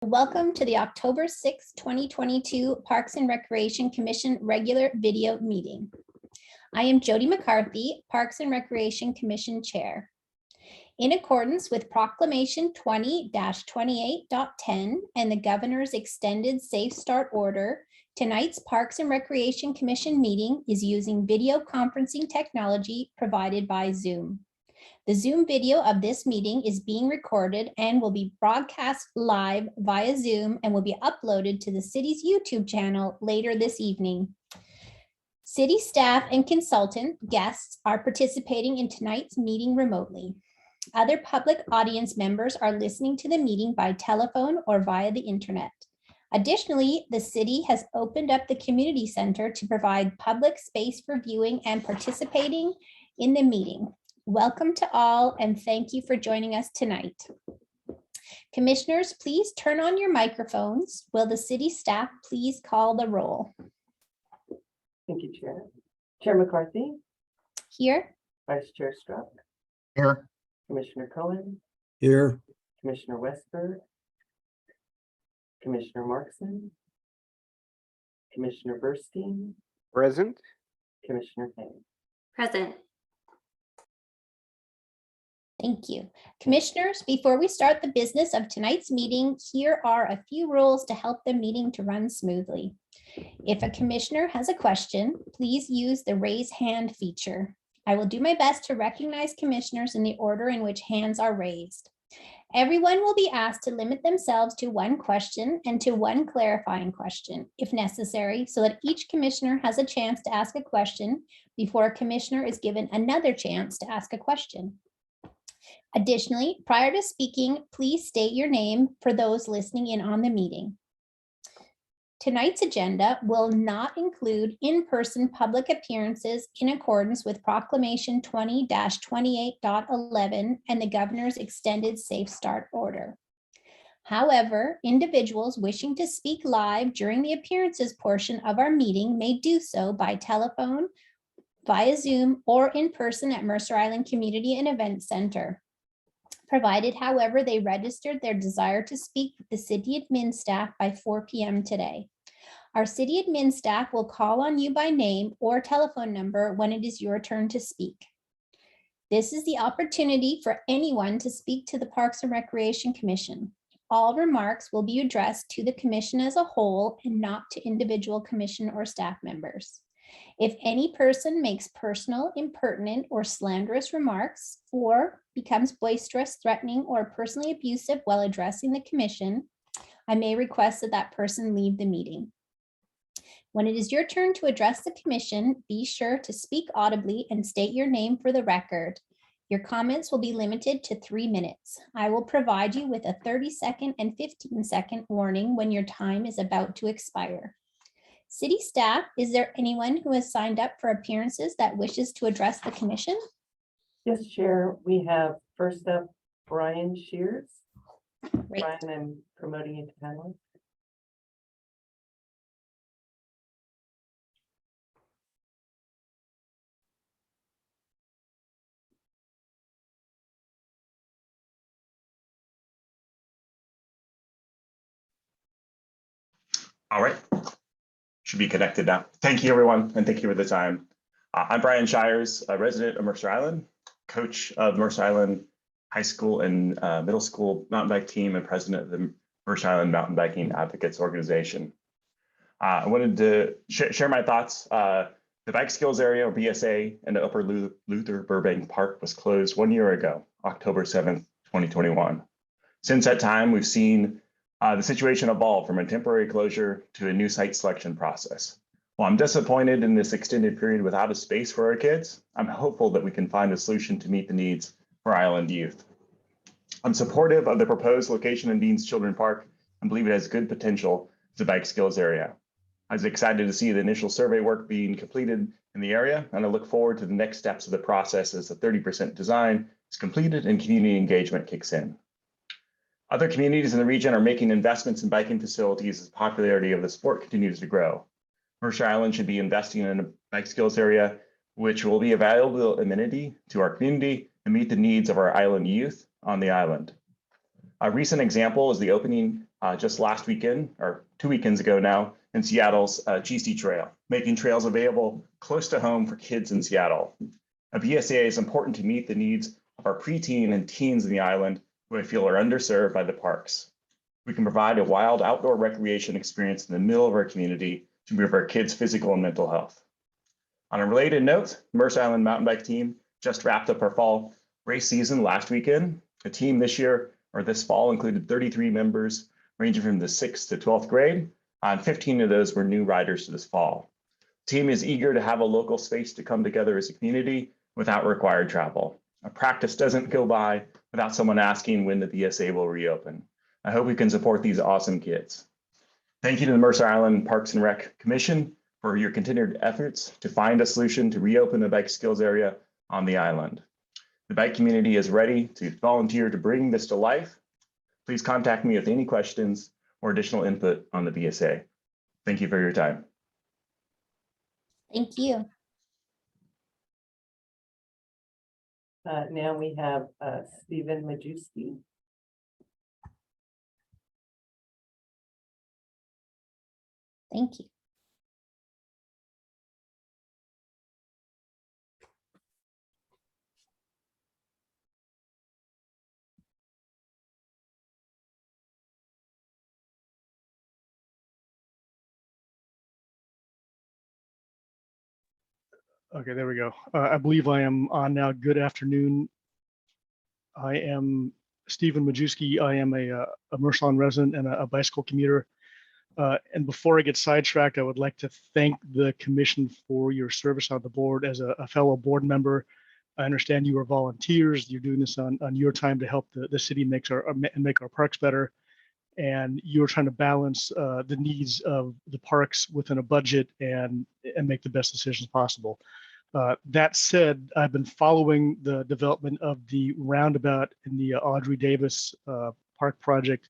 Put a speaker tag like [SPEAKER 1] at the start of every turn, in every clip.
[SPEAKER 1] Welcome to the October 6, 2022 Parks and Recreation Commission regular video meeting. I am Jody McCarthy, Parks and Recreation Commission Chair. In accordance with Proclamation 20-28.10 and the Governor's extended Safe Start order, tonight's Parks and Recreation Commission meeting is using video conferencing technology provided by Zoom. The Zoom video of this meeting is being recorded and will be broadcast live via Zoom and will be uploaded to the city's YouTube channel later this evening. City staff and consultant guests are participating in tonight's meeting remotely. Other public audience members are listening to the meeting by telephone or via the internet. Additionally, the city has opened up the community center to provide public space for viewing and participating in the meeting. Welcome to all, and thank you for joining us tonight. Commissioners, please turn on your microphones. Will the city staff please call the roll?
[SPEAKER 2] Thank you, Chair. Chair McCarthy.
[SPEAKER 1] Here.
[SPEAKER 2] Vice Chair Struck.
[SPEAKER 3] Here.
[SPEAKER 2] Commissioner Cohen.
[SPEAKER 3] Here.
[SPEAKER 2] Commissioner Westberg. Commissioner Markson. Commissioner Burstein.
[SPEAKER 3] Present.
[SPEAKER 2] Commissioner Payne.
[SPEAKER 4] Present.
[SPEAKER 1] Thank you. Commissioners, before we start the business of tonight's meeting, here are a few rules to help the meeting to run smoothly. If a commissioner has a question, please use the raise hand feature. I will do my best to recognize commissioners in the order in which hands are raised. Everyone will be asked to limit themselves to one question and to one clarifying question, if necessary, so that each commissioner has a chance to ask a question before a commissioner is given another chance to ask a question. Additionally, prior to speaking, please state your name for those listening in on the meeting. Tonight's agenda will not include in-person public appearances in accordance with Proclamation 20-28.11 and the Governor's extended Safe Start order. However, individuals wishing to speak live during the appearances portion of our meeting may do so by telephone, via Zoom, or in person at Mercer Island Community and Event Center. Provided, however, they registered their desire to speak with the city admin staff by 4 p.m. today. Our city admin staff will call on you by name or telephone number when it is your turn to speak. This is the opportunity for anyone to speak to the Parks and Recreation Commission. All remarks will be addressed to the commission as a whole and not to individual commission or staff members. If any person makes personal, impertinent, or slanderous remarks, or becomes boisterous, threatening, or personally abusive while addressing the commission, I may request that that person leave the meeting. When it is your turn to address the commission, be sure to speak audibly and state your name for the record. Your comments will be limited to 3 minutes. I will provide you with a 30-second and 15-second warning when your time is about to expire. City staff, is there anyone who has signed up for appearances that wishes to address the commission?
[SPEAKER 2] Yes, Chair. We have first up Brian Shears.
[SPEAKER 1] Great.
[SPEAKER 2] Brian, I'm promoting you to panelist.
[SPEAKER 5] All right, should be connected now. Thank you, everyone, and thank you for the time. I'm Brian Shires, a resident of Mercer Island, coach of Mercer Island High School and Middle School mountain bike team, and president of the Mercer Island Mountain Biking Advocates Organization. I wanted to share my thoughts. The Bike Skills Area, or BSA, in the Upper Luther Burbank Park was closed 1 year ago, October 7th, 2021. Since that time, we've seen the situation evolved from a temporary closure to a new site selection process. While I'm disappointed in this extended period without a space for our kids, I'm hopeful that we can find a solution to meet the needs for Island youth. I'm supportive of the proposed location in Dean's Children's Park and believe it has good potential as a bike skills area. I was excited to see the initial survey work being completed in the area, and I look forward to the next steps of the process as the 30% design is completed and community engagement kicks in. Other communities in the region are making investments in biking facilities as the popularity of the sport continues to grow. Mercer Island should be investing in a bike skills area, which will be a valuable amenity to our community and meet the needs of our island youth on the island. A recent example is the opening just last weekend, or 2 weekends ago now, in Seattle's GC Trail, making trails available close to home for kids in Seattle. A BSA is important to meet the needs of our preteen and teens in the island who I feel are underserved by the parks. We can provide a wild outdoor recreation experience in the middle of our community to improve our kids' physical and mental health. On a related note, the Mercer Island mountain bike team just wrapped up our fall race season last weekend. The team this fall included 33 members ranging from the 6th to 12th grade, and 15 of those were new riders to this fall. The team is eager to have a local space to come together as a community without required travel. A practice doesn't go by without someone asking when the BSA will reopen. I hope we can support these awesome kids. Thank you to the Mercer Island Parks and Rec Commission for your continued efforts to find a solution to reopen the bike skills area on the island. The bike community is ready to volunteer to bring this to life. Please contact me with any questions or additional input on the BSA. Thank you for your time.
[SPEAKER 1] Thank you.
[SPEAKER 2] Now we have Stephen Majewski.
[SPEAKER 1] Thank you.
[SPEAKER 4] Okay, there we go. I believe I am on now. Good afternoon. I am Stephen Majewski. I am a Mercer Island resident and a bicycle commuter. And before I get sidetracked, I would like to thank the commission for your service on the board as a fellow board member. I understand you are volunteers. You're doing this on your time to help the city make our parks better. And you're trying to balance the needs of the parks within a budget and make the best decisions possible. That said, I've been following the development of the roundabout in the Audrey Davis Park project.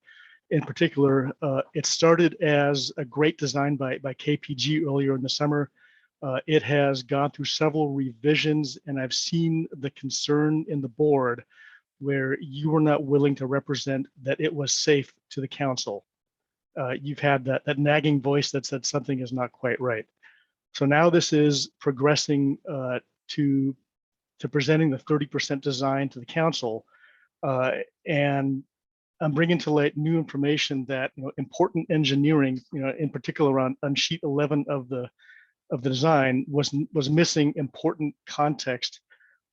[SPEAKER 4] In particular, it started as a great design by KPG earlier in the summer. It has gone through several revisions, and I've seen the concern in the board where you were not willing to represent that it was safe to the council. You've had that nagging voice that said something is not quite right. So now this is progressing to presenting the 30% design to the council, and I'm bringing to light new information that important engineering, in particular on sheet 11 of the design was missing important context.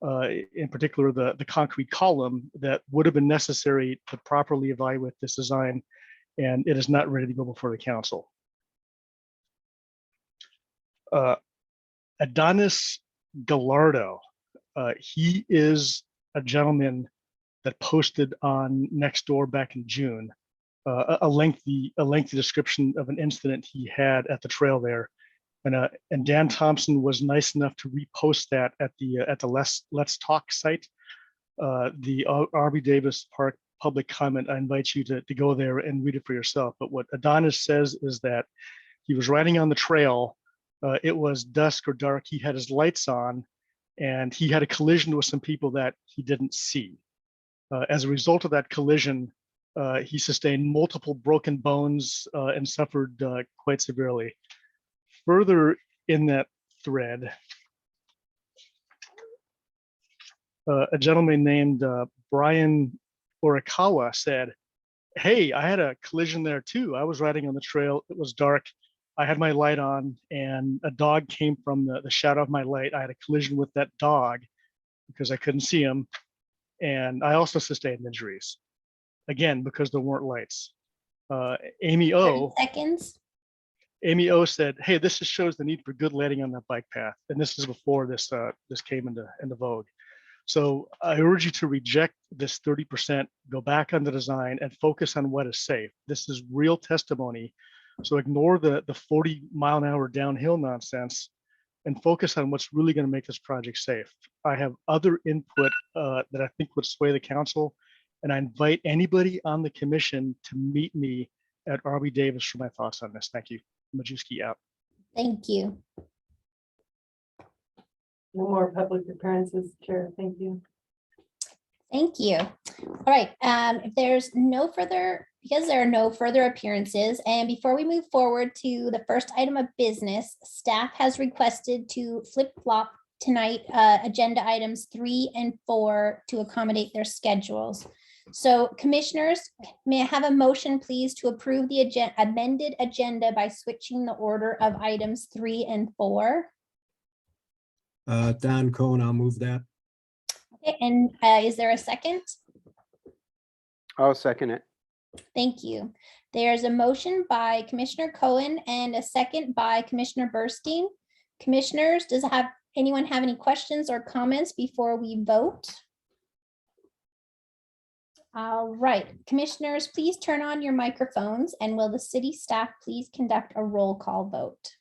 [SPEAKER 4] In particular, the concrete column that would have been necessary to properly evaluate this design, and it is not ready to go before the council. Adonis Gallardo, he is a gentleman that posted on Nextdoor back in June a lengthy description of an incident he had at the trail there. And Dan Thompson was nice enough to repost that at the Let's Talk site, the Audrey Davis Park public comment. I invite you to go there and read it for yourself. But what Adonis says is that he was riding on the trail. It was dusk or dark. He had his lights on, and he had a collision with some people that he didn't see. As a result of that collision, he sustained multiple broken bones and suffered quite severely. Further in that thread, a gentleman named Brian Orikawa said, "Hey, I had a collision there too. I was riding on the trail. It was dark. I had my light on, and a dog came from the shadow of my light. I had a collision with that dog because I couldn't see him. And I also sustained injuries, again, because there weren't lights." Amy
[SPEAKER 1] 30
[SPEAKER 4] O.
[SPEAKER 1] seconds.
[SPEAKER 4] Amy O said, "Hey, this just shows the need for good lighting on that bike path." And this is before this came into vogue. So I urge you to reject this 30%, go back on the design and focus on what is safe. This is real testimony. So ignore the 40-mile-an-hour downhill nonsense and focus on what's really going to make this project safe. I have other input that I think would sway the council, and I invite anybody on the commission to meet me at Audrey Davis for my thoughts on this. Thank you. Majewski out.
[SPEAKER 1] Thank you.
[SPEAKER 2] No more public appearances, Chair. Thank you.
[SPEAKER 1] Thank you. All right. If there's no further Because there are no further appearances, and before we move forward to the first item of business, staff has requested to flip-flop tonight agenda items 3 and 4 to accommodate their schedules. So commissioners, may I have a motion, please, to approve the amended agenda by switching the order of items 3 and 4?
[SPEAKER 3] Don Cohen, I'll move that.
[SPEAKER 1] Okay, and is there a second?
[SPEAKER 3] I'll second it.
[SPEAKER 1] Thank you. There's a motion by Commissioner Cohen and a second by Commissioner Burstein. Commissioners, does anyone have any questions or comments before we vote? All right, commissioners, please turn on your microphones, and will the city staff please conduct a roll call vote?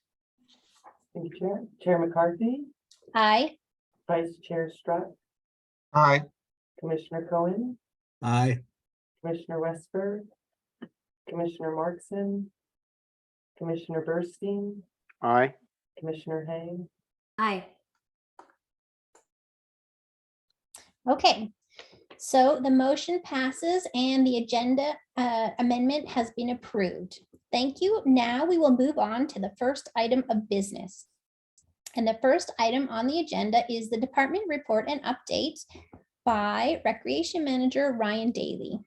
[SPEAKER 2] Thank you, Chair. Chair McCarthy,
[SPEAKER 1] Aye.
[SPEAKER 2] Vice Chair Struck,
[SPEAKER 3] Aye.
[SPEAKER 2] Commissioner Cohen,
[SPEAKER 3] Aye.
[SPEAKER 2] Commissioner Westberg, Commissioner Markson, Commissioner Burstein,
[SPEAKER 3] Aye.
[SPEAKER 2] Commissioner Hay.
[SPEAKER 6] Aye.
[SPEAKER 1] Okay, so the motion passes and the agenda amendment has been approved. Thank you. Now we will move on to the first item of business. And the first item on the agenda is the department report and update by Recreation Manager Ryan Daly.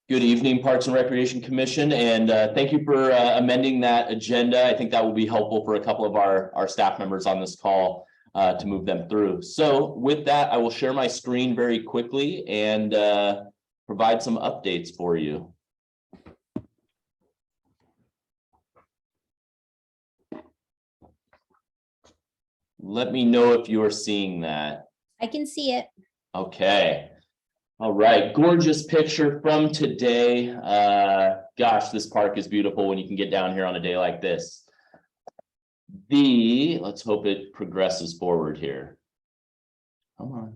[SPEAKER 7] Good evening, Parks and Recreation Commission, and thank you for amending that agenda. I think that will be helpful for a couple of our staff members on this call to move them through. So with that, I will share my screen very quickly and provide some updates for you. Let me know if you are seeing that.
[SPEAKER 1] I can see it.
[SPEAKER 7] Okay. All right, gorgeous picture from today. Gosh, this park is beautiful when you can get down here on a day like this. Let's hope it progresses forward here. Come on.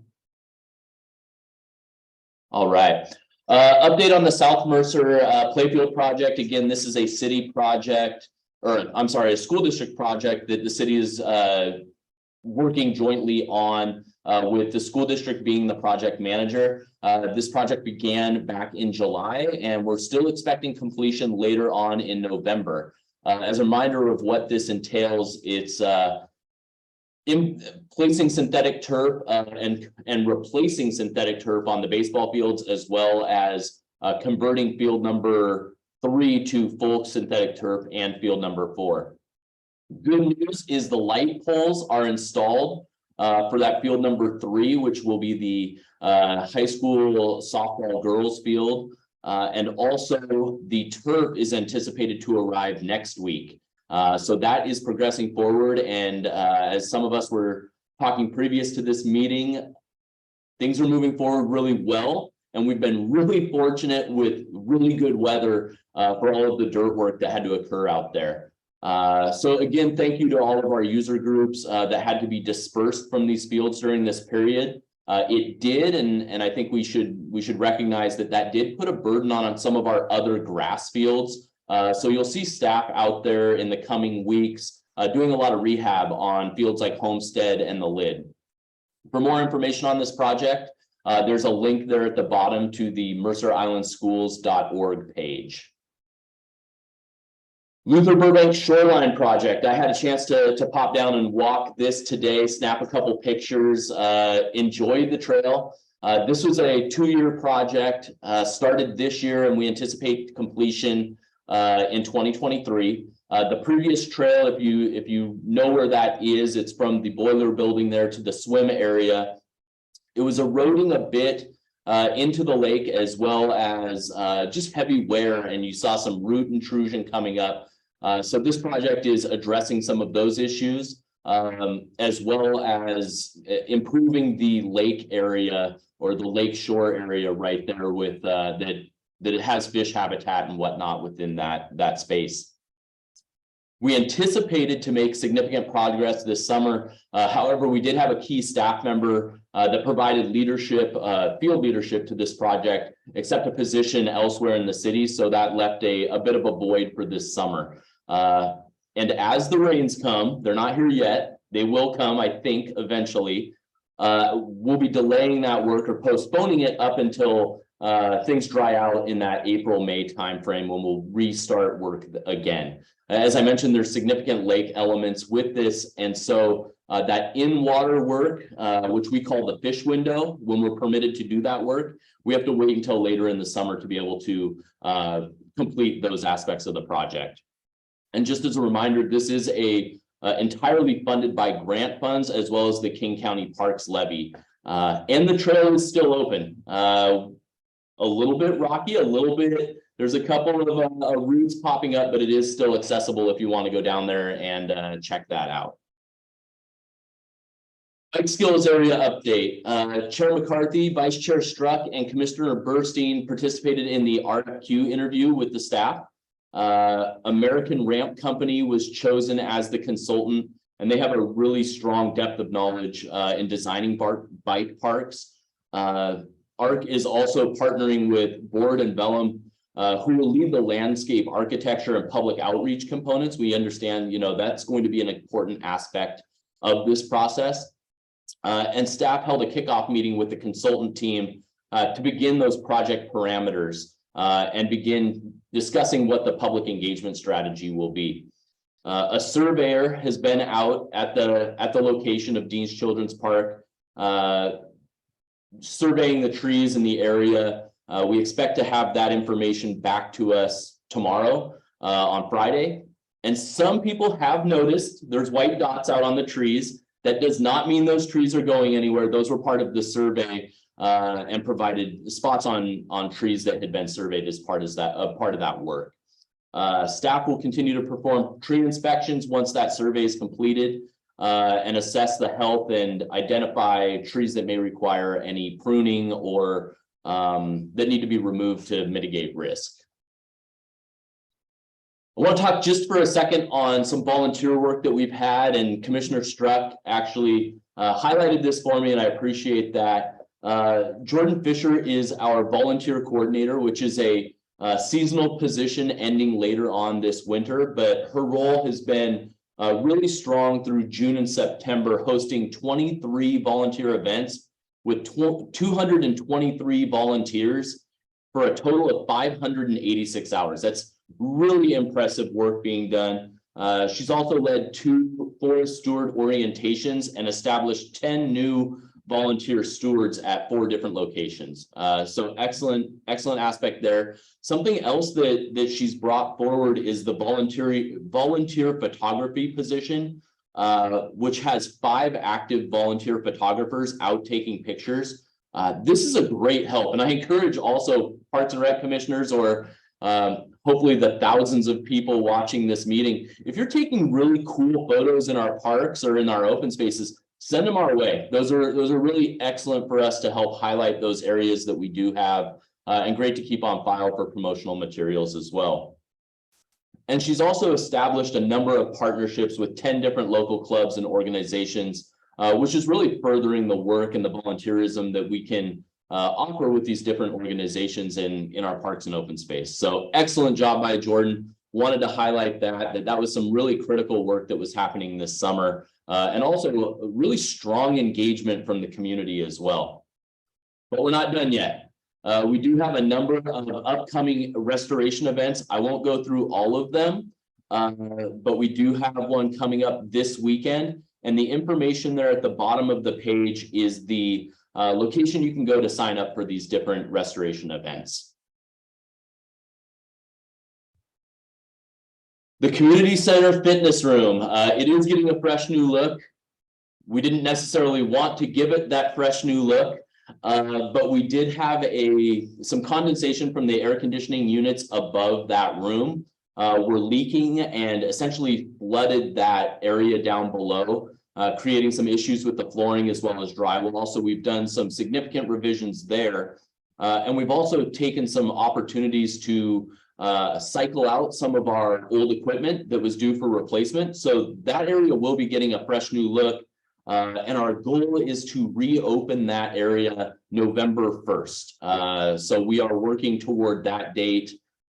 [SPEAKER 7] All right. Update on the South Mercer Playfield project. Again, this is a city project, or I'm sorry, a school district project that the city is working jointly on with the school district being the project manager. This project began back in July, and we're still expecting completion later on in November. As a reminder of what this entails, it's placing synthetic turf and replacing synthetic turf on the baseball fields, as well as converting field number 3 to full synthetic turf and field number 4. Good news is the light poles are installed for that field number 3, which will be the high school softball girls field. And also the turf is anticipated to arrive next week. So that is progressing forward. And as some of us were talking previous to this meeting, things are moving forward really well. And we've been really fortunate with really good weather for all of the dirt work that had to occur out there. So again, thank you to all of our user groups that had to be dispersed from these fields during this period. It did, and I think we should recognize that did put a burden on some of our other grass fields. So you'll see staff out there in the coming weeks doing a lot of rehab on fields like Homestead and the Lid. For more information on this project, there's a link there at the bottom to the mercerislandschools.org page. Luther Burbank Shoreline Project. I had a chance to pop down and walk this today, snap a couple pictures, enjoyed the trail. This was a 2-year project, started this year, and we anticipate completion in 2023. The previous trail, if you know where that is, it's from the boiler building there to the swim area. It was eroding a bit into the lake, as well as just heavy wear, and you saw some root intrusion coming up. So this project is addressing some of those issues, as well as improving the lake area or the lake shore area right there with that it has fish habitat and whatnot within that space. We anticipated to make significant progress this summer. However, we did have a key staff member that provided leadership, field leadership to this project, except a position elsewhere in the city. So that left a bit of a void for this summer. And as the rains come, they're not here yet. They will come, I think, eventually. We'll be delaying that work or postponing it up until things dry out in that April-May timeframe when we'll restart work again. As I mentioned, there's significant lake elements with this, and so that in-water work, which we call the fish window, when we're permitted to do that work, we have to wait until later in the summer to be able to complete those aspects of the project. And just as a reminder, this is entirely funded by grant funds as well as the King County Parks levy. And the trail is still open. A little bit rocky, there's a couple of routes popping up, but it is still accessible if you want to go down there and check that out. Bike skills area update. Chair McCarthy, Vice Chair Struck, and Commissioner Burstein participated in the RFQ interview with the staff. American Ramp Company was chosen as the consultant, and they have a really strong depth of knowledge in designing bike parks. ARC is also partnering with Board and Vellum, who will lead the landscape architecture and public outreach components. We understand, that's going to be an important aspect of this process. And staff held a kickoff meeting with the consultant team to begin those project parameters and begin discussing what the public engagement strategy will be. A surveyor has been out at the location of Dean's Children's Park, surveying the trees in the area. We expect to have that information back to us tomorrow on Friday. And some people have noticed there's white dots out on the trees. That does not mean those trees are going anywhere. Those were part of the survey and provided spots on trees that had been surveyed as part of that work. Staff will continue to perform tree inspections once that survey is completed and assess the health and identify trees that may require any pruning or that need to be removed to mitigate risk. I want to talk just for a second on some volunteer work that we've had, and Commissioner Struck actually highlighted this for me, and I appreciate that. Jordan Fisher is our volunteer coordinator, which is a seasonal position ending later on this winter, but her role has been really strong through June and September, hosting 23 volunteer events with 223 volunteers for a total of 586 hours. That's really impressive work being done. She's also led 2 forest steward orientations and established 10 new volunteer stewards at 4 different locations. So excellent aspect there. Something else that she's brought forward is the volunteer photography position, which has 5 active volunteer photographers out taking pictures. This is a great help, and I encourage also Parks and Rec commissioners or hopefully the thousands of people watching this meeting, if you're taking really cool photos in our parks or in our open spaces, send them our way. Those are really excellent for us to help highlight those areas that we do have, and great to keep on file for promotional materials as well. And she's also established a number of partnerships with 10 different local clubs and organizations, which is really furthering the work and the volunteerism that we can offer with these different organizations in our parks and open space. So excellent job by Jordan. Wanted to highlight that was some really critical work that was happening this summer, and also a really strong engagement from the community as well. But we're not done yet. We do have a number of upcoming restoration events. I won't go through all of them, but we do have one coming up this weekend. And the information there at the bottom of the page is the location you can go to sign up for these different restoration events. The community center fitness room, it is getting a fresh new look. We didn't necessarily want to give it that fresh new look, but we did have some condensation from the air conditioning units above that room. Were leaking and essentially flooded that area down below, creating some issues with the flooring as well as drywall. So we've done some significant revisions there. And we've also taken some opportunities to cycle out some of our old equipment that was due for replacement. So that area will be getting a fresh new look. And our goal is to reopen that area November 1st. So we are working toward that date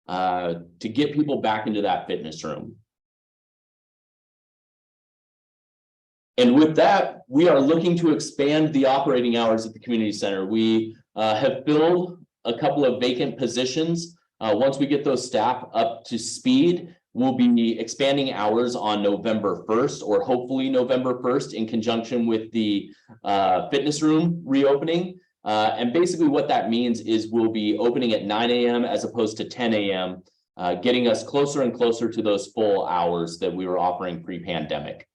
[SPEAKER 7] to get people back into that fitness room. And with that, we are looking to expand the operating hours at the community center. We have filled a couple of vacant positions. Once we get those staff up to speed, we'll be expanding hours on November 1st, or hopefully November 1st, in conjunction with the fitness room reopening. And basically what that means is we'll be opening at 9 a.m. as opposed to 10 a.m., getting us closer and closer to those full hours that we were offering pre-pandemic.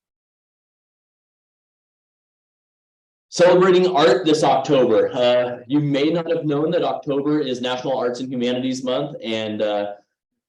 [SPEAKER 7] Celebrating art this October. You may not have known that October is National Arts and Humanities Month, and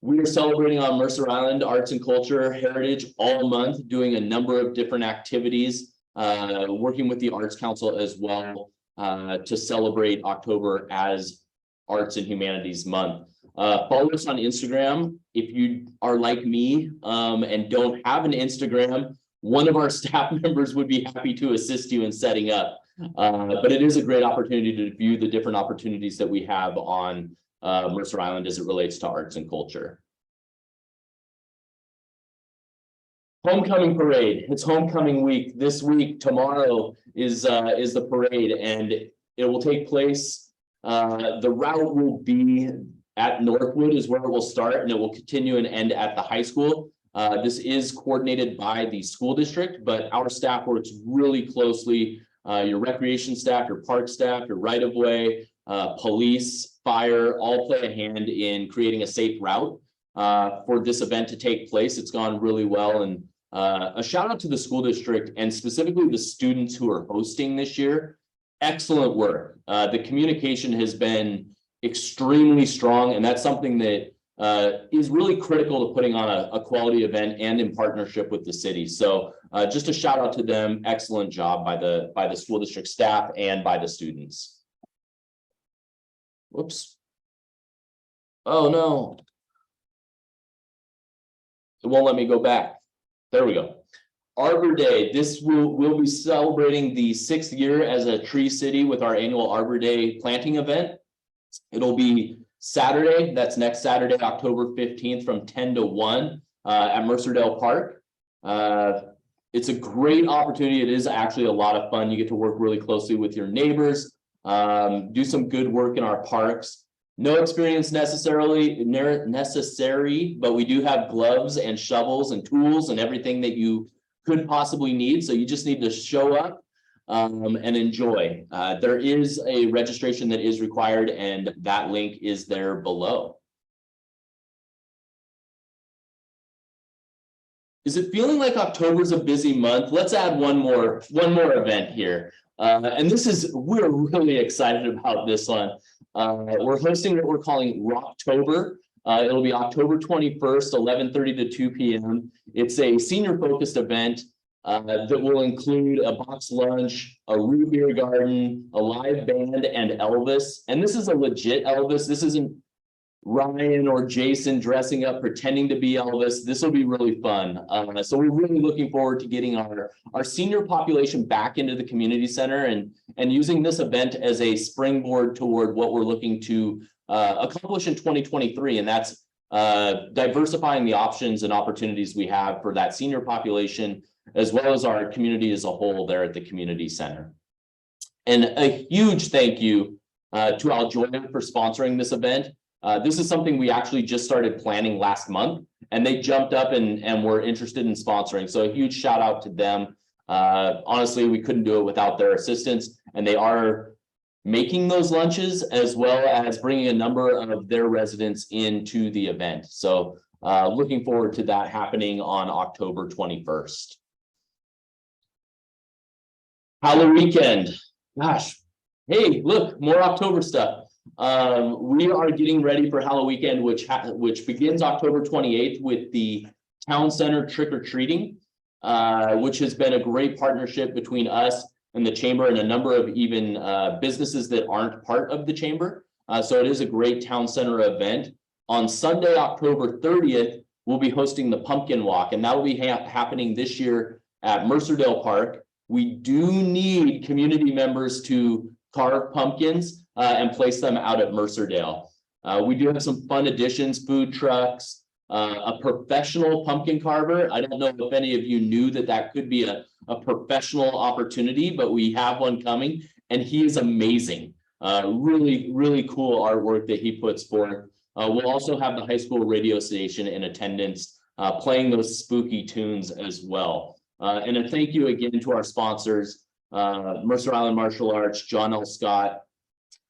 [SPEAKER 7] we are celebrating on Mercer Island arts and culture heritage all month, doing a number of different activities, working with the Arts Council as well to celebrate October as Arts and Humanities Month. Follow us on Instagram. If you are like me and don't have an Instagram, one of our staff members would be happy to assist you in setting up. But it is a great opportunity to view the different opportunities that we have on Mercer Island as it relates to arts and culture. Homecoming parade. It's homecoming week. This week, tomorrow is the parade, and it will take place. The route will be at Northwood is where it will start, and it will continue and end at the high school. This is coordinated by the school district, but our staff works really closely. Your recreation staff, your park staff, your right-of-way, police, fire, all play a hand in creating a safe route for this event to take place. It's gone really well, and a shout out to the school district and specifically the students who are hosting this year. Excellent work. The communication has been extremely strong, and that's something that is really critical to putting on a quality event and in partnership with the city. So just a shout out to them. Excellent job by the school district staff and by the students. Whoops. Oh no. It won't let me go back. There we go. Arbor Day. This we'll be celebrating the 6th year as a Tree City with our annual Arbor Day planting event. It'll be Saturday, that's next Saturday, October 15th from 10 to 1 at Mercerdale Park. It's a great opportunity. It is actually a lot of fun. You get to work really closely with your neighbors, do some good work in our parks. No experience necessary, but we do have gloves and shovels and tools and everything that you could possibly need. So you just need to show up and enjoy. There is a registration that is required, and that link is there below. Is it feeling like October's a busy month? Let's add one more event here. And we're really excited about this one. We're hosting what we're calling Rocktober. It'll be October 21st, 11:30 to 2 p.m. It's a senior focused event that will include a box lunch, a root beer garden, a live band, and Elvis. And this is a legit Elvis. This isn't Ryan or Jason dressing up pretending to be Elvis. This will be really fun. So we're really looking forward to getting our senior population back into the community center and using this event as a springboard toward what we're looking to accomplish in 2023. And that's diversifying the options and opportunities we have for that senior population, as well as our community as a whole there at the community center. And a huge thank you to Aljoya for sponsoring this event. This is something we actually just started planning last month, and they jumped up and were interested in sponsoring. So a huge shout out to them. Honestly, we couldn't do it without their assistance, and they are making those lunches as well as bringing a number of their residents into the event. So looking forward to that happening on October 21st. Halloween weekend. Gosh, hey, look, more October stuff. We are getting ready for Halloween weekend, which begins October 28th with the town center trick-or-treating, which has been a great partnership between us and the chamber and a number of even businesses that aren't part of the chamber. So it is a great town center event. On Sunday, October 30th, we'll be hosting the pumpkin walk, and that will be happening this year at Mercerdale Park. We do need community members to carve pumpkins and place them out at Mercerdale. We do have some fun additions, food trucks, a professional pumpkin carver. I don't know if any of you knew that could be a professional opportunity, but we have one coming, and he is amazing. Really, really cool artwork that he puts forth. We'll also have the high school radio station in attendance, playing those spooky tunes as well. And a thank you again to our sponsors, Mercer Island Martial Arts, John L. Scott,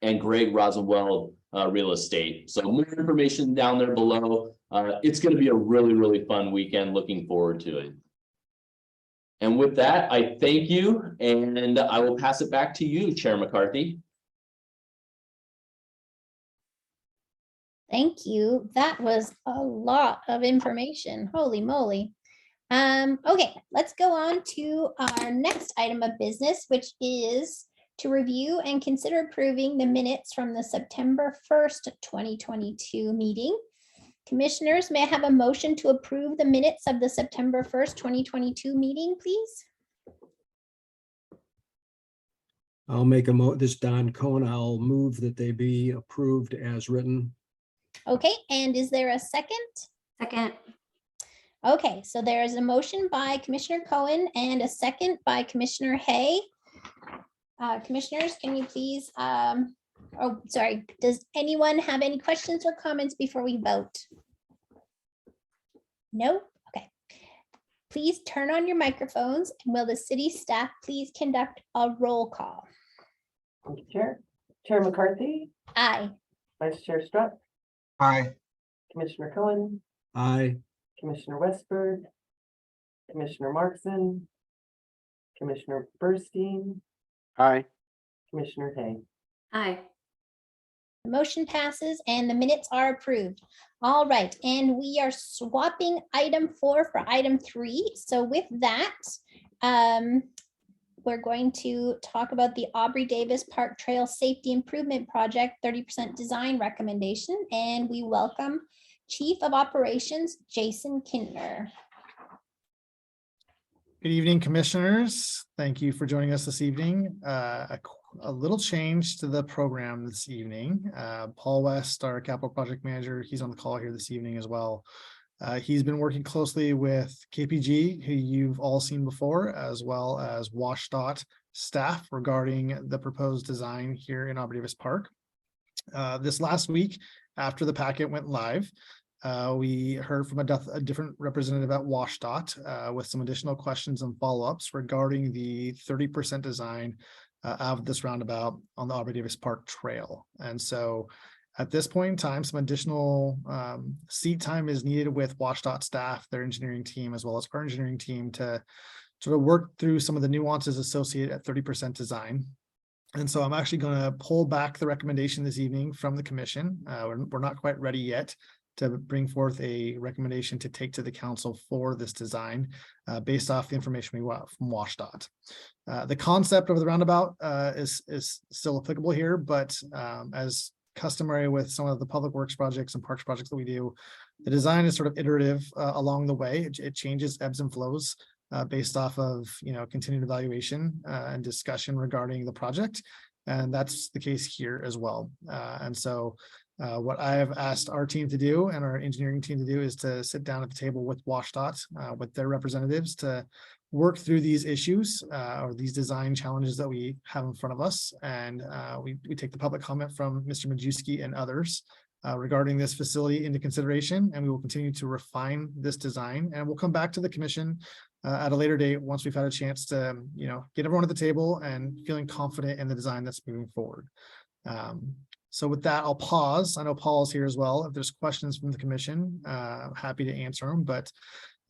[SPEAKER 7] and Greg Rosenweld Real Estate. So more information down there below. It's going to be a really, really fun weekend. Looking forward to it. And with that, I thank you, and I will pass it back to you, Chair McCarthy.
[SPEAKER 1] Thank you. That was a lot of information. Holy moly. Okay, let's go on to our next item of business, which is to review and consider approving the minutes from the September 1st, 2022 meeting. Commissioners, may I have a motion to approve the minutes of the September 1st, 2022 meeting, please?
[SPEAKER 6] I'll make this is Don Cohen. I'll move that they be approved as written.
[SPEAKER 1] Okay, and is there a second?
[SPEAKER 8] Second.
[SPEAKER 1] Okay, so there is a motion by Commissioner Cohen and a second by Commissioner Hay. Commissioners, can you please, oh, sorry, does anyone have any questions or comments before we vote? No? Okay. Please turn on your microphones, and will the city staff please conduct a roll call?
[SPEAKER 2] Thank you, Chair. Chair McCarthy,
[SPEAKER 1] Aye.
[SPEAKER 2] Vice Chair Struck,
[SPEAKER 3] Aye.
[SPEAKER 2] Commissioner Cohen,
[SPEAKER 6] Aye.
[SPEAKER 2] Commissioner Westberg, Commissioner Markson, Commissioner Burstein,
[SPEAKER 3] Aye.
[SPEAKER 2] Commissioner Hay.
[SPEAKER 8] Aye.
[SPEAKER 1] The motion passes and the minutes are approved. All right, and we are swapping item 4 for item 3. So with that, we're going to talk about the Aubrey Davis Park Trail Safety Improvement Project 30% design recommendation, and we welcome Chief of Operations, Jason Kindner.
[SPEAKER 9] Good evening, commissioners. Thank you for joining us this evening. A little change to the program this evening. Paul West, our capital project manager, he's on the call here this evening as well. He's been working closely with KPG, who you've all seen before, as well as WashDOT staff regarding the proposed design here in Aubrey Davis Park. This last week, after the packet went live, we heard from a different representative at WashDOT with some additional questions and follow-ups regarding the 30% design of this roundabout on the Aubrey Davis Park Trail. And so at this point in time, some additional seat time is needed with WashDOT staff, their engineering team, as well as our engineering team to sort of work through some of the nuances associated at 30% design. And so I'm actually going to pull back the recommendation this evening from the commission. We're not quite ready yet to bring forth a recommendation to take to the council for this design based off the information we got from WashDOT. The concept of the roundabout is still applicable here, but as customary with some of the public works projects and parks projects that we do, the design is sort of iterative along the way. It changes, ebbs and flows based off of continued evaluation and discussion regarding the project. And that's the case here as well. And so what I have asked our team to do and our engineering team to do is to sit down at the table with WashDOT, with their representatives, to work through these issues or these design challenges that we have in front of us. And we take the public comment from Mr. Majewski and others regarding this facility into consideration, and we will continue to refine this design, and we'll come back to the commission at a later date once we've had a chance to get everyone at the table and feeling confident in the design that's moving forward. So with that, I'll pause. I know Paul's here as well. If there's questions from the commission, happy to answer them. But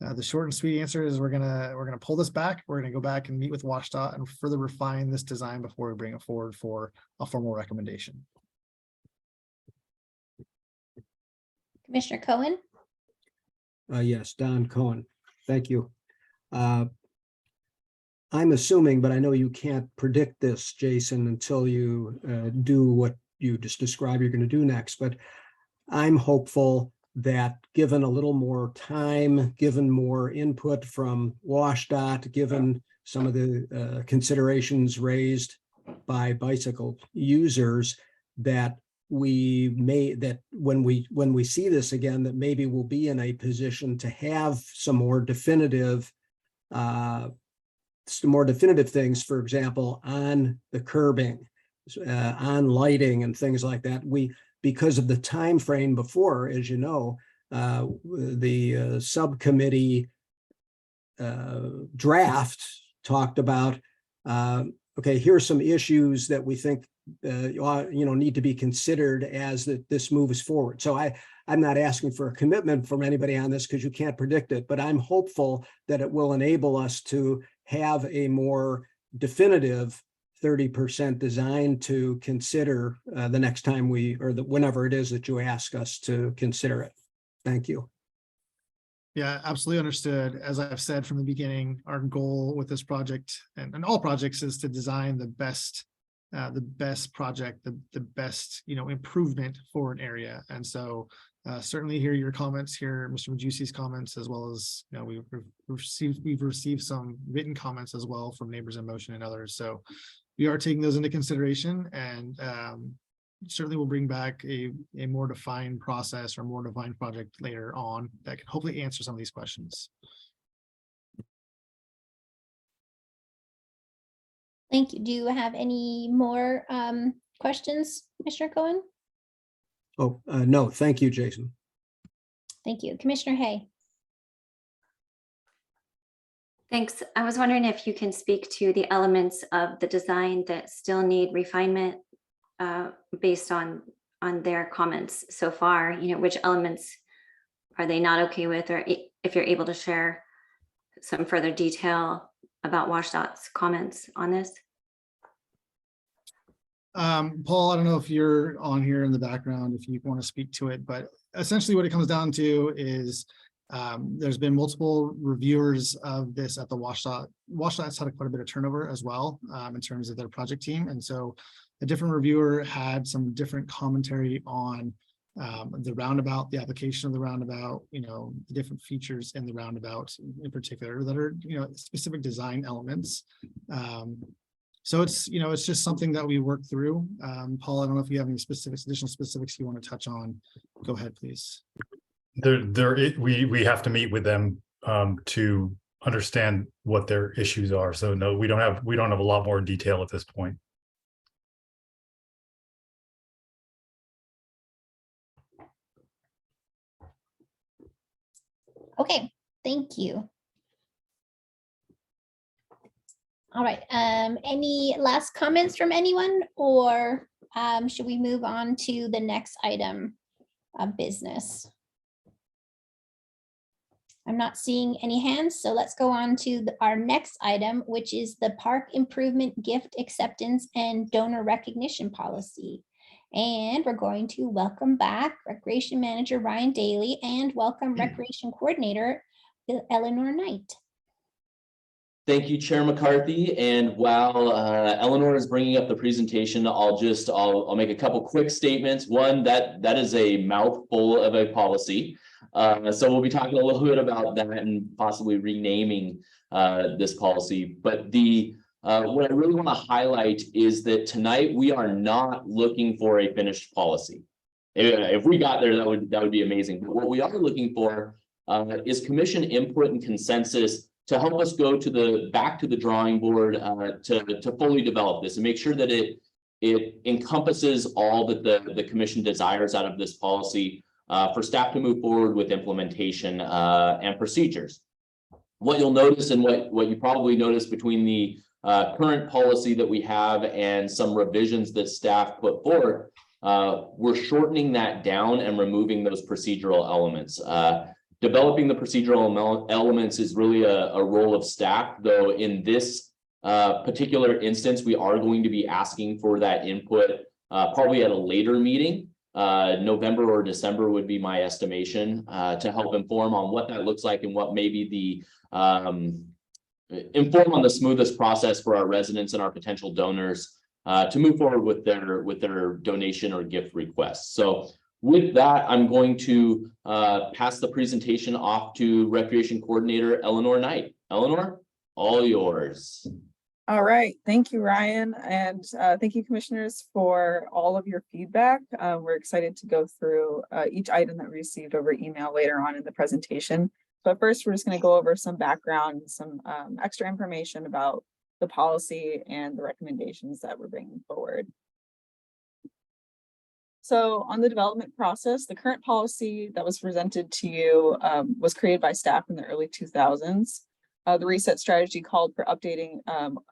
[SPEAKER 9] the short and sweet answer is we're gonna pull this back. We're gonna go back and meet with WashDOT and further refine this design before we bring it forward for a formal recommendation.
[SPEAKER 1] Commissioner Cohen?
[SPEAKER 6] Yes, Don Cohen. Thank you. I'm assuming, but I know you can't predict this, Jason, until you do what you just described you're going to do next. But I'm hopeful that given a little more time, given more input from WashDOT, given some of the considerations raised by bicycle users, that when we see this again, that maybe we'll be in a position to have some more definitive things, for example, on the curbing on lighting and things like that. Because of the time frame before, as you know, the subcommittee draft talked about, okay, here's some issues that we think need to be considered as this moves forward. So I'm not asking for a commitment from anybody on this because you can't predict it, but I'm hopeful that it will enable us to have a more definitive 30% design to consider the next time whenever it is that you ask us to consider it. Thank you.
[SPEAKER 9] Yeah, absolutely understood. As I've said from the beginning, our goal with this project and all projects is to design the best project, the best, improvement for an area. And so certainly hear your comments here, Mr. Majewski's comments, as well as, we've received some written comments as well from Neighbors in Motion and others. So we are taking those into consideration, and certainly we'll bring back a more defined process or more defined project later on that can hopefully answer some of these questions.
[SPEAKER 1] Thank you. Do you have any more questions, Commissioner Cohen?
[SPEAKER 6] Oh, no, thank you, Jason.
[SPEAKER 1] Thank you. Commissioner Hay.
[SPEAKER 8] Thanks. I was wondering if you can speak to the elements of the design that still need refinement based on their comments so far. Which elements are they not okay with, or if you're able to share some further detail about WashDOT's comments on this.
[SPEAKER 9] Paul, I don't know if you're on here in the background, if you want to speak to it, but essentially what it comes down to is there's been multiple reviewers of this at the WashDOT. WashDOT's had quite a bit of turnover as well in terms of their project team. And so a different reviewer had some different commentary on the roundabout, the application of the roundabout, the different features in the roundabout in particular that are, specific design elements. So it's just something that we work through. Paul, I don't know if you have any additional specifics you want to touch on. Go ahead, please.
[SPEAKER 10] We have to meet with them to understand what their issues are. So no, we don't have a lot more detail at this point.
[SPEAKER 1] Okay, thank you. All right, any last comments from anyone, or should we move on to the next item of business? I'm not seeing any hands, so let's go on to our next item, which is the Park Improvement Gift Acceptance and Donor Recognition Policy. And we're going to welcome back Recreation Manager Ryan Daly and welcome Recreation Coordinator Eleanor Knight.
[SPEAKER 7] Thank you, Chair McCarthy. And while Eleanor is bringing up the presentation, I'll make a couple quick statements. One, that is a mouthful of a policy. So we'll be talking a little bit about that and possibly renaming this policy. But what I really want to highlight is that tonight we are not looking for a finished policy. If we got there, that would be amazing. But what we are looking for is commission input and consensus to help us go back to the drawing board to fully develop this and make sure that it encompasses all that the commission desires out of this policy for staff to move forward with implementation and procedures. What you'll notice and what you probably noticed between the current policy that we have and some revisions that staff put forward, we're shortening that down and removing those procedural elements. Developing the procedural elements is really a role of staff, though in this particular instance, we are going to be asking for that input probably at a later meeting. November or December would be my estimation to help inform on what that looks like and what may be inform on the smoothest process for our residents and our potential donors to move forward with their donation or gift requests. So with that, I'm going to pass the presentation off to Recreation Coordinator Eleanor Knight. Eleanor, all yours.
[SPEAKER 11] All right, thank you, Ryan, and thank you, commissioners, for all of your feedback. We're excited to go through each item that we received over email later on in the presentation. But first, we're just going to go over some background, some extra information about the policy and the recommendations that we're bringing forward. So on the development process, the current policy that was presented to you was created by staff in the early 2000s. The reset strategy called for updating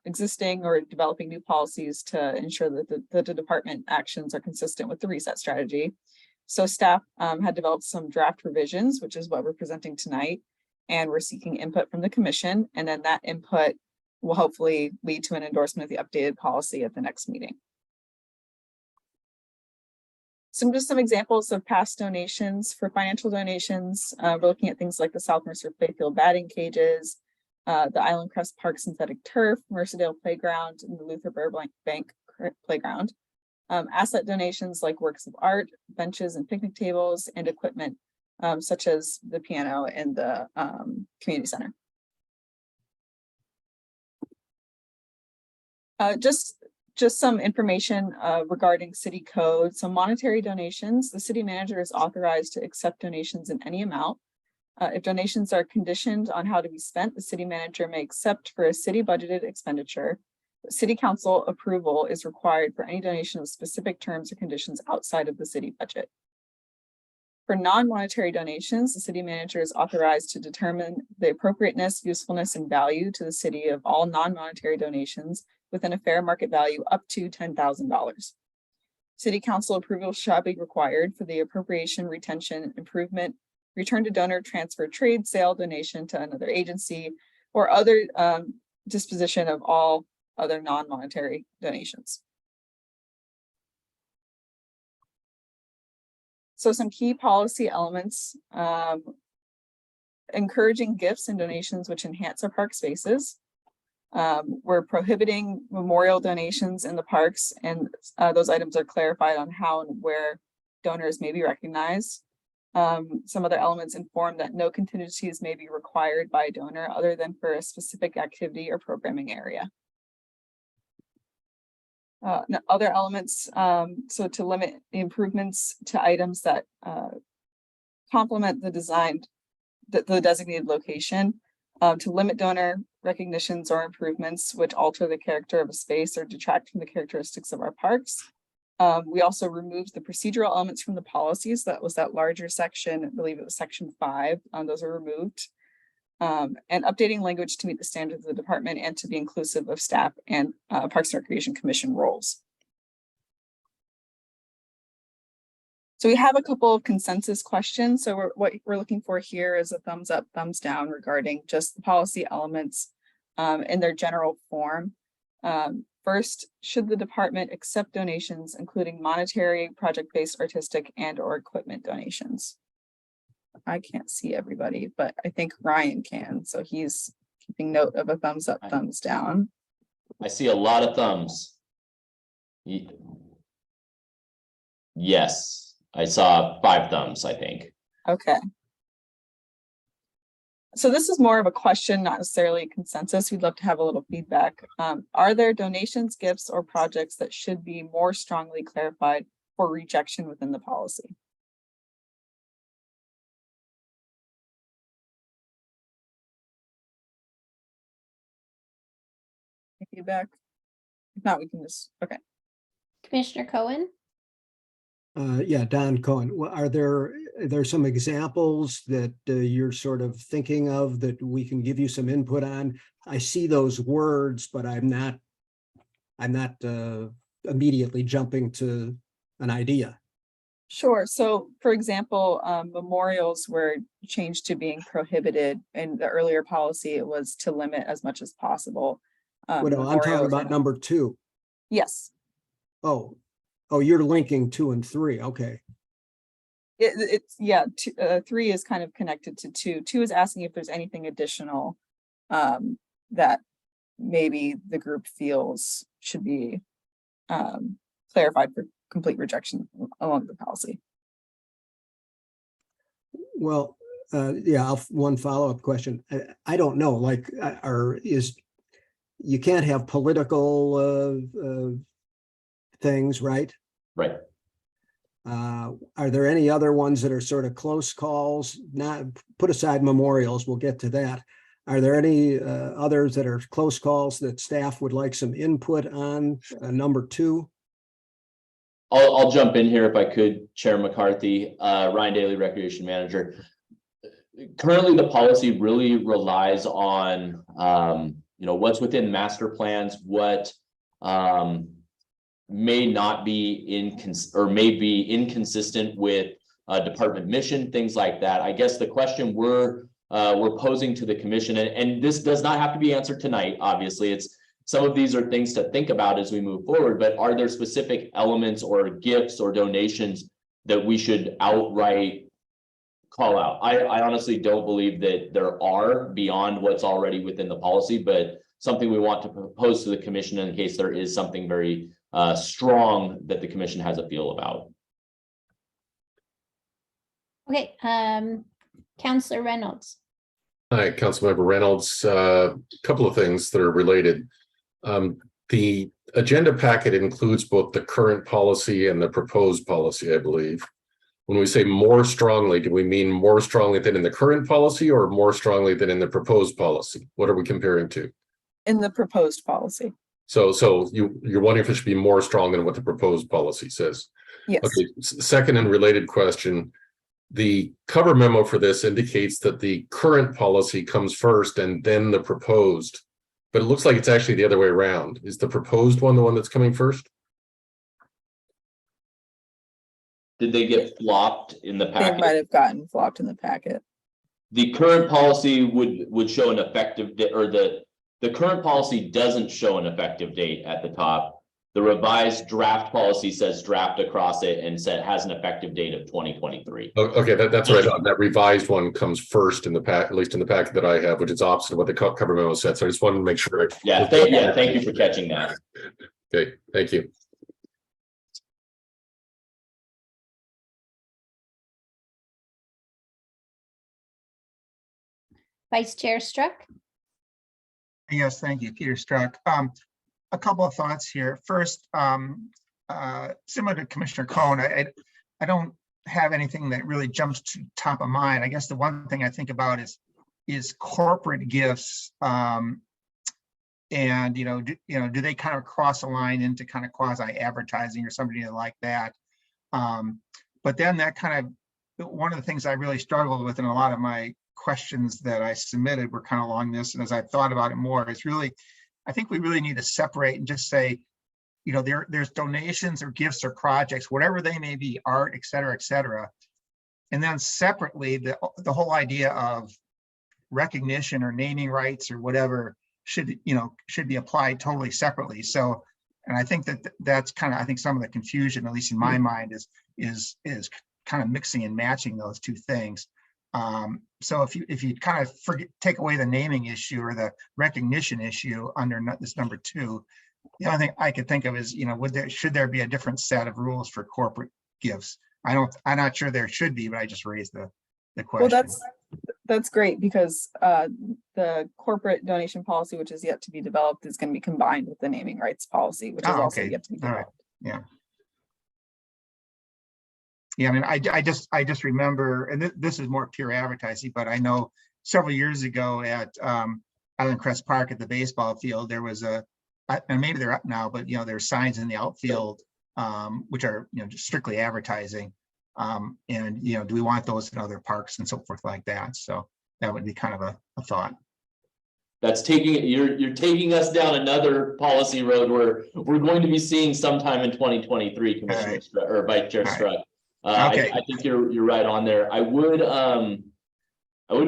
[SPEAKER 11] existing or developing new policies to ensure that the department actions are consistent with the reset strategy. So staff had developed some draft revisions, which is what we're presenting tonight. And we're seeking input from the commission. And then that input will hopefully lead to an endorsement of the updated policy at the next meeting. Just some examples of past donations. For financial donations, we're looking at things like the South Mercer Playfield batting cages, the Island Crest Park synthetic turf, Mercerdale Playground, and the Luther Burbank Bank Playground. Asset donations like works of art, benches and picnic tables, and equipment such as the piano and the community center. Just some information regarding city code. So monetary donations, the city manager is authorized to accept donations in any amount. If donations are conditioned on how to be spent, the city manager may accept for a city budgeted expenditure. City council approval is required for any donation of specific terms or conditions outside of the city budget. For non-monetary donations, the city manager is authorized to determine the appropriateness, usefulness, and value to the city of all non-monetary donations within a fair market value up to $10,000. City council approval shall be required for the appropriation, retention, improvement, return to donor, transfer, trade, sale, donation to another agency, or other disposition of all other non-monetary donations. So some key policy elements, encouraging gifts and donations which enhance our park spaces. We're prohibiting memorial donations in the parks, and those items are clarified on how and where donors may be recognized. Some other elements inform that no contingencies may be required by a donor other than for a specific activity or programming area. Other elements, so to limit the improvements to items that complement the designated location, to limit donor recognitions or improvements which alter the character of a space or detract from the characteristics of our parks. We also removed the procedural elements from the policies. That was that larger section, I believe it was section 5. Those are removed. And updating language to meet the standards of the department and to be inclusive of staff and Parks and Recreation Commission roles. So we have a couple of consensus questions. So what we're looking for here is a thumbs up, thumbs down regarding just the policy elements in their general form. First, should the department accept donations, including monetary, project-based, artistic, and/or equipment donations? I can't see everybody, but I think Ryan can. So he's keeping note of a thumbs up, thumbs down.
[SPEAKER 7] I see a lot of thumbs. Yes, I saw 5 thumbs, I think.
[SPEAKER 11] Okay. So this is more of a question, not necessarily a consensus. We'd love to have a little feedback. Are there donations, gifts, or projects that should be more strongly clarified for rejection within the policy? Feedback? If not, we can just, okay.
[SPEAKER 1] Commissioner Cohen?
[SPEAKER 6] Yeah, Don Cohen. Well, are there some examples that you're sort of thinking of that we can give you some input on? I see those words, but I'm not immediately jumping to an idea.
[SPEAKER 11] Sure. So for example, memorials were changed to being prohibited. In the earlier policy, it was to limit as much as possible.
[SPEAKER 6] I'm talking about number 2.
[SPEAKER 11] Yes.
[SPEAKER 6] Oh, you're linking 2 and 3. Okay.
[SPEAKER 11] It's 3 is kind of connected to 2. 2 is asking if there's anything additional that maybe the group feels should be clarified for complete rejection along the policy.
[SPEAKER 6] Well, one follow-up question. I don't know, like, you can't have political things, right?
[SPEAKER 7] Right.
[SPEAKER 6] Are there any other ones that are sort of close calls? Not put aside memorials, we'll get to that. Are there any others that are close calls that staff would like some input on? Number 2?
[SPEAKER 7] I'll jump in here if I could, Chair McCarthy, Ryan Daly, Recreation Manager. Currently, the policy really relies on, what's within master plans, what may not be may be inconsistent with department mission, things like that. I guess the question we're posing to the commission, and this does not have to be answered tonight, obviously, some of these are things to think about as we move forward, but are there specific elements or gifts or donations that we should outright call out? I honestly don't believe that there are beyond what's already within the policy, but something we want to propose to the commission in case there is something very strong that the commission has a feel about.
[SPEAKER 1] Okay, Counselor Reynolds.
[SPEAKER 12] Hi, Councilmember Reynolds. Couple of things that are related. The agenda packet includes both the current policy and the proposed policy, I believe. When we say more strongly, do we mean more strongly than in the current policy or more strongly than in the proposed policy? What are we comparing to?
[SPEAKER 11] In the proposed policy.
[SPEAKER 12] So you're wondering if it should be more strong than what the proposed policy says?
[SPEAKER 11] Yes.
[SPEAKER 12] Okay, second and related question. The cover memo for this indicates that the current policy comes first and then the proposed, but it looks like it's actually the other way around. Is the proposed one the one that's coming first?
[SPEAKER 7] Did they get flopped in the
[SPEAKER 11] They
[SPEAKER 7] packet?
[SPEAKER 11] might have gotten flopped in the packet.
[SPEAKER 7] The current policy would show an effective date, or the current policy doesn't show an effective date at the top. The revised draft policy says draft across it and has an effective date of 2023.
[SPEAKER 12] Okay, that's right. That revised one comes first in the pack, at least in the packet that I have, which is opposite of what the cover memo said. So I just wanted to make sure.
[SPEAKER 7] Thank you for catching that.
[SPEAKER 12] Okay, thank you.
[SPEAKER 1] Vice Chair Struck.
[SPEAKER 13] Yes, thank you, Peter Struck. A couple of thoughts here. First, similar to Commissioner Cohn, I don't have anything that really jumps to top of mind. I guess the one thing I think about is corporate gifts, and do they kind of cross a line into kind of quasi advertising or something like that? But then that kind of, one of the things I really struggled with in a lot of my questions that I submitted were kind of along this, and as I've thought about it more, it's really, I think we really need to separate and just say, there's donations or gifts or projects, whatever they may be, art, et cetera, and then separately the whole idea of recognition or naming rights or whatever should be applied totally separately. So, and I think that's kind of, I think some of the confusion, at least in my mind, is kind of mixing and matching those two things. So if you kind of take away the naming issue or the recognition issue under this number 2, the only thing I could think of is, should there be a different set of rules for corporate gifts? I'm not sure there should be, but I just raised the question.
[SPEAKER 11] Well, that's great, because the corporate donation policy, which is yet to be developed, is going to be combined with the naming rights policy, which is also yet to be developed.
[SPEAKER 13] Yeah. Yeah, I mean, I just remember, and this is more pure advertising, but I know several years ago at Island Crest Park at the baseball field, there was and maybe they're up now, but there's signs in the outfield which are just strictly advertising, and do we want those in other parks and so forth like that? So that would be kind of a thought.
[SPEAKER 7] That's you're taking us down another policy road where we're going to be seeing sometime in 2023, Commissioner or Vice Chair Struck.
[SPEAKER 13] Okay.
[SPEAKER 7] I think you're right on there. I would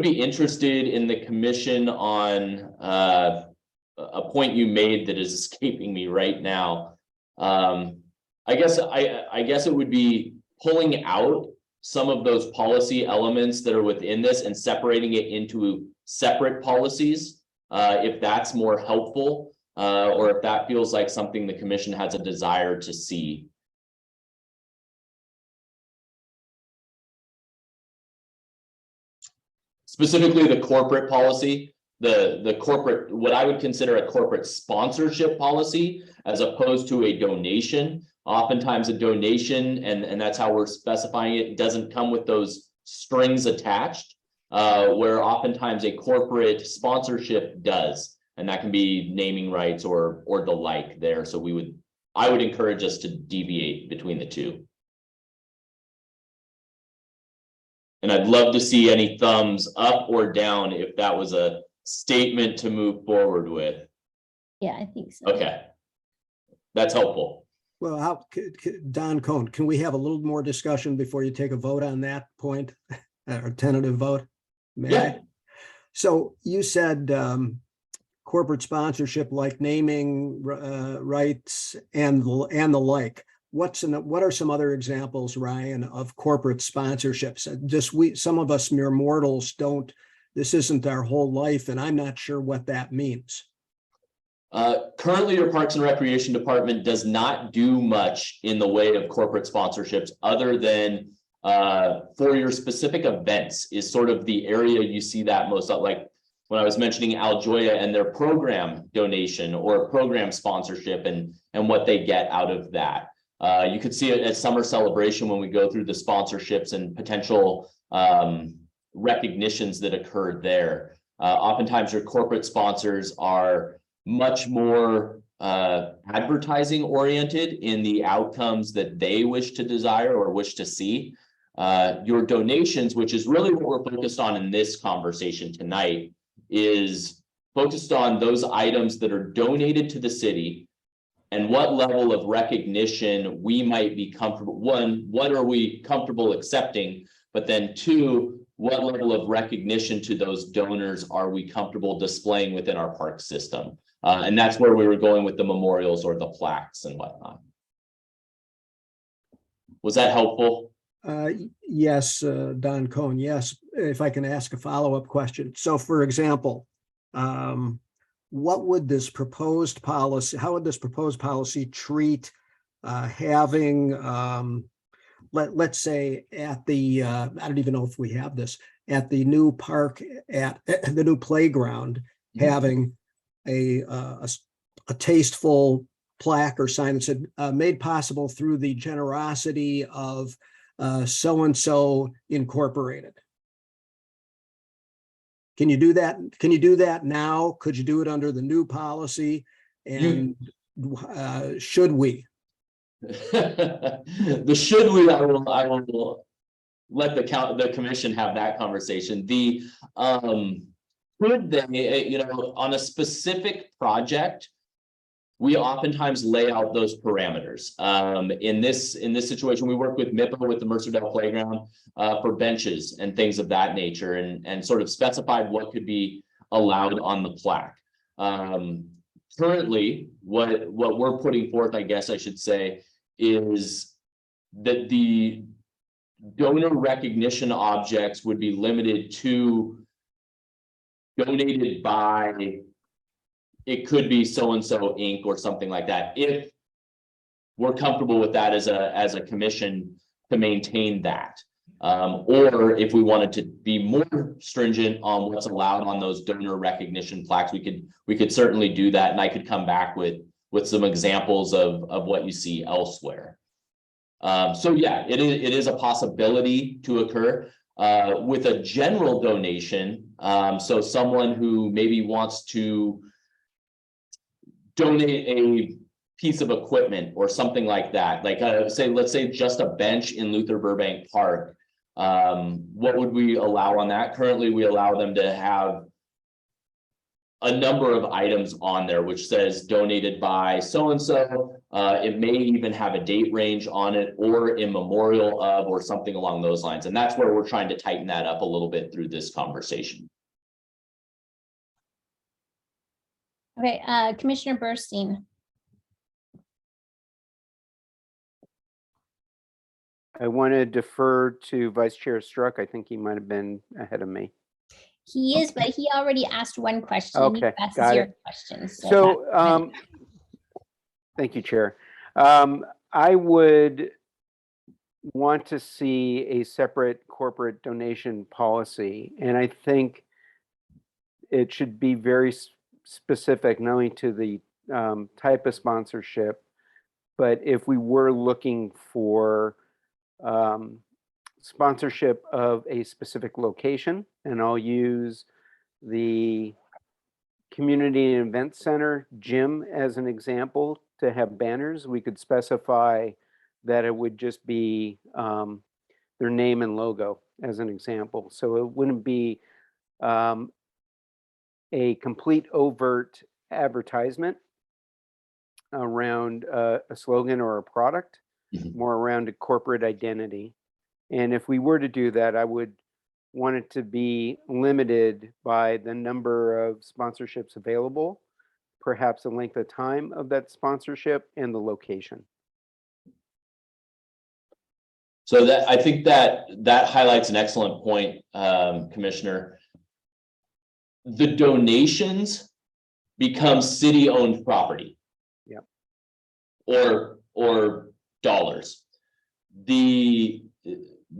[SPEAKER 7] be interested in the commission on a point you made that is escaping me right now. I guess it would be pulling out some of those policy elements that are within this and separating it into separate policies, if that's more helpful, or if that feels like something the commission has a desire to see. Specifically the corporate policy, the corporate, what I would consider a corporate sponsorship policy, as opposed to a donation. Oftentimes a donation, and that's how we're specifying it, doesn't come with those strings attached, where oftentimes a corporate sponsorship does, and that can be naming rights or the like there. So we would I would encourage us to deviate between the two. And I'd love to see any thumbs up or down if that was a statement to move forward with.
[SPEAKER 1] Yeah, I think so.
[SPEAKER 7] Okay. That's helpful.
[SPEAKER 6] Well, Don Cohn, can we have a little more discussion before you take a vote on that point, or tentative vote? May I? So you said corporate sponsorship, like naming rights and the like. What are some other examples, Ryan, of corporate sponsorships? Some of us mere mortals don't. This isn't our whole life, and I'm not sure what that means.
[SPEAKER 7] Currently, your Parks and Recreation Department does not do much in the way of corporate sponsorships other than for your specific events is sort of the area you see that most, like when I was mentioning Aljoya and their program donation or program sponsorship and what they get out of that. You could see it at Summer Celebration when we go through the sponsorships and potential recognitions that occurred there. Oftentimes your corporate sponsors are much more advertising oriented in the outcomes that they wish to desire or wish to see. Your donations, which is really what we're focused on in this conversation tonight, is focused on those items that are donated to the city and what level of recognition we might be comfortable. One, what are we comfortable accepting? But then two, what level of recognition to those donors are we comfortable displaying within our park system? And that's where we were going with the memorials or the plaques and whatnot. Was that helpful?
[SPEAKER 6] Yes, Don Cohn, yes. If I can ask a follow-up question. So for example, what would this proposed policy, how would this proposed policy treat having, let's say at the, I don't even know if we have this, at the new park, at the new playground, having a tasteful plaque or sign that said, made possible through the generosity of so-and-so Incorporated. Can you do that? Can you do that now? Could you do it under the new policy? And should we?
[SPEAKER 7] The should we, I will let the commission have that conversation. The could they, you know, on a specific project, we oftentimes lay out those parameters. In this situation, we work with MIPA, with the Mercer Playground, for benches and things of that nature, and sort of specified what could be allowed on the plaque. Currently, what we're putting forth, I guess I should say, is that the donor recognition objects would be limited to donated by, it could be so-and-so Inc. or something like that. If we're comfortable with that as a commission to maintain that. Or if we wanted to be more stringent on what's allowed on those donor recognition plaques, we could certainly do that. And I could come back with some examples of what you see elsewhere. So yeah, it is a possibility to occur. With a general donation, so someone who maybe wants to donate a piece of equipment or something like that, like let's say just a bench in Luther Burbank Park, what would we allow on that? Currently, we allow them to have a number of items on there which says donated by so-and-so. It may even have a date range on it or in memorial of or something along those lines. And that's where we're trying to tighten that up a little bit through this conversation.
[SPEAKER 1] Okay, Commissioner Burstein.
[SPEAKER 3] I want to defer to Vice Chair Struck. I think he might have been ahead of me.
[SPEAKER 1] He is, but he already asked one question.
[SPEAKER 3] Okay,
[SPEAKER 1] That's
[SPEAKER 3] got
[SPEAKER 1] your
[SPEAKER 3] it.
[SPEAKER 1] question.
[SPEAKER 3] So, thank you, Chair. I would want to see a separate corporate donation policy, and I think it should be very specific, not only to the type of sponsorship, but if we were looking for sponsorship of a specific location, and I'll use the Community and Event Center gym as an example, to have banners, we could specify that it would just be their name and logo as an example. So it wouldn't be a complete overt advertisement around a slogan or a product, more around a corporate identity. And if we were to do that, I would want it to be limited by the number of sponsorships available, perhaps the length of time of that sponsorship and the location.
[SPEAKER 7] So that, I think that highlights an excellent point, Commissioner. The donations become city-owned property.
[SPEAKER 3] Yep.
[SPEAKER 7] Or dollars. The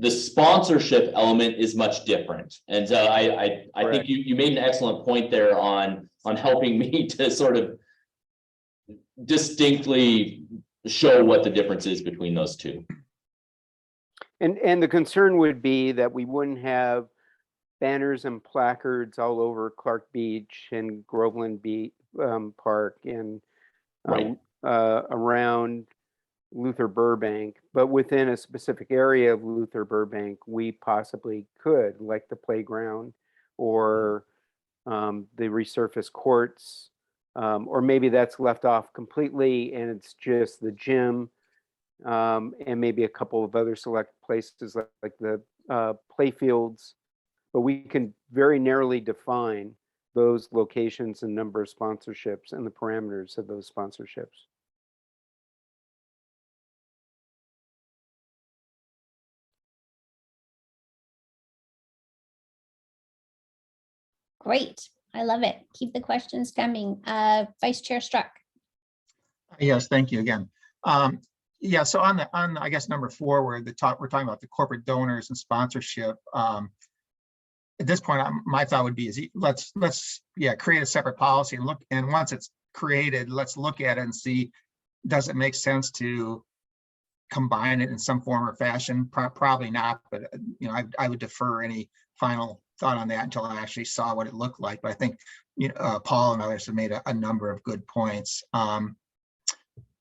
[SPEAKER 7] sponsorship element is much different. And so I think you made an excellent point there on helping me to sort of distinctly show what the difference is between those two.
[SPEAKER 3] And the concern would be that we wouldn't have banners and placards all over Clark Beach and Groveland Beach Park and around Luther Burbank, but within a specific area of Luther Burbank, we possibly could, like the playground or the resurfaced courts, or maybe that's left off completely and it's just the gym, and maybe a couple of other select places like the play fields. But we can very narrowly define those locations and number of sponsorships and the parameters of those sponsorships.
[SPEAKER 1] Great. I love it. Keep the questions coming. Vice Chair Struck.
[SPEAKER 13] Yes, thank you again. Yeah, so on I guess number 4, where we're talking about the corporate donors and sponsorship. At this point, my thought would be is let's create a separate policy and look, and once it's created, let's look at it and see, does it make sense to combine it in some form or fashion? Probably not, but I would defer any final thought on that until I actually saw what it looked like. But I think Paul and others have made a number of good points.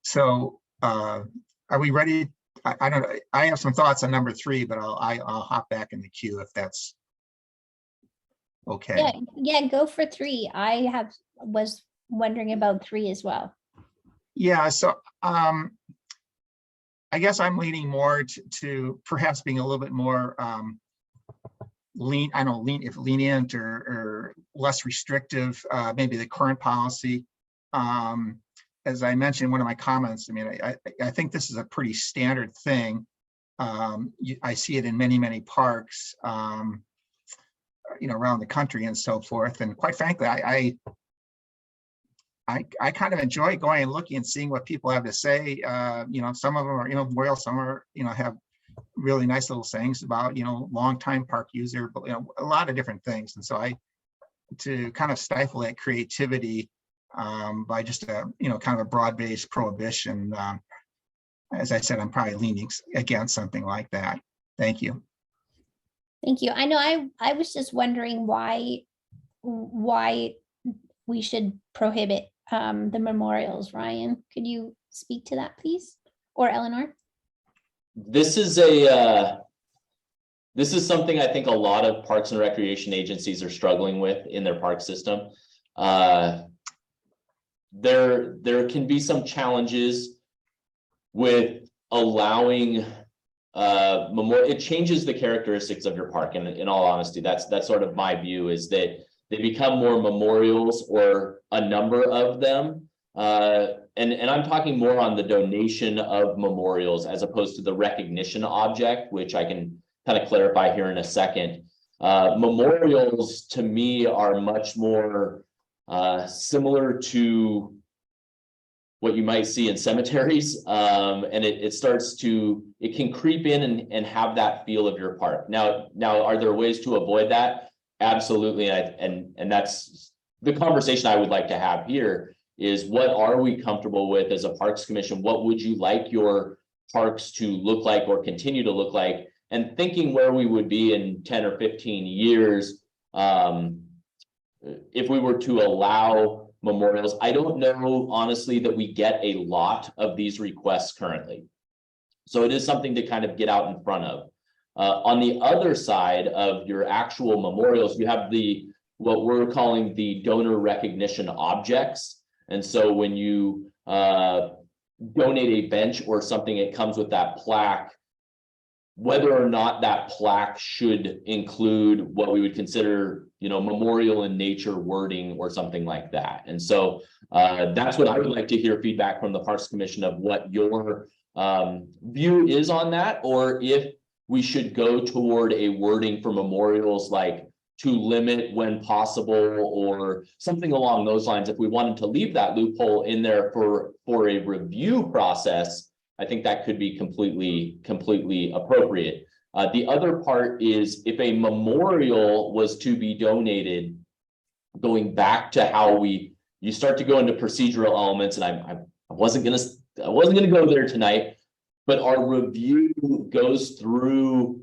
[SPEAKER 13] So are we ready? I don't know. I have some thoughts on number 3, but I'll hop back in the queue if that's okay.
[SPEAKER 1] Yeah, go for 3. I was wondering about 3 as well.
[SPEAKER 13] Yeah, so I guess I'm leaning more to perhaps being a little bit more lenient or less restrictive, maybe the current policy. As I mentioned in one of my comments, I mean, I think this is a pretty standard thing. I see it in many parks, around the country and so forth. And quite frankly, I kind of enjoy going and looking and seeing what people have to say. Some of them are, loyal, some are, have really nice little sayings about, longtime park user, but, a lot of different things. And so to kind of stifle that creativity by just a, kind of a broad-based prohibition, as I said, I'm probably leaning against something like that. Thank you.
[SPEAKER 1] Thank you. I know I was just wondering why we should prohibit the memorials. Ryan, could you speak to that, please? Or Eleanor?
[SPEAKER 7] This is something I think a lot of parks and recreation agencies are struggling with in their park system. There can be some challenges with allowing it changes the characteristics of your park. And in all honesty, that's sort of my view, is that they become more memorials or a number of them. And I'm talking more on the donation of memorials as opposed to the recognition object, which I can kind of clarify here in a second. Memorials to me are much more similar to what you might see in cemeteries, and it can creep in and have that feel of your park. Now, are there ways to avoid that? Absolutely, and that's the conversation I would like to have here. Is what are we comfortable with as a Parks Commission? What would you like your parks to look like or continue to look like? And thinking where we would be in 10 or 15 years if we were to allow memorials. I don't know, honestly, that we get a lot of these requests currently. So it is something to kind of get out in front of. On the other side of your actual memorials, you have what we're calling the donor recognition objects. And so when you donate a bench or something, it comes with that plaque. Whether or not that plaque should include what we would consider, memorial in nature wording or something like that. And so that's what I would like to hear feedback from the Parks Commission of what your view is on that, or if we should go toward a wording for memorials like to limit when possible or something along those lines. If we wanted to leave that loophole in there for a review process, I think that could be completely appropriate. The other part is if a memorial was to be donated, going back to how you start to go into procedural elements, and I wasn't gonna go there tonight, but our review goes through,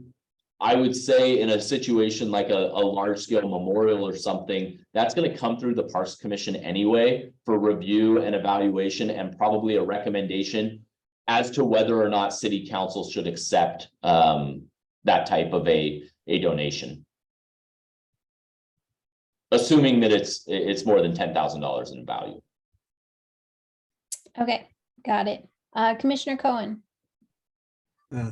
[SPEAKER 7] I would say, in a situation like a large scale memorial or something, that's going to come through the Parks Commission anyway for review and evaluation, and probably a recommendation as to whether or not city council should accept that type of a donation. Assuming that it's more than $10,000 in value.
[SPEAKER 1] Okay, got it. Commissioner Cohen.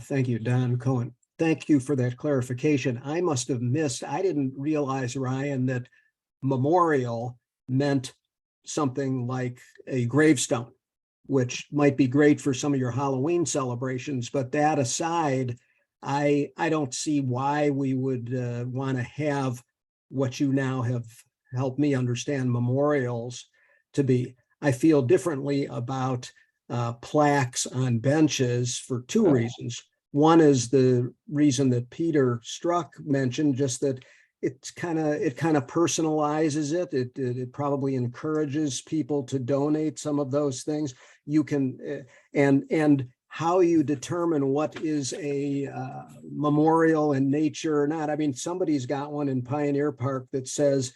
[SPEAKER 6] Thank you, Don Cohen. Thank you for that clarification. I must have missed, I didn't realize, Ryan, that memorial meant something like a gravestone, which might be great for some of your Halloween celebrations. But that aside, I don't see why we would want to have what you now have helped me understand memorials to be. I feel differently about plaques on benches for two reasons. One is the reason that Peter Struck mentioned, just that it kind of personalizes it. It probably encourages people to donate some of those things. You can and how you determine what is a memorial in nature or not. I mean, somebody's got one in Pioneer Park that says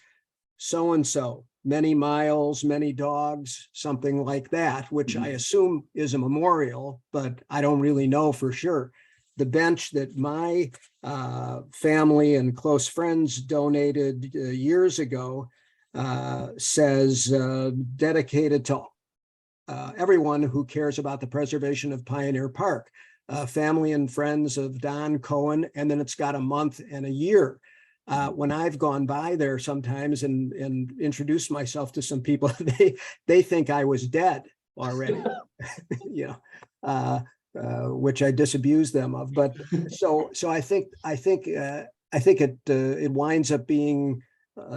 [SPEAKER 6] so-and-so, many miles, many dogs, something like that, which I assume is a memorial, but I don't really know for sure. The bench that my family and close friends donated years ago says dedicated to everyone who cares about the preservation of Pioneer Park, family and friends of Don Cohen, and then it's got a month and a year. When I've gone by there sometimes and introduced myself to some people, they think I was dead already, which I disabuse them of. But so I think it winds up being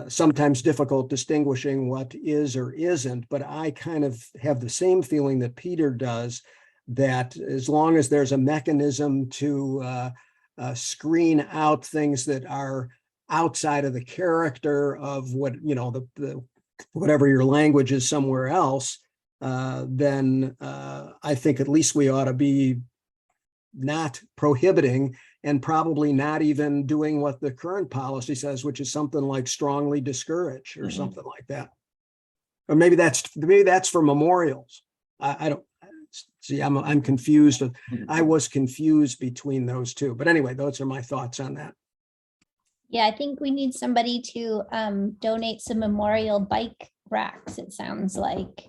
[SPEAKER 6] sometimes difficult distinguishing what is or isn't. But I kind of have the same feeling that Peter does, that as long as there's a mechanism to screen out things that are outside of the character of what, the whatever your language is somewhere else, then I think at least we ought to be not prohibiting and probably not even doing what the current policy says, which is something like strongly discourage or something like that. Or maybe that's for memorials. I don't see. I'm confused. I was confused between those two. But anyway, those are my thoughts on that.
[SPEAKER 1] Yeah, I think we need somebody to donate some memorial bike racks, it sounds like.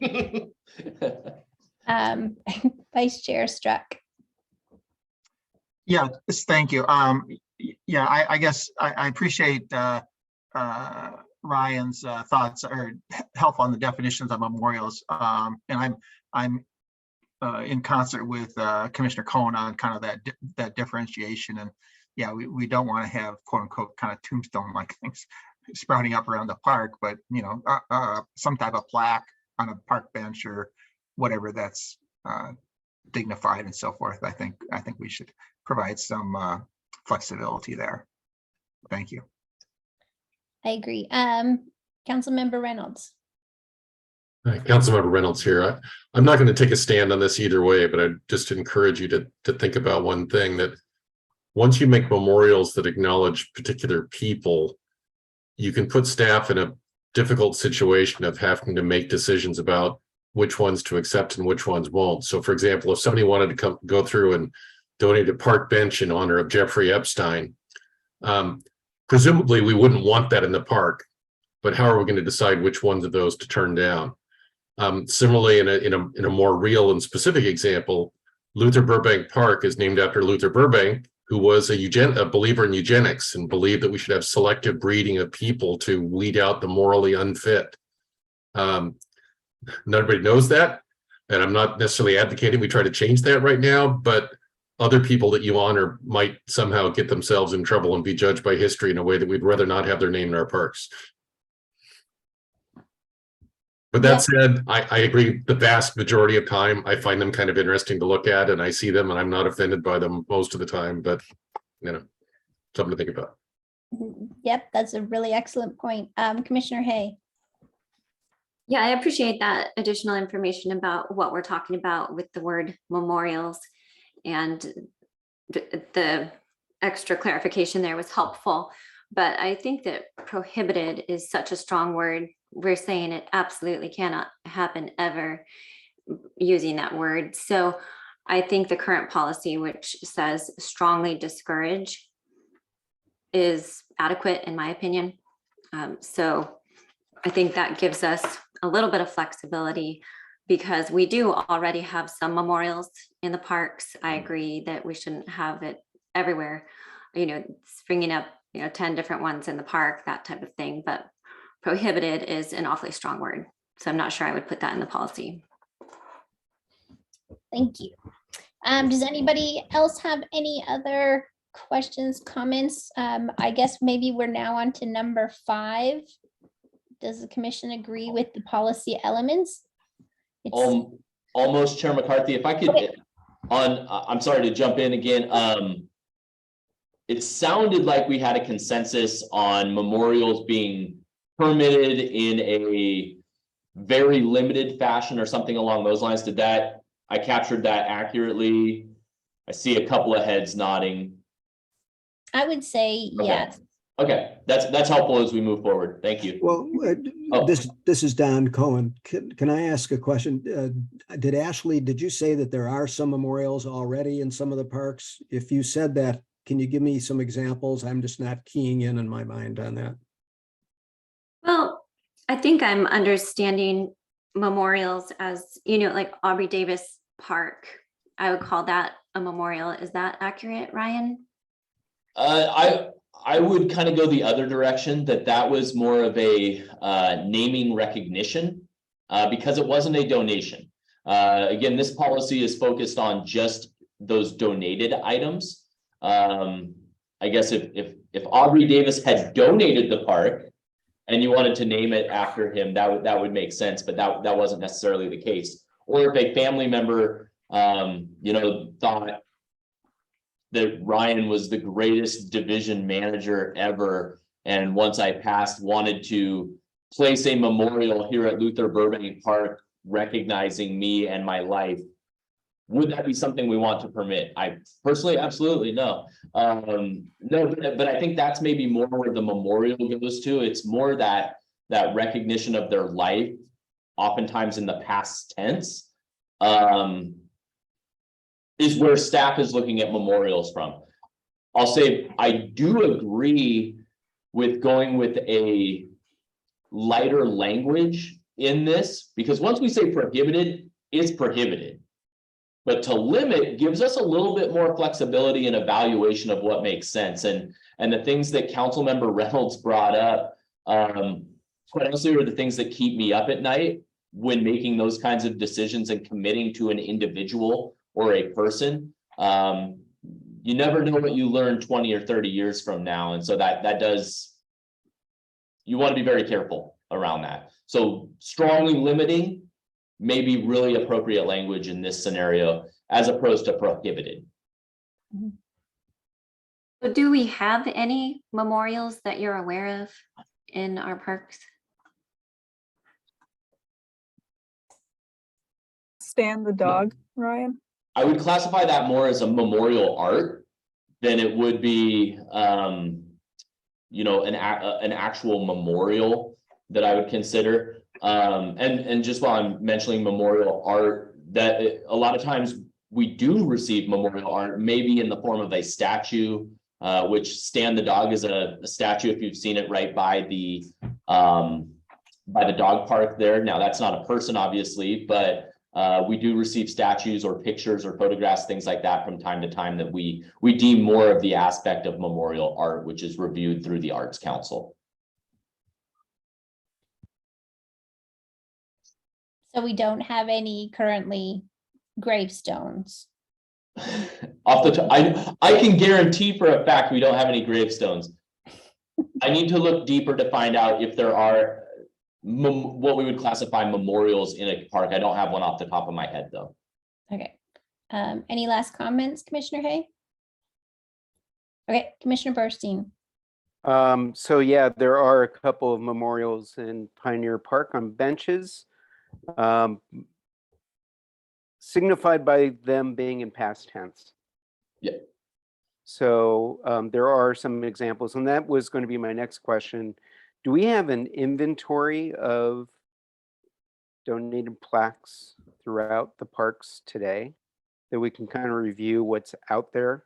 [SPEAKER 1] Vice Chair Struck.
[SPEAKER 13] Yeah, thank you. Yeah, I guess I appreciate Ryan's thoughts or help on the definitions of memorials. And I'm in concert with Commissioner Cohen on kind of that differentiation. And yeah, we don't want to have quote unquote kind of tombstone-like things sprouting up around the park, but some type of plaque on a park bench or whatever that's dignified and so forth. I think we should provide some flexibility there. Thank you.
[SPEAKER 1] I agree. Councilmember Reynolds.
[SPEAKER 12] Councilmember Reynolds here. I'm not going to take a stand on this either way, but I just encourage you to think about one thing, that once you make memorials that acknowledge particular people, you can put staff in a difficult situation of having to make decisions about which ones to accept and which ones won't. So for example, if somebody wanted to go through and donate a park bench in honor of Jeffrey Epstein, presumably we wouldn't want that in the park, but how are we going to decide which ones of those to turn down? Similarly, in a more real and specific example, Luther Burbank Park is named after Luther Burbank, who was a believer in eugenics and believed that we should have selective breeding of people to weed out the morally unfit. Nobody knows that, and I'm not necessarily advocating we try to change that right now, but other people that you honor might somehow get themselves in trouble and be judged by history in a way that we'd rather not have their name in our parks. But that said, I agree, the vast majority of time, I find them kind of interesting to look at, and I see them and I'm not offended by them most of the time, but you know, something to think about.
[SPEAKER 1] Yep, that's a really excellent point. Commissioner Hay.
[SPEAKER 8] Yeah, I appreciate that additional information about what we're talking about with the word memorials, and the extra clarification there was helpful. But I think that prohibited is such a strong word. We're saying it absolutely cannot happen ever using that word. So I think the current policy, which says strongly discourage, is adequate in my opinion. So I think that gives us a little bit of flexibility, because we do already have some memorials in the parks. I agree that we shouldn't have it everywhere, you know, springing up, 10 different ones in the park, that type of thing. But prohibited is an awfully strong word. So I'm not sure I would put that in the policy.
[SPEAKER 1] Thank you. Does anybody else have any other questions, comments? I guess maybe we're now on to number 5. Does the commission agree with the policy elements?
[SPEAKER 7] Almost, Chair McCarthy, if I could,
[SPEAKER 1] Okay.
[SPEAKER 7] I'm sorry to jump in again. It sounded like we had a consensus on memorials being permitted in a very limited fashion or something along those lines. I captured that accurately? I see a couple of heads nodding.
[SPEAKER 1] I would say
[SPEAKER 7] Okay.
[SPEAKER 1] yes.
[SPEAKER 7] Okay, that's helpful as we move forward. Thank you.
[SPEAKER 6] Well, this is Don Cohen. Can I ask a question? Did you say that there are some memorials already in some of the parks? If you said that, can you give me some examples? I'm just not keying in my mind on that.
[SPEAKER 8] Well, I think I'm understanding memorials as, like Aubrey Davis Park. I would call that a memorial. Is that accurate, Ryan?
[SPEAKER 7] I would kind of go the other direction, that was more of a naming recognition because it wasn't a donation. Again, this policy is focused on just those donated items. I guess if Aubrey Davis had donated the park and you wanted to name it after him, that would make sense, but that wasn't necessarily the case. Or if a family member, thought that Ryan was the greatest division manager ever, and once I passed, wanted to place a memorial here at Luther Burbank Park recognizing me and my life, would that be something we want to permit? I personally, absolutely no. No, but I think that's maybe more where the memorial goes to. It's more that recognition of their life, oftentimes in the past tense, is where staff is looking at memorials from. I'll say I do agree with going with a lighter language in this, because once we say prohibited, it's prohibited. But to limit gives us a little bit more flexibility and evaluation of what makes sense. And the things that Councilmember Reynolds brought up, quite honestly, are the things that keep me up at night when making those kinds of decisions and committing to an individual or a person. You never know what you learn 20 or 30 years from now. And so that does, you want to be very careful around that. So strongly limiting may be really appropriate language in this scenario, as opposed to prohibited.
[SPEAKER 8] So do we have any memorials that you're aware of in our parks?
[SPEAKER 11] Stan the dog, Ryan?
[SPEAKER 7] I would classify that more as a memorial art than it would be, an actual memorial. that I would consider. And just while I'm mentioning memorial art, that a lot of times we do receive memorial art, maybe in the form of a statue, which Stan the dog is a statue, if you've seen it, right by the dog park there. Now, that's not a person, obviously, but we do receive statues or pictures or photographs, things like that from time to time that we deem more of the aspect of memorial art, which is reviewed through the Arts Council.
[SPEAKER 1] So we don't have any currently gravestones.
[SPEAKER 7] Off the top, I can guarantee for a fact we don't have any gravestones. I need to look deeper to find out if there are what we would classify memorials in a park. I don't have one off the top of my head, though.
[SPEAKER 1] Okay. Any last comments, Commissioner Hay? Okay, Commissioner Burstein.
[SPEAKER 3] So yeah, there are a couple of memorials in Pioneer Park on benches, signified by them being in past tense.
[SPEAKER 7] Yeah.
[SPEAKER 3] So there are some examples, and that was going to be my next question. Do we have an inventory of donated plaques throughout the parks today that we can kind of review what's out there?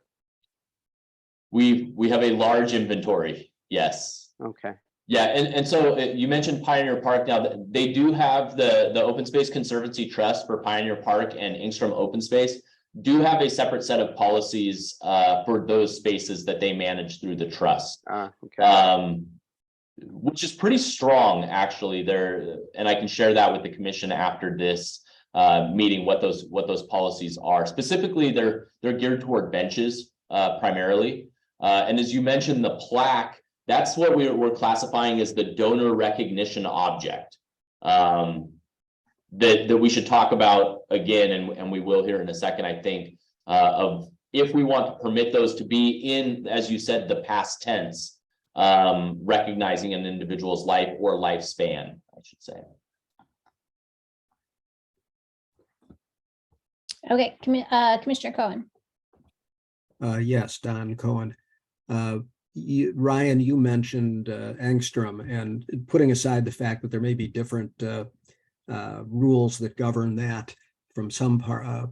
[SPEAKER 7] We have a large inventory. Yes.
[SPEAKER 3] Okay.
[SPEAKER 7] Yeah, and so you mentioned Pioneer Park. Now they do have the Open Space Conservancy Trust for Pioneer Park and Ingstrom Open Space do have a separate set of policies for those spaces that they manage through the trust.
[SPEAKER 3] Okay.
[SPEAKER 7] Which is pretty strong, actually. There, and I can share that with the commission after this meeting, what those policies are. Specifically, they're geared toward benches primarily. And as you mentioned, the plaque, that's what we're classifying as the donor recognition object that we should talk about again, and we will here in a second, I think, of if we want to permit those to be in, as you said, the past tense, recognizing an individual's life or lifespan, I should say.
[SPEAKER 1] Okay, Commissioner Cohen.
[SPEAKER 6] Yes, Don Cohen. Ryan, you mentioned Angstrom, and putting aside the fact that there may be different rules that govern that from some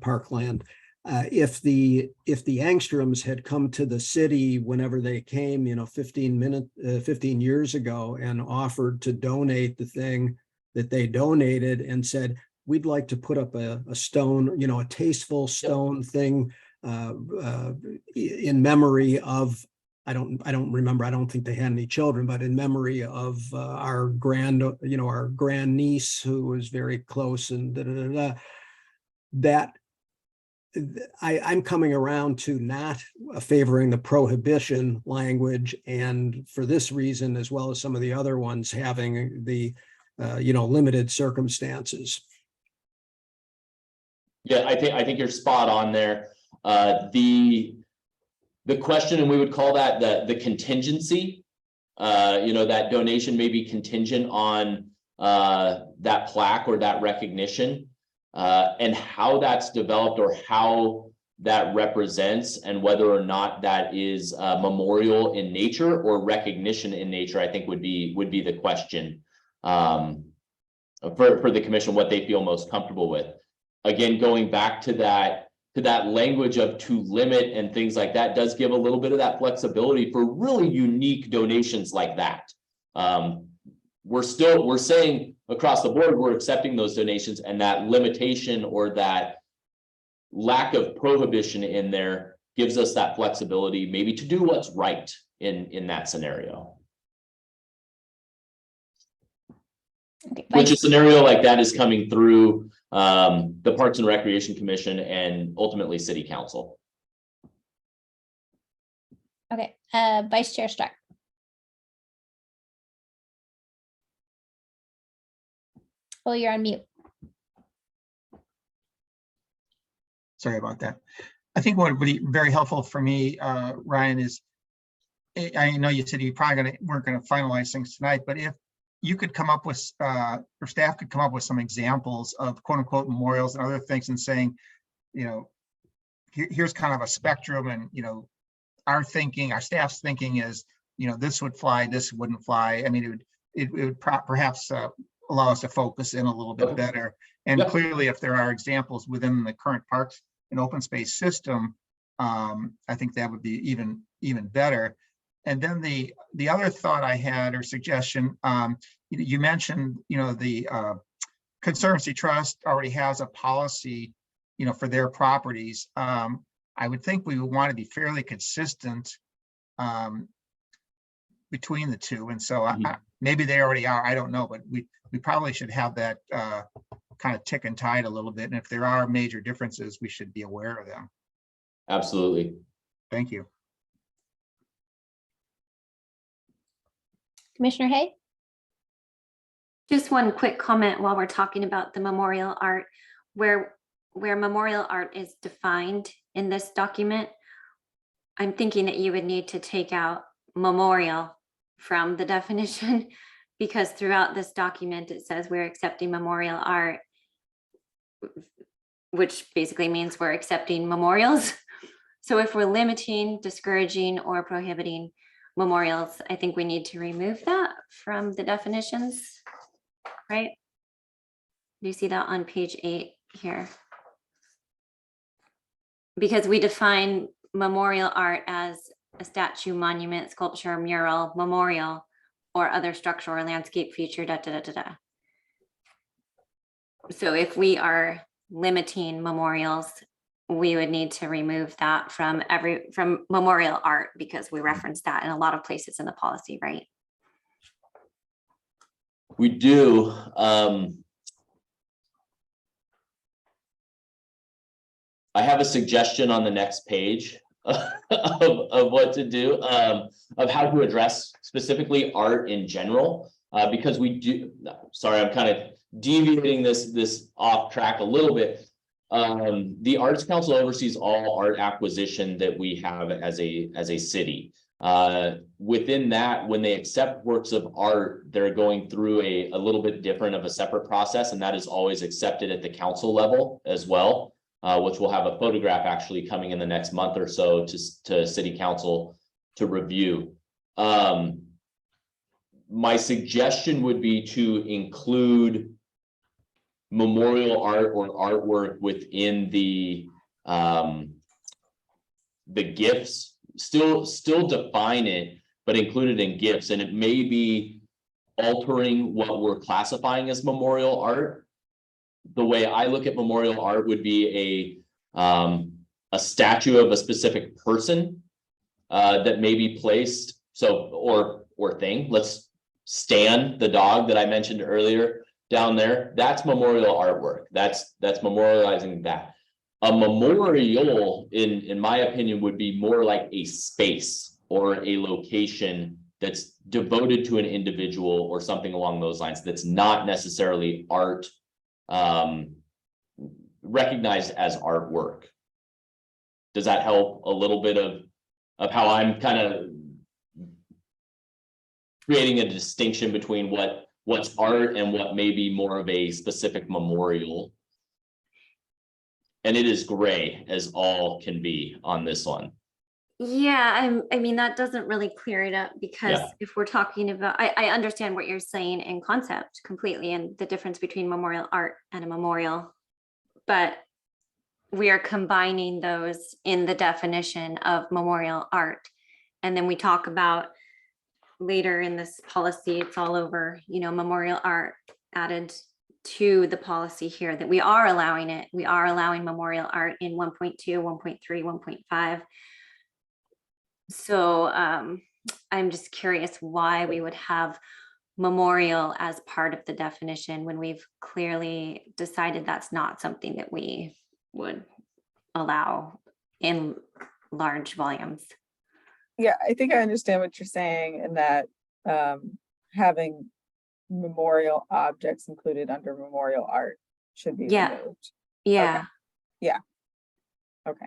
[SPEAKER 6] parkland. If the Angstroms had come to the city whenever they came, 15 years ago, and offered to donate the thing that they donated and said, we'd like to put up a stone, a tasteful stone thing in memory of, I don't remember, I don't think they had any children, but in memory of our grand niece who was very close, and that I'm coming around to not favoring the prohibition language, and for this reason, as well as some of the other ones, having the limited circumstances.
[SPEAKER 7] Yeah, I think you're spot on there. The question, and we would call that the contingency, that donation may be contingent on that plaque or that recognition, and how that's developed or how that represents, and whether or not that is memorial in nature or recognition in nature, I think would be the question for the commission, what they feel most comfortable with. Again, going back to that language of to limit and things like that does give a little bit of that flexibility for really unique donations like that. We're saying across the board, we're accepting those donations, and that limitation or that lack of prohibition in there gives us that flexibility maybe to do what's right in that scenario.
[SPEAKER 1] Okay,
[SPEAKER 7] which a scenario like that is coming through the Parks and Recreation Commission and ultimately City Council.
[SPEAKER 1] Okay, Vice Chair Struck. Oh, you're on mute.
[SPEAKER 13] Sorry about that. I think what would be very helpful for me, Ryan, is I know you said you probably weren't going to finalize things tonight, but if you could come up with, or staff could come up with some examples of quote unquote memorials and other things, and saying, here's kind of a spectrum, and our staff's thinking is, this would fly, this wouldn't fly. I mean, it would perhaps allow us to focus in a little bit better. And
[SPEAKER 7] Yep.
[SPEAKER 13] clearly, if there are examples within the current parks and open space system, I think that would be even better. And then the other thought I had or suggestion, you mentioned, the Conservancy Trust already has a policy, for their properties. I would think we would want to be fairly consistent between the two. And so maybe they already are, I don't know, but we probably should have that kind of tick and tide a little bit. And if there are major differences, we should be aware of them.
[SPEAKER 7] Absolutely.
[SPEAKER 13] Thank you.
[SPEAKER 1] Commissioner Hay?
[SPEAKER 8] Just one quick comment while we're talking about the memorial art, where memorial art is defined in this document. I'm thinking that you would need to take out memorial from the definition, because throughout this document, it says we're accepting memorial art, which basically means we're accepting memorials. So if we're limiting, discouraging, or prohibiting memorials, I think we need to remove that from the definitions, right? You see that on page 8 here. Because we define memorial art as a statue, monument, sculpture, mural, memorial, or other structural or landscape feature, da, da, da, da, da. So if we are limiting memorials, we would need to remove that from memorial art, because we reference that in a lot of places in the policy, right?
[SPEAKER 7] We do. I have a suggestion on the next page of what to do, of how to address specifically art in general, because we do. Sorry, I'm kind of deviating this off track a little bit. The Arts Council oversees all art acquisition that we have as a city. Within that, when they accept works of art, they're going through a little bit different of a separate process, and that is always accepted at the council level as well, which will have a photograph actually coming in the next month or so to city council to review. My suggestion would be to include memorial art or artwork within the gifts. Still define it, but include it in gifts, and it may be altering what we're classifying as memorial art. The way I look at memorial art would be a statue of a specific person that may be placed. So or thing. Let's Stan, the dog that I mentioned earlier down there. That's memorial artwork. That's memorializing that. A memorial, in my opinion, would be more like a space or a location that's devoted to an individual or something along those lines. That's not necessarily art, recognized as artwork. Does that help a little bit of how I'm kind of creating a distinction between what's art and what may be more of a specific memorial? And it is gray as all can be on this one.
[SPEAKER 8] Yeah, I mean, that doesn't really clear it up, because if we're talking about, I understand what you're saying in concept completely, and the difference between memorial art and a memorial, but we are combining those in the definition of memorial art. And then we talk about later in this policy, it's all over, memorial art added to the policy here, that we are allowing it. We are allowing memorial art in 1.2, 1.3, 1.5. So I'm just curious why we would have memorial as part of the definition when we've clearly decided that's not something that we would allow in large volumes.
[SPEAKER 11] Yeah, I think I understand what you're saying, in that having memorial objects included under memorial art should be removed.
[SPEAKER 8] Yeah.
[SPEAKER 11] Okay. Yeah. Okay.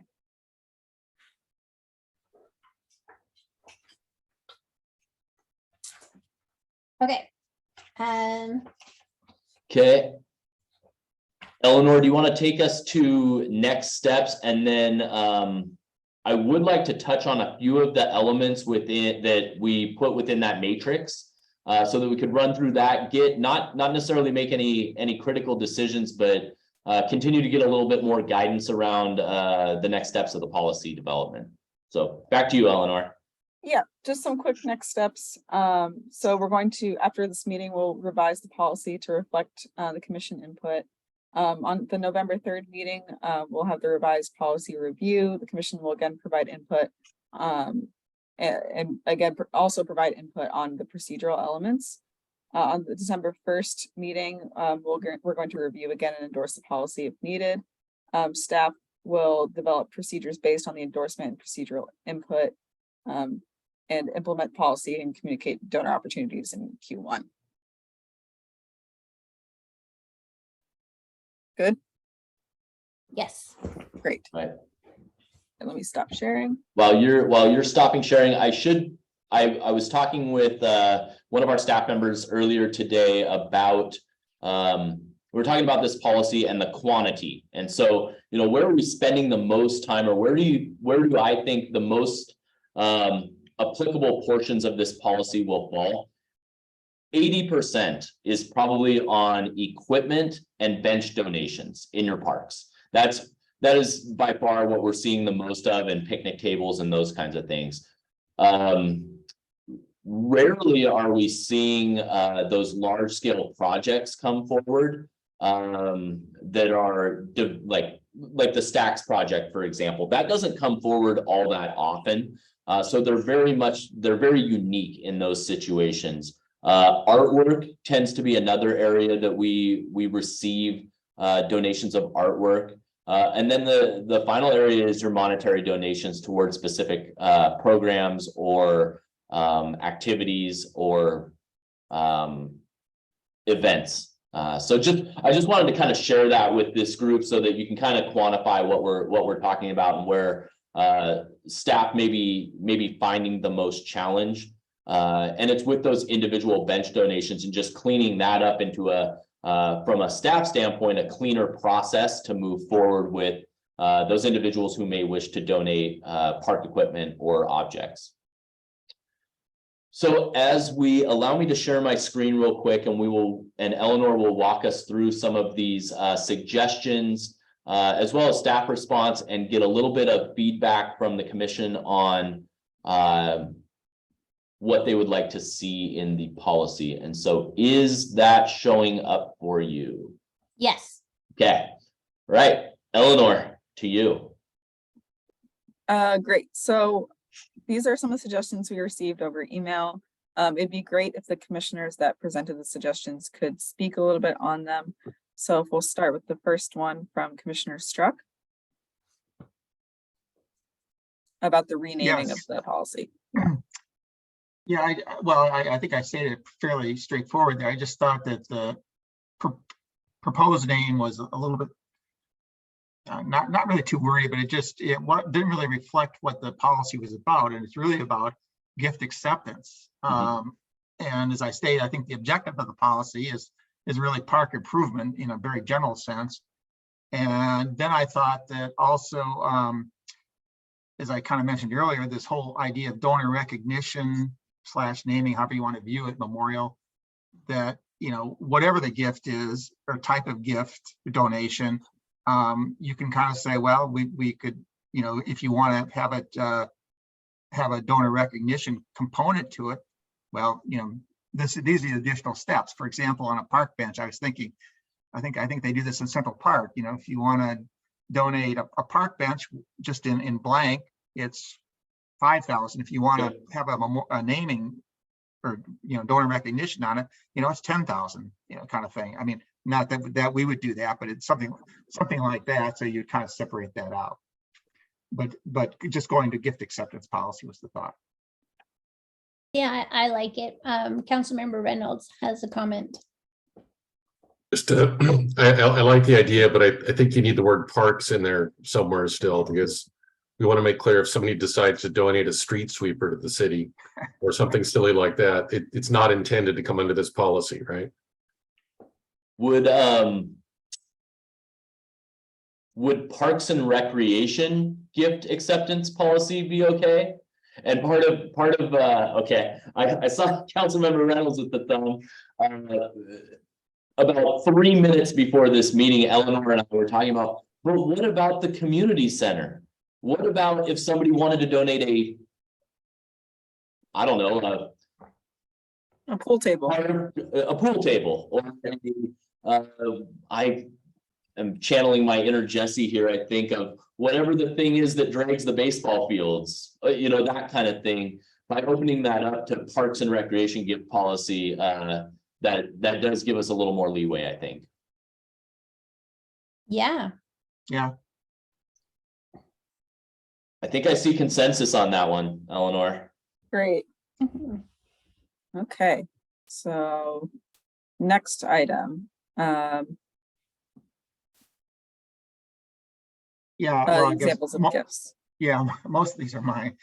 [SPEAKER 1] Okay.
[SPEAKER 7] Okay. Eleanor, do you want to take us to next steps? And then I would like to touch on a few of the elements within that we put within that matrix. so that we could run through that, get not necessarily make any critical decisions, but continue to get a little bit more guidance around the next steps of the policy development. So back to you, Eleanor.
[SPEAKER 11] Yeah, just some quick next steps. So we're going to, after this meeting, we'll revise the policy to reflect the commission input. On the November 3rd meeting, we'll have the revised policy review. The commission will again provide input and again also provide input on the procedural elements. On the December 1st meeting, we're going to review again and endorse the policy if needed. Staff will develop procedures based on the endorsement and procedural input and implement policy and communicate donor opportunities in Q1. Good?
[SPEAKER 1] Yes.
[SPEAKER 11] Great.
[SPEAKER 7] Right.
[SPEAKER 11] And let me stop sharing.
[SPEAKER 7] While you're stopping sharing, I was talking with one of our staff members earlier today about we were talking about this policy and the quantity. And so, you know, where are we spending the most time, or where do I think the most applicable portions of this policy will fall? 80% is probably on equipment and bench donations in your parks. That is by far what we're seeing the most of, and picnic tables and those kinds of things. Rarely are we seeing those large scale projects come forward that are like the Stacks project, for example. That doesn't come forward all that often. So they're very unique in those situations. Artwork tends to be another area that we receive donations of artwork. And then the final area is your monetary donations towards specific programs or activities or events. So I just wanted to kind of share that with this group so that you can kind of quantify what we're talking about and where staff may be finding the most challenge. And it's with those individual bench donations and just cleaning that up into from a staff standpoint, a cleaner process to move forward with those individuals who may wish to donate park equipment or objects. So allow me to share my screen real quick, and Eleanor will walk us through some of these suggestions as well as staff response, and get a little bit of feedback from the commission on what they would like to see in the policy. And so is that showing up for you?
[SPEAKER 1] Yes.
[SPEAKER 7] Okay. Right. Eleanor, to you.
[SPEAKER 11] Great. So these are some of the suggestions we received over email. It'd be great if the commissioners that presented the suggestions could speak a little bit on them. So if we'll start with the first one from Commissioner Struck about the renaming of the policy.
[SPEAKER 13] Yeah, I think I stated it fairly straightforward there. I just thought that the proposed name was a little bit not really too wordy, but it didn't really reflect what the policy was about, and it's really about gift acceptance. And as I stated, I think the objective of the policy is really park improvement in a very general sense. And then I thought that also, as I kind of mentioned earlier, this whole idea of donor recognition / naming, however you want to view it, memorial, that, you know, whatever the gift is or type of gift donation, you can kind of say, well, we could, you know, if you want to have it have a donor recognition component to it, well, you know, these are the additional steps. For example, on a park bench, I was thinking, I think they do this in Central Park. You know, if you want to donate a park bench just in blank, it's $5,000. If you want to have a naming or, you know, donor recognition on it, you know, it's $10,000, you know, kind of thing. I mean, not that we would do that, but it's something like that. So you kind of separate that out. But just going to gift acceptance policy was the thought.
[SPEAKER 1] Yeah, I like it. Councilmember Reynolds has a comment.
[SPEAKER 12] Just I like the idea, but I think you need the word parks in there somewhere still, because we want to make clear if somebody decides to donate a street sweeper to the city or something silly like that, it's not intended to come under this policy, right?
[SPEAKER 7] Would Parks and Recreation gift acceptance policy be okay? And okay, I saw Councilmember Reynolds with the thumb. About 3 minutes before this meeting, Eleanor and I were talking about, but what about the community center? What about if somebody wanted to donate I don't know,
[SPEAKER 11] A pool table.
[SPEAKER 7] a pool table, or I am channeling my inner Jesse here. I think of whatever the thing is that drags the baseball fields, that kind of thing. By opening that up to Parks and Recreation gift policy, that does give us a little more leeway, I think.
[SPEAKER 1] Yeah.
[SPEAKER 13] Yeah,
[SPEAKER 7] I think I see consensus on that one, Eleanor.
[SPEAKER 11] Great.
[SPEAKER 1] Mhm.
[SPEAKER 11] Okay, so next item.
[SPEAKER 13] yeah. Well, I guess
[SPEAKER 11] Examples of gifts.
[SPEAKER 13] Yeah, most of these are mine.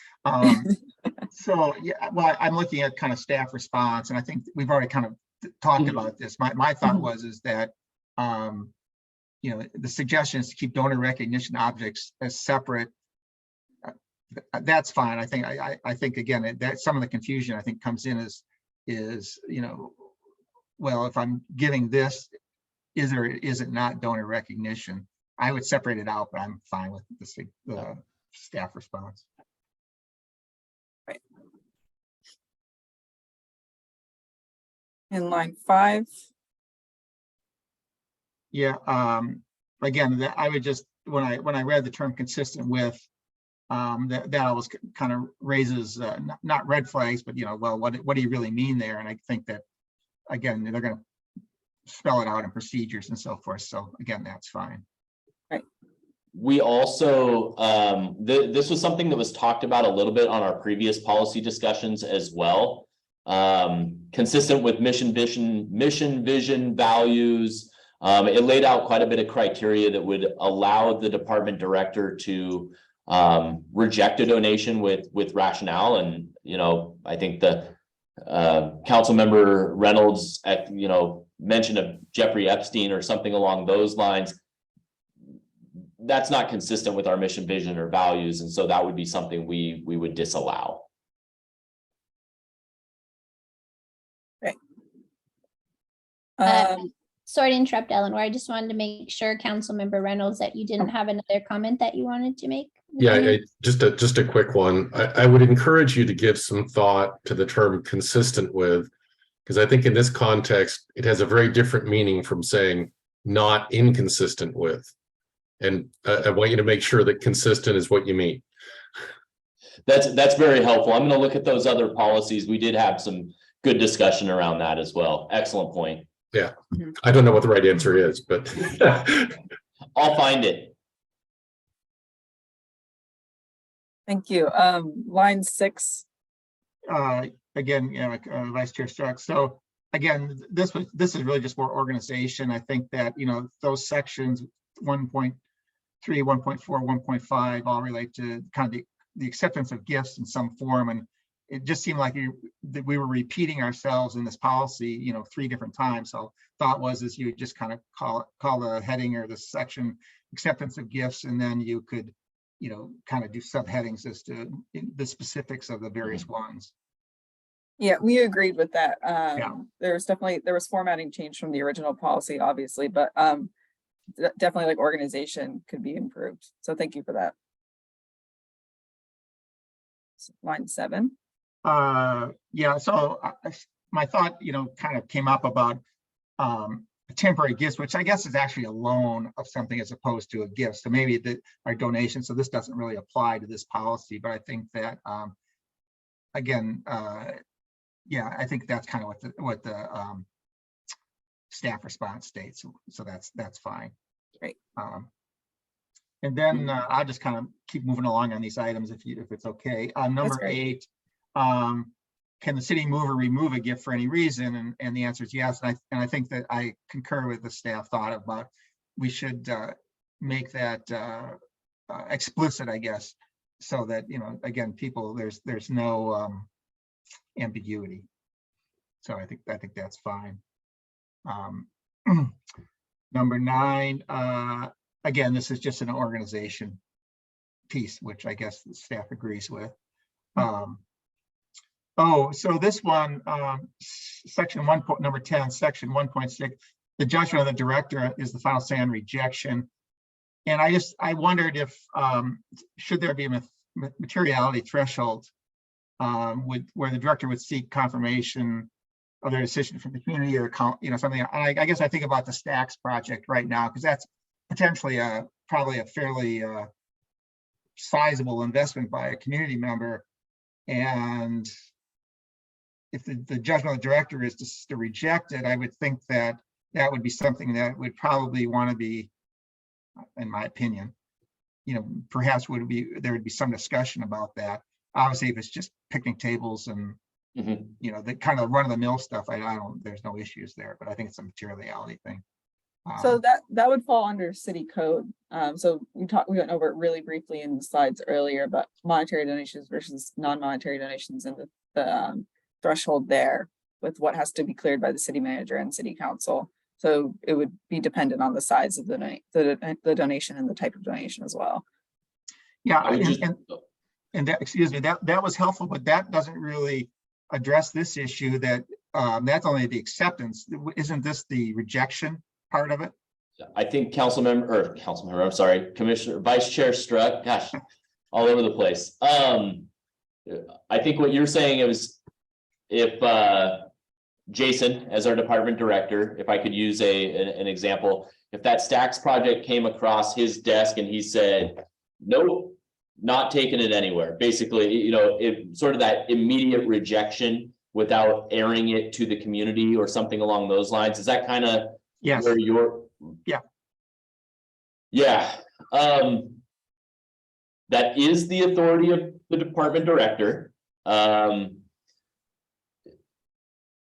[SPEAKER 13] So, yeah, well, I'm looking at kind of staff response, and I think we've already kind of talked about this. My thought is that, the suggestion is to keep donor recognition objects as separate. That's fine. I think again, that some of the confusion I think comes in is, well, if I'm giving this, is it not donor recognition? I would separate it out, but I'm fine with the staff response.
[SPEAKER 11] Right. In line 5.
[SPEAKER 13] Yeah. Again, I would just, when I read the term consistent with, that always kind of raises not red flags, but well, what do you really mean there? And I think that, again, they're going to spell it out in procedures and so forth. So again, that's fine.
[SPEAKER 11] Right.
[SPEAKER 7] We also, this was something that was talked about a little bit on our previous policy discussions as well. Consistent with mission, vision, values. It laid out quite a bit of criteria that would allow the department director to reject a donation with rationale. And, I think the Councilmember Reynolds, mention of Jeffrey Epstein or something along those lines. That's not consistent with our mission, vision, or values, and so that would be something we would disallow.
[SPEAKER 11] Right.
[SPEAKER 1] Sorry to interrupt, Eleanor. I just wanted to make sure, Councilmember Reynolds, that you didn't have another comment that you wanted to make.
[SPEAKER 12] Yeah, just a quick one. I would encourage you to give some thought to the term consistent with, because I think in this context, it has a very different meaning from saying not inconsistent with. And I want you to make sure that consistent is what you mean.
[SPEAKER 7] That's very helpful. I'm going to look at those other policies. We did have some good discussion around that as well. Excellent point.
[SPEAKER 12] Yeah, I don't know what the right answer is, but
[SPEAKER 7] I'll find it.
[SPEAKER 11] Thank you. Line 6.
[SPEAKER 13] Again, Vice Chair Stark. So again, this is really just more organization. I think that, those sections 1.3, 1.4, 1.5 all relate to kind of the acceptance of gifts in some form. And it just seemed like that we were repeating ourselves in this policy, 3 different times. So thought is you just kind of call the heading or the section acceptance of gifts, and then you could, kind of do subheadings as to the specifics of the various ones.
[SPEAKER 11] Yeah, we agreed with that.
[SPEAKER 13] Yeah.
[SPEAKER 11] There was formatting change from the original policy, obviously, but definitely like organization could be improved. So thank you for that. Line 7.
[SPEAKER 13] Yeah, so my thought, kind of came up about temporary gifts, which I guess is actually a loan of something as opposed to a gift. So maybe our donation. So this doesn't really apply to this policy, but I think that again, yeah, I think that's kind of what the staff response states. So that's fine.
[SPEAKER 11] Great.
[SPEAKER 13] And then I'll just kind of keep moving along on these items if it's okay. Number 8, can the city move or remove a gift for any reason? And the answer is yes. And I think that I concur with the staff thought about we should make that explicit, I guess, so that again, people there's no ambiguity. So I think that's fine. Number 9, again, this is just an organization piece, which I guess the staff agrees with. Oh, so this one, section number 10, section 1.6, the judgment of the director is the final say on rejection. And I wondered if, should there be a materiality threshold where the director would seek confirmation of their decision from the community or, something. And I guess I think about the Stacks project right now, because that's potentially probably a fairly sizable investment by a community member. And if the judgment of the director is to reject it, I would think that that would be something that would probably want to be, in my opinion, perhaps there would be some discussion about that. Obviously, if it's just picnic tables and the kind of run of the mill stuff, there's no issues there, but I think it's a materiality thing.
[SPEAKER 11] So that would fall under city code. So we went over it really briefly in the slides earlier about monetary donations versus non-monetary donations and the threshold there with what has to be cleared by the city manager and city council. So it would be dependent on the size of the donation and the type of donation as well.
[SPEAKER 13] Yeah, and that, excuse me, that was helpful, but that doesn't really address this issue that that's only the acceptance. Isn't this the rejection part of it?
[SPEAKER 7] I think I'm sorry, Commissioner, Vice Chair Struck, gosh, all over the place. I think what you're saying is if Jason, as our department director, if I could use an example, if that Stacks project came across his desk and he said, nope, not taking it anywhere, basically, if sort of that immediate rejection without airing it to the community or something along those lines, is that kind of where you're? Yeah. That is the authority of the department director.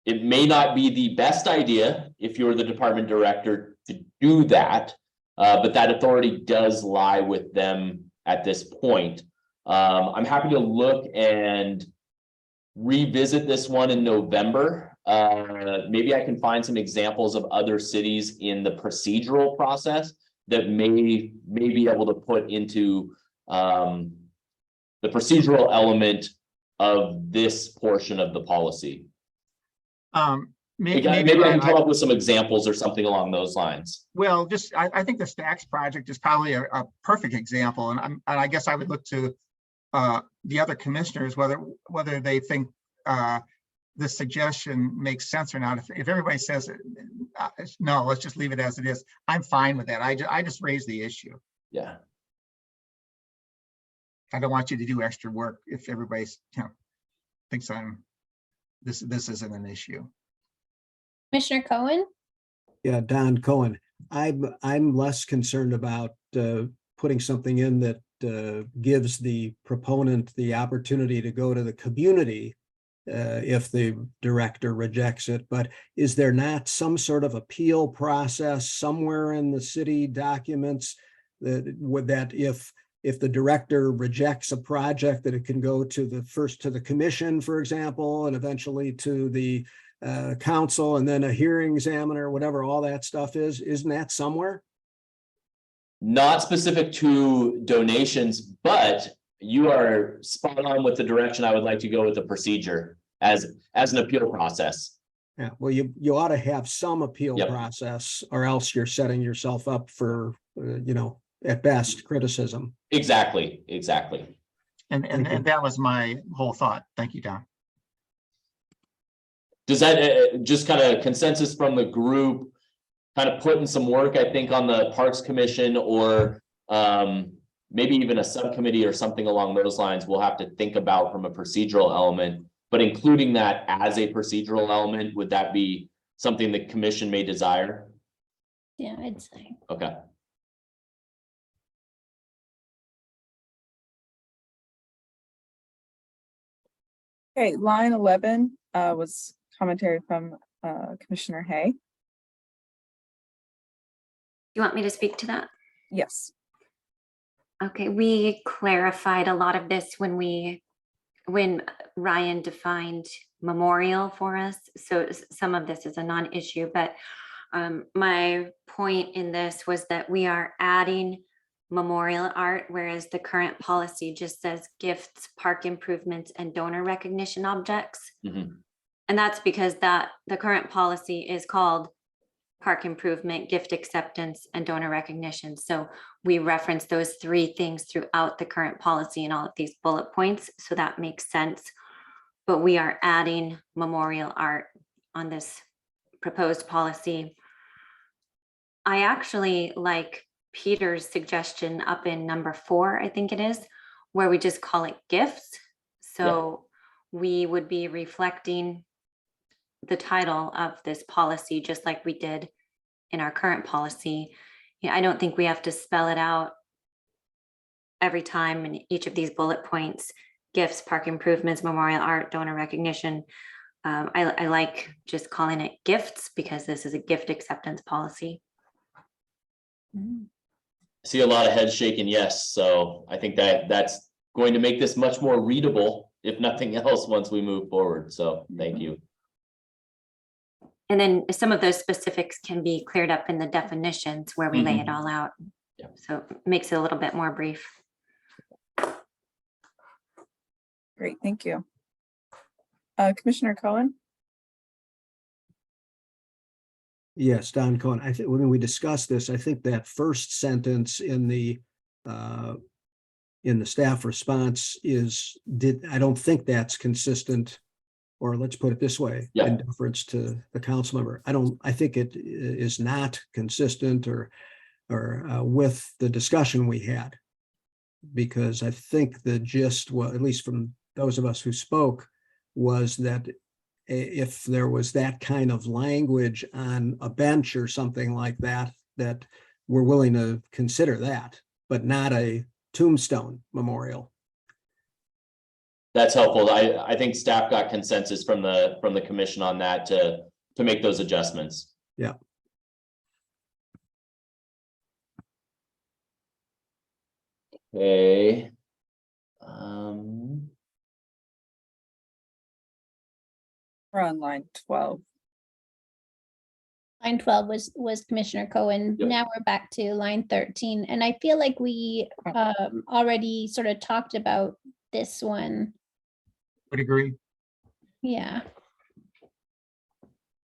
[SPEAKER 7] It may not be the best idea if you're the department director to do that, but that authority does lie with them at this point. I'm happy to look and revisit this one in November. Maybe I can find some examples of other cities in the procedural process that may be able to put into the procedural element of this portion of the policy. Maybe I can come up with some examples or something along those lines.
[SPEAKER 13] Well, I think the Stacks project is probably a perfect example, and I guess I would look to the other commissioners whether they think this suggestion makes sense or not. If everybody says no, let's just leave it as it is, I'm fine with that. I just raised the issue.
[SPEAKER 7] Yeah.
[SPEAKER 13] I don't want you to do extra work if everybody thinks this isn't an issue.
[SPEAKER 1] Commissioner Cohen?
[SPEAKER 6] Yeah, Don Cohen. I'm less concerned about putting something in that gives the proponent the opportunity to go to the community if the director rejects it. But is there not some sort of appeal process somewhere in the city documents that if the director rejects a project, that it can go to the commission, for example, and eventually to the council and then a hearing examiner, whatever all that stuff is? Isn't that somewhere?
[SPEAKER 7] Not specific to donations, but you are spot on with the direction I would like to go with the procedure as an appeal process.
[SPEAKER 6] Yeah, well, you ought to have some appeal process, or else you're setting yourself up for, at best, criticism.
[SPEAKER 7] Exactly.
[SPEAKER 13] And that was my whole thought. Thank you, Don.
[SPEAKER 7] Does that just kind of consensus from the group kind of putting some work, I think, on the Parks Commission or maybe even a subcommittee or something along those lines we'll have to think about from a procedural element, but including that as a procedural element, would that be something the commission may desire?
[SPEAKER 1] Yeah, I'd say.
[SPEAKER 7] Okay.
[SPEAKER 11] Okay, line 11 was commentary from Commissioner Hay.
[SPEAKER 8] You want me to speak to that?
[SPEAKER 11] Yes.
[SPEAKER 8] Okay, we clarified a lot of this when Ryan defined memorial for us. So some of this is a non-issue, but my point in this was that we are adding memorial art, whereas the current policy just says gifts, park improvements, and donor recognition objects.
[SPEAKER 7] Mhm.
[SPEAKER 8] And that's because the current policy is called park improvement, gift acceptance, and donor recognition. So we reference those three things throughout the current policy in all of these bullet points. So that makes sense. But we are adding memorial art on this proposed policy. I actually like Peter's suggestion up in number 4, I think it is, where we just call it gifts. So we would be reflecting the title of this policy, just like we did in our current policy. Yeah, I don't think we have to spell it out every time in each of these bullet points: gifts, park improvements, memorial art, donor recognition. I like just calling it gifts because this is a gift acceptance policy.
[SPEAKER 7] See a lot of heads shaking yes, so I think that's going to make this much more readable, if nothing else, once we move forward. So thank you.
[SPEAKER 8] And then some of those specifics can be cleared up in the definitions where we lay it all out.
[SPEAKER 7] Yeah.
[SPEAKER 8] So it makes it a little bit more brief.
[SPEAKER 11] Great, thank you. Commissioner Cohen?
[SPEAKER 6] Yes, Don Cohen. I think when we discussed this, I think that first sentence in the staff response I don't think that's consistent, or let's put it this way,
[SPEAKER 7] Yeah.
[SPEAKER 6] in deference to the council member. I think it is not consistent or with the discussion we had. Because I think the gist, well, at least from those of us who spoke, was that if there was that kind of language on a bench or something like that, that we're willing to consider that, but not a tombstone memorial.
[SPEAKER 7] That's helpful. I think staff got consensus from the commission on that to make those adjustments.
[SPEAKER 6] Yeah.
[SPEAKER 7] Okay.
[SPEAKER 11] We're on line 12.
[SPEAKER 1] Line 12 was Commissioner Cohen.
[SPEAKER 7] Yep.
[SPEAKER 1] Now we're back to line 13. And I feel like we already sort of talked about this one.
[SPEAKER 13] Would agree.
[SPEAKER 1] Yeah.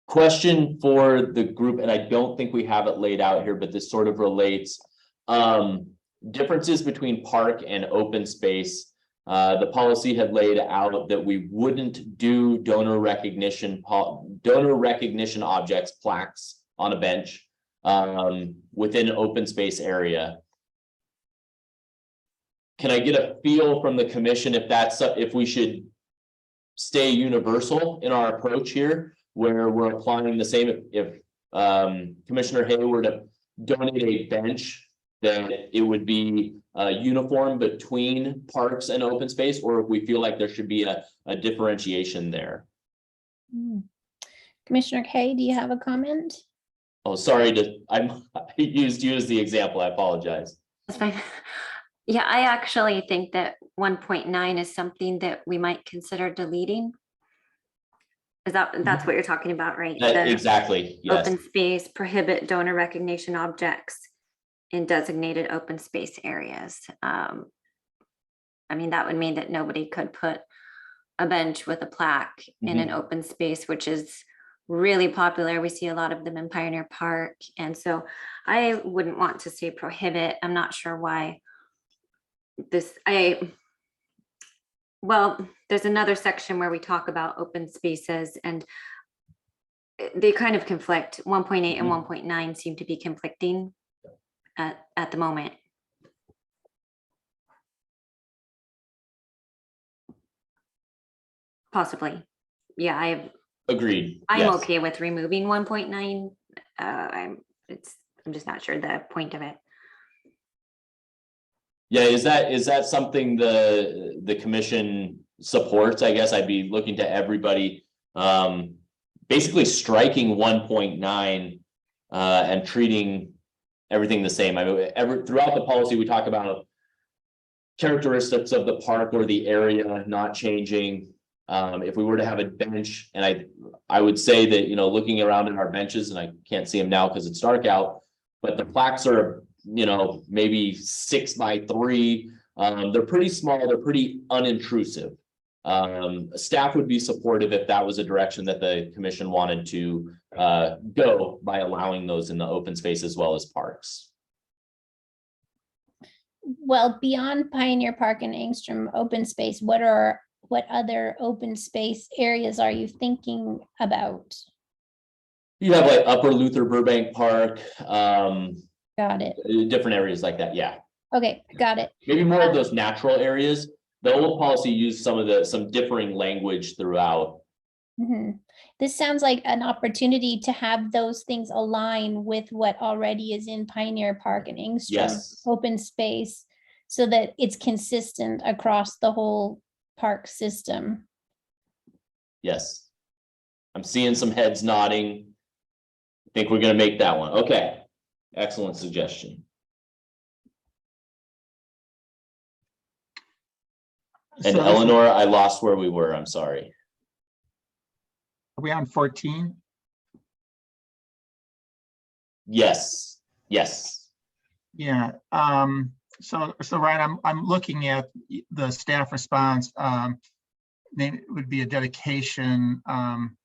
[SPEAKER 7] Question for the group, and I don't think we have it laid out here, but this sort of relates. Differences between park and open space. The policy had laid out that we wouldn't do donor recognition objects, plaques on a bench within an open space area. Can I get a feel from the commission if we should stay universal in our approach here, where we're applying the same? If Commissioner Hay were to donate a bench, then it would be uniform between parks and open space, or if we feel like there should be a differentiation there.
[SPEAKER 1] Commissioner Kay, do you have a comment?
[SPEAKER 7] Oh, sorry, I used you as the example. I apologize.
[SPEAKER 8] That's fine. Yeah, I actually think that 1.9 is something that we might consider deleting. That's what you're talking about, right?
[SPEAKER 7] Exactly, yes.
[SPEAKER 8] Open space, prohibit donor recognition objects in designated open space areas. I mean, that would mean that nobody could put a bench with a plaque in an open space, which is really popular. We see a lot of them in Pioneer Park. And so I wouldn't want to say prohibit. I'm not sure why well, there's another section where we talk about open spaces and they kind of conflict. 1.8 and 1.9 seem to be conflicting at the moment. Possibly. Yeah, I'm
[SPEAKER 7] Agreed. Yes.
[SPEAKER 8] okay with removing 1.9. I'm just not sure the point of it.
[SPEAKER 7] Yeah, is that something the commission supports? I guess I'd be looking to everybody, basically striking 1.9 and treating everything the same. I mean, throughout the policy, we talk about characteristics of the park or the area not changing. If we were to have a bench, and I would say that, looking around at our benches, and I can't see them now because it's dark out, but the plaques are maybe 6 by 3. They're pretty small, they're pretty unintrusive. Staff would be supportive if that was a direction that the commission wanted to go by allowing those in the open space as well as parks.
[SPEAKER 1] Well, beyond Pioneer Park and Angstrom open space, what other open space areas are you thinking about?
[SPEAKER 7] You have like Upper Luther Burbank Park,
[SPEAKER 1] Got it.
[SPEAKER 7] different areas like that. Yeah.
[SPEAKER 1] Okay, got it.
[SPEAKER 7] Maybe more of those natural areas. The old policy used some differing language throughout.
[SPEAKER 1] Mhm. This sounds like an opportunity to have those things align with what already is in Pioneer Park and Angstrom
[SPEAKER 7] Yes.
[SPEAKER 1] open space, so that it's consistent across the whole park system.
[SPEAKER 7] Yes. I'm seeing some heads nodding. I think we're going to make that one. Okay. Excellent suggestion. And
[SPEAKER 13] So this is-
[SPEAKER 7] Eleanor, I lost where we were. I'm sorry.
[SPEAKER 13] Are we on 14?
[SPEAKER 7] Yes. Yes.
[SPEAKER 13] Yeah, so Ryan, I'm looking at the staff response. It would be a dedication. I'm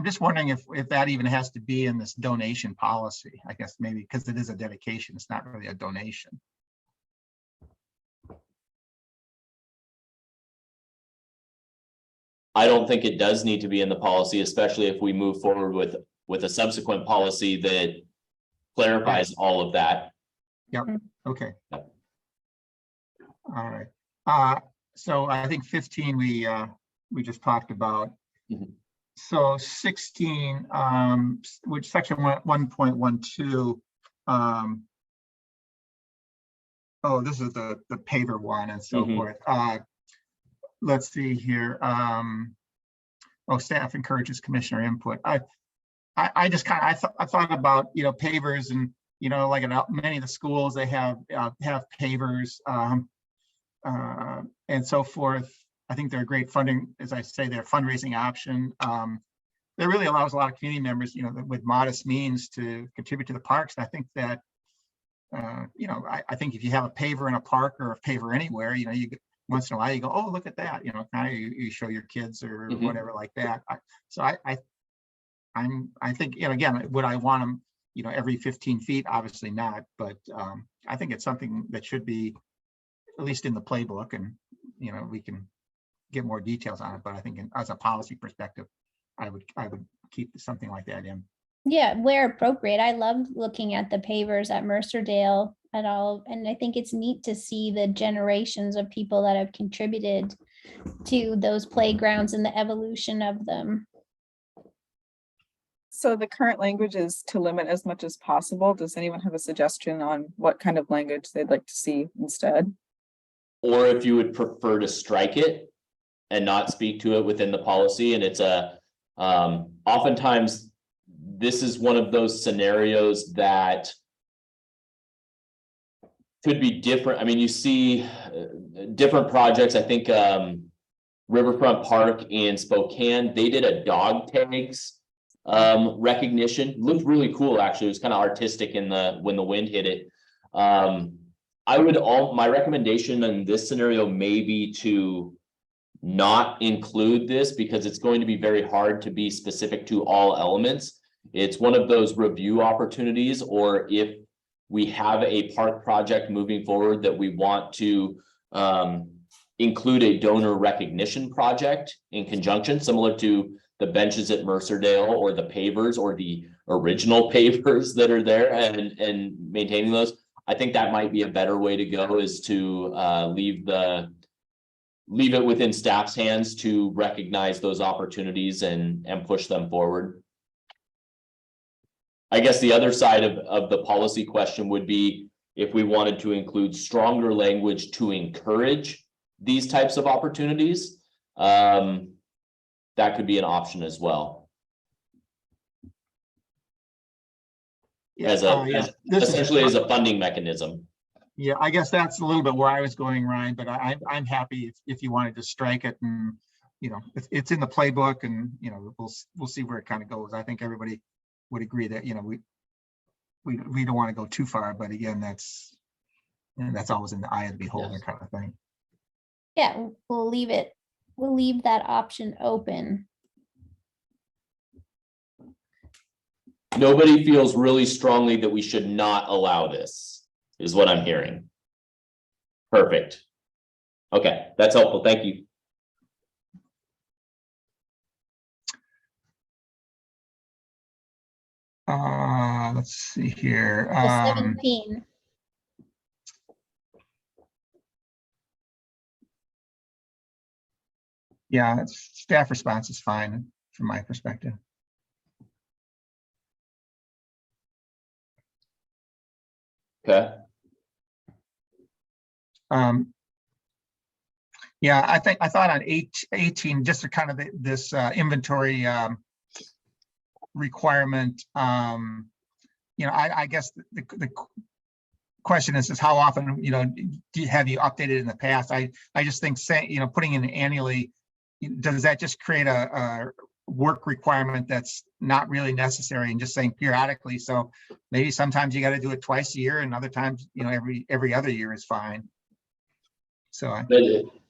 [SPEAKER 13] just wondering if that even has to be in this donation policy, I guess maybe because it is a dedication, it's not really a donation.
[SPEAKER 7] I don't think it does need to be in the policy, especially if we move forward with a subsequent policy that clarifies all of that.
[SPEAKER 13] Yep, okay.
[SPEAKER 7] Yep.
[SPEAKER 13] All right. So I think 15 we just talked about.
[SPEAKER 7] Mhm.
[SPEAKER 13] So 16, which section 1.12, oh, this is the paver one and so forth. Let's see here. Oh, staff encourages commissioner input. I just kind of I thought about pavers and like in many of the schools they have pavers and so forth. I think they're a great funding, as I say, they're a fundraising option. That really allows a lot of community members, with modest means to contribute to the parks. And I think that, I think if you have a paver in a park or a paver anywhere, you once in a while you go, oh, look at that, kind of you show your kids or whatever like that. I think, again, would I want them, every 15 feet? Obviously not, but I think it's something that should be at least in the playbook, and we can get more details on it. But I think as a policy perspective, I would keep something like that in.
[SPEAKER 1] Yeah, where appropriate. I love looking at the pavers at Mercerdale at all. And I think it's neat to see the generations of people that have contributed to those playgrounds and the evolution of them.
[SPEAKER 11] So the current language is to limit as much as possible. Does anyone have a suggestion on what kind of language they'd like to see instead?
[SPEAKER 7] Or if you would prefer to strike it and not speak to it within the policy. And it's oftentimes this is one of those scenarios that could be different. I mean, you see different projects. I think Riverfront Park in Spokane, they did a dog tags recognition. Looked really cool, actually. It was kind of artistic when the wind hit it. My recommendation in this scenario may be to not include this, because it's going to be very hard to be specific to all elements. It's one of those review opportunities, or if we have a park project moving forward that we want to include a donor recognition project in conjunction, similar to the benches at Mercerdale or the pavers or the original pavers that are there, and maintaining those. I think that might be a better way to go, is to leave it within staff's hands to recognize those opportunities and push them forward. I guess the other side of the policy question would be if we wanted to include stronger language to encourage these types of opportunities. That could be an option as well. As essentially as a funding mechanism.
[SPEAKER 13] Yeah, I guess that's a little bit where I was going, Ryan, but I'm happy if you wanted to strike it, and it's in the playbook, and we'll see where it kind of goes. I think everybody would agree that we we don't want to go too far, but again, that's always in the eye of the beholder
[SPEAKER 7] Yes.
[SPEAKER 13] kind of thing.
[SPEAKER 1] Yeah, we'll leave it, we'll leave that option open.
[SPEAKER 7] Nobody feels really strongly that we should not allow this, is what I'm hearing. Perfect. Okay, that's helpful. Thank you.
[SPEAKER 13] Let's see here.
[SPEAKER 1] The 17.
[SPEAKER 13] Yeah, staff response is fine from my perspective.
[SPEAKER 7] Okay.
[SPEAKER 13] Yeah, I thought on 18, just to kind of this inventory requirement. I guess the question is how often, have you updated in the past? I just think saying, putting in annually, does that just create a work requirement that's not really necessary, and just saying periodically? So maybe sometimes you got to do it twice a year, and other times, every other year is fine. So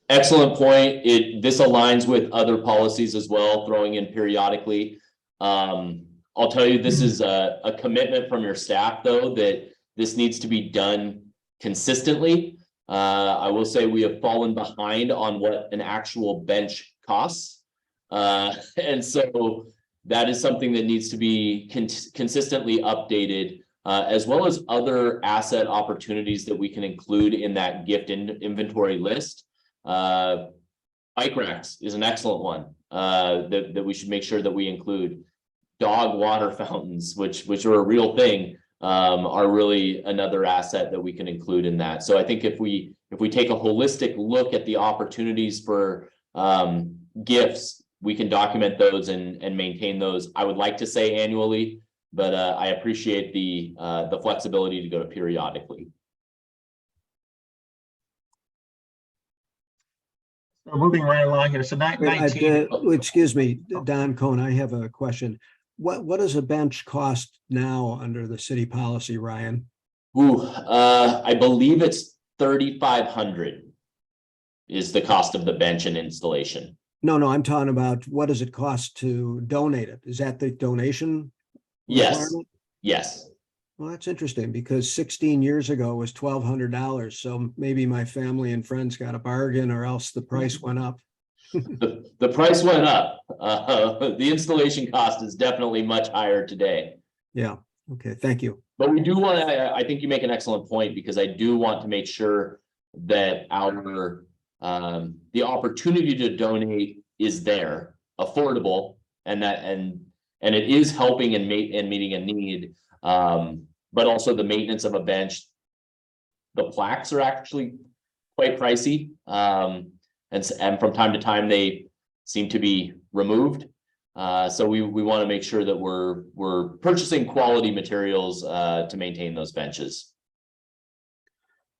[SPEAKER 7] excellent point. This aligns with other policies as well, throwing in periodically. I'll tell you, this is a commitment from your staff, though, that this needs to be done consistently. I will say we have fallen behind on what an actual bench costs. And so that is something that needs to be consistently updated, as well as other asset opportunities that we can include in that gift inventory list. Bike racks is an excellent one that we should make sure that we include. Dog water fountains, which are a real thing, are really another asset that we can include in that. So I think if we take a holistic look at the opportunities for gifts, we can document those and maintain those. I would like to say annually, but I appreciate the flexibility to go to periodically.
[SPEAKER 13] So moving right along here. So 19.
[SPEAKER 6] Excuse me, Don Cohn, I have a question. What does a bench cost now under the city policy, Ryan?
[SPEAKER 7] I believe it's $3,500 is the cost of the bench and installation.
[SPEAKER 6] No, I'm talking about what does it cost to donate it? Is that the donation?
[SPEAKER 7] Yes.
[SPEAKER 6] Requirement?
[SPEAKER 7] Yes.
[SPEAKER 6] Well, that's interesting, because 16 years ago was $1,200. So maybe my family and friends got a bargain, or else the price went up.
[SPEAKER 7] The price went up. The installation cost is definitely much higher today.
[SPEAKER 6] Yeah. Okay. Thank you.
[SPEAKER 7] But we do want to, I think you make an excellent point, because I do want to make sure that our the opportunity to donate is there, affordable, and it is helping and meeting a need. But also the maintenance of a bench. The plaques are actually quite pricey. And from time to time they seem to be removed. So we want to make sure that we're purchasing quality materials to maintain those benches.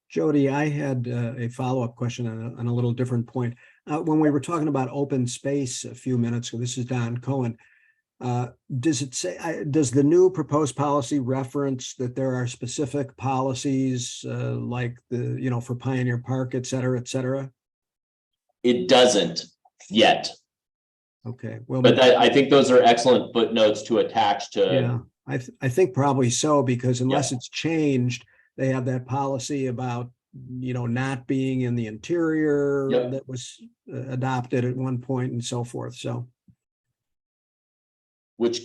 [SPEAKER 6] Jody, I had a follow-up question on a little different point. When we were talking about open space a few minutes ago, this is Don Cohen. Does it say, does the new proposed policy reference that there are specific policies like for Pioneer Park, et cetera, et cetera?
[SPEAKER 7] It doesn't yet.
[SPEAKER 6] Okay, well,
[SPEAKER 7] but I think those are excellent footnotes to attach to.
[SPEAKER 6] Yeah, I think probably so, because unless it's changed, they have that policy about, not being in the interior that was adopted at one point and so forth. So.
[SPEAKER 7] Which,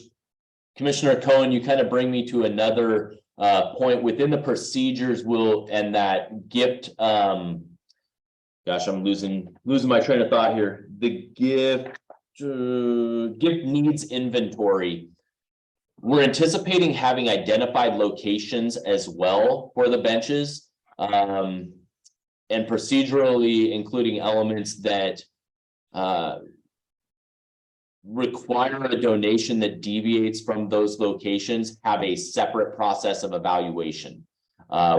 [SPEAKER 7] Commissioner Cohen, you kind of bring me to another point within the procedures and that gift. Gosh, I'm losing my train of thought here. The gift needs inventory. We're anticipating having identified locations as well for the benches, and procedurally including elements that require a donation that deviates from those locations have a separate process of evaluation.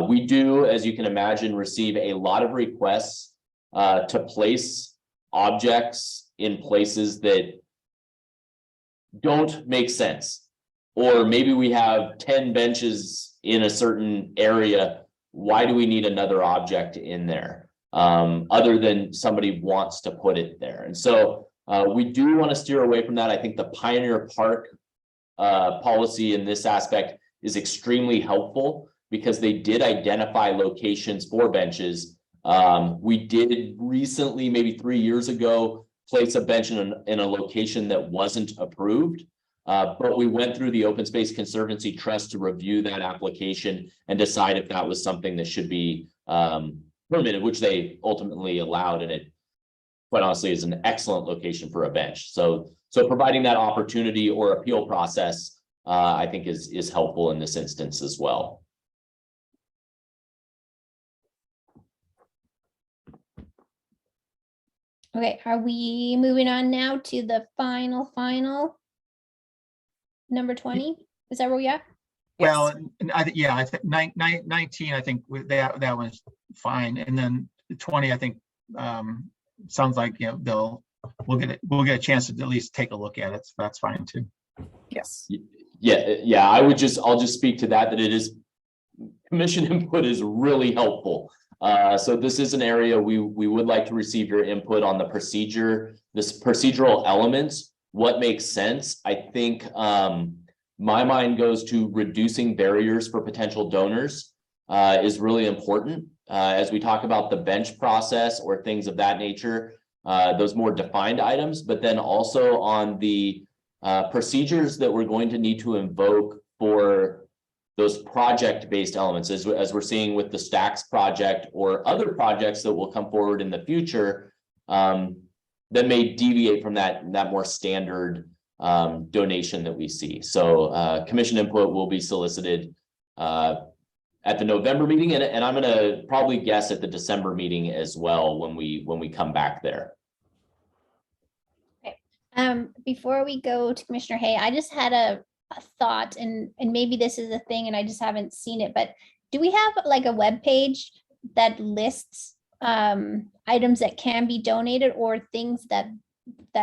[SPEAKER 7] We do, as you can imagine, receive a lot of requests to place objects in places that don't make sense. Or maybe we have 10 benches in a certain area. Why do we need another object in there? Other than somebody wants to put it there. And so we do want to steer away from that. I think the Pioneer Park policy in this aspect is extremely helpful because they did identify locations for benches. We did recently, maybe 3 years ago, place a bench in a location that wasn't approved. But we went through the Open Space Conservancy Trust to review that application and decide if that was something that should be permitted, which they ultimately allowed. And it, quite honestly, is an excellent location for a bench. So providing that opportunity or appeal process, I think is helpful in this instance as well.
[SPEAKER 1] Okay, are we moving on now to the final number 20? Is that where we are?
[SPEAKER 13] Well, and I think, yeah, I think 19, I think with that one's fine. And then 20, I think, sounds like, you know, we'll get a chance to at least take a look at it. So that's fine too.
[SPEAKER 11] Yes.
[SPEAKER 7] Yeah. I'll just speak to that it is, commission input is really helpful. So this is an area we would like to receive your input on the procedural elements. What makes sense? I think my mind goes to reducing barriers for potential donors is really important. As we talk about the bench process or things of that nature, those more defined items, but then also on the procedures that we're going to need to invoke for those project-based elements, as we're seeing with the Stacks project or other projects that will come forward in the future, that may deviate from that more standard donation that we see. So commission input will be solicited at the November meeting, and I'm going to probably guess at the December meeting as well when we come back there.
[SPEAKER 1] Okay. Before we go to Commissioner Hay, I just had a thought, and maybe this is a thing and I just haven't seen it, but do we have like a web page that lists items that can be donated or things that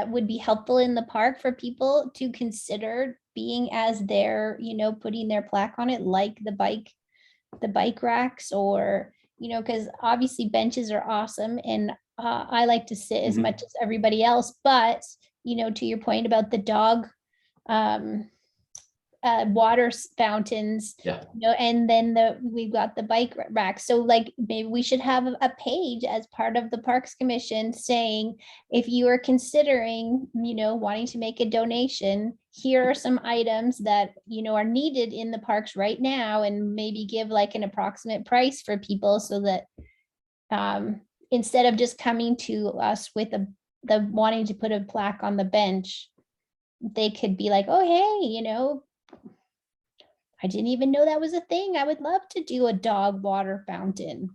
[SPEAKER 1] would be helpful in the park for people to consider being as their, you know, putting their plaque on it, like the bike racks, or, you know, because obviously benches are awesome and I like to sit as much as everybody else, but, you know, to your point about the dog water fountains,
[SPEAKER 7] Yeah.
[SPEAKER 1] you know, and then we've got the bike racks. So like maybe we should have a page as part of the Parks Commission saying, if you are considering, you know, wanting to make a donation, here are some items that, you know, are needed in the parks right now, and maybe give like an approximate price for people so that instead of just coming to us with the wanting to put a plaque on the bench, they could be like, oh, hey, you know, I didn't even know that was a thing. I would love to do a dog water fountain.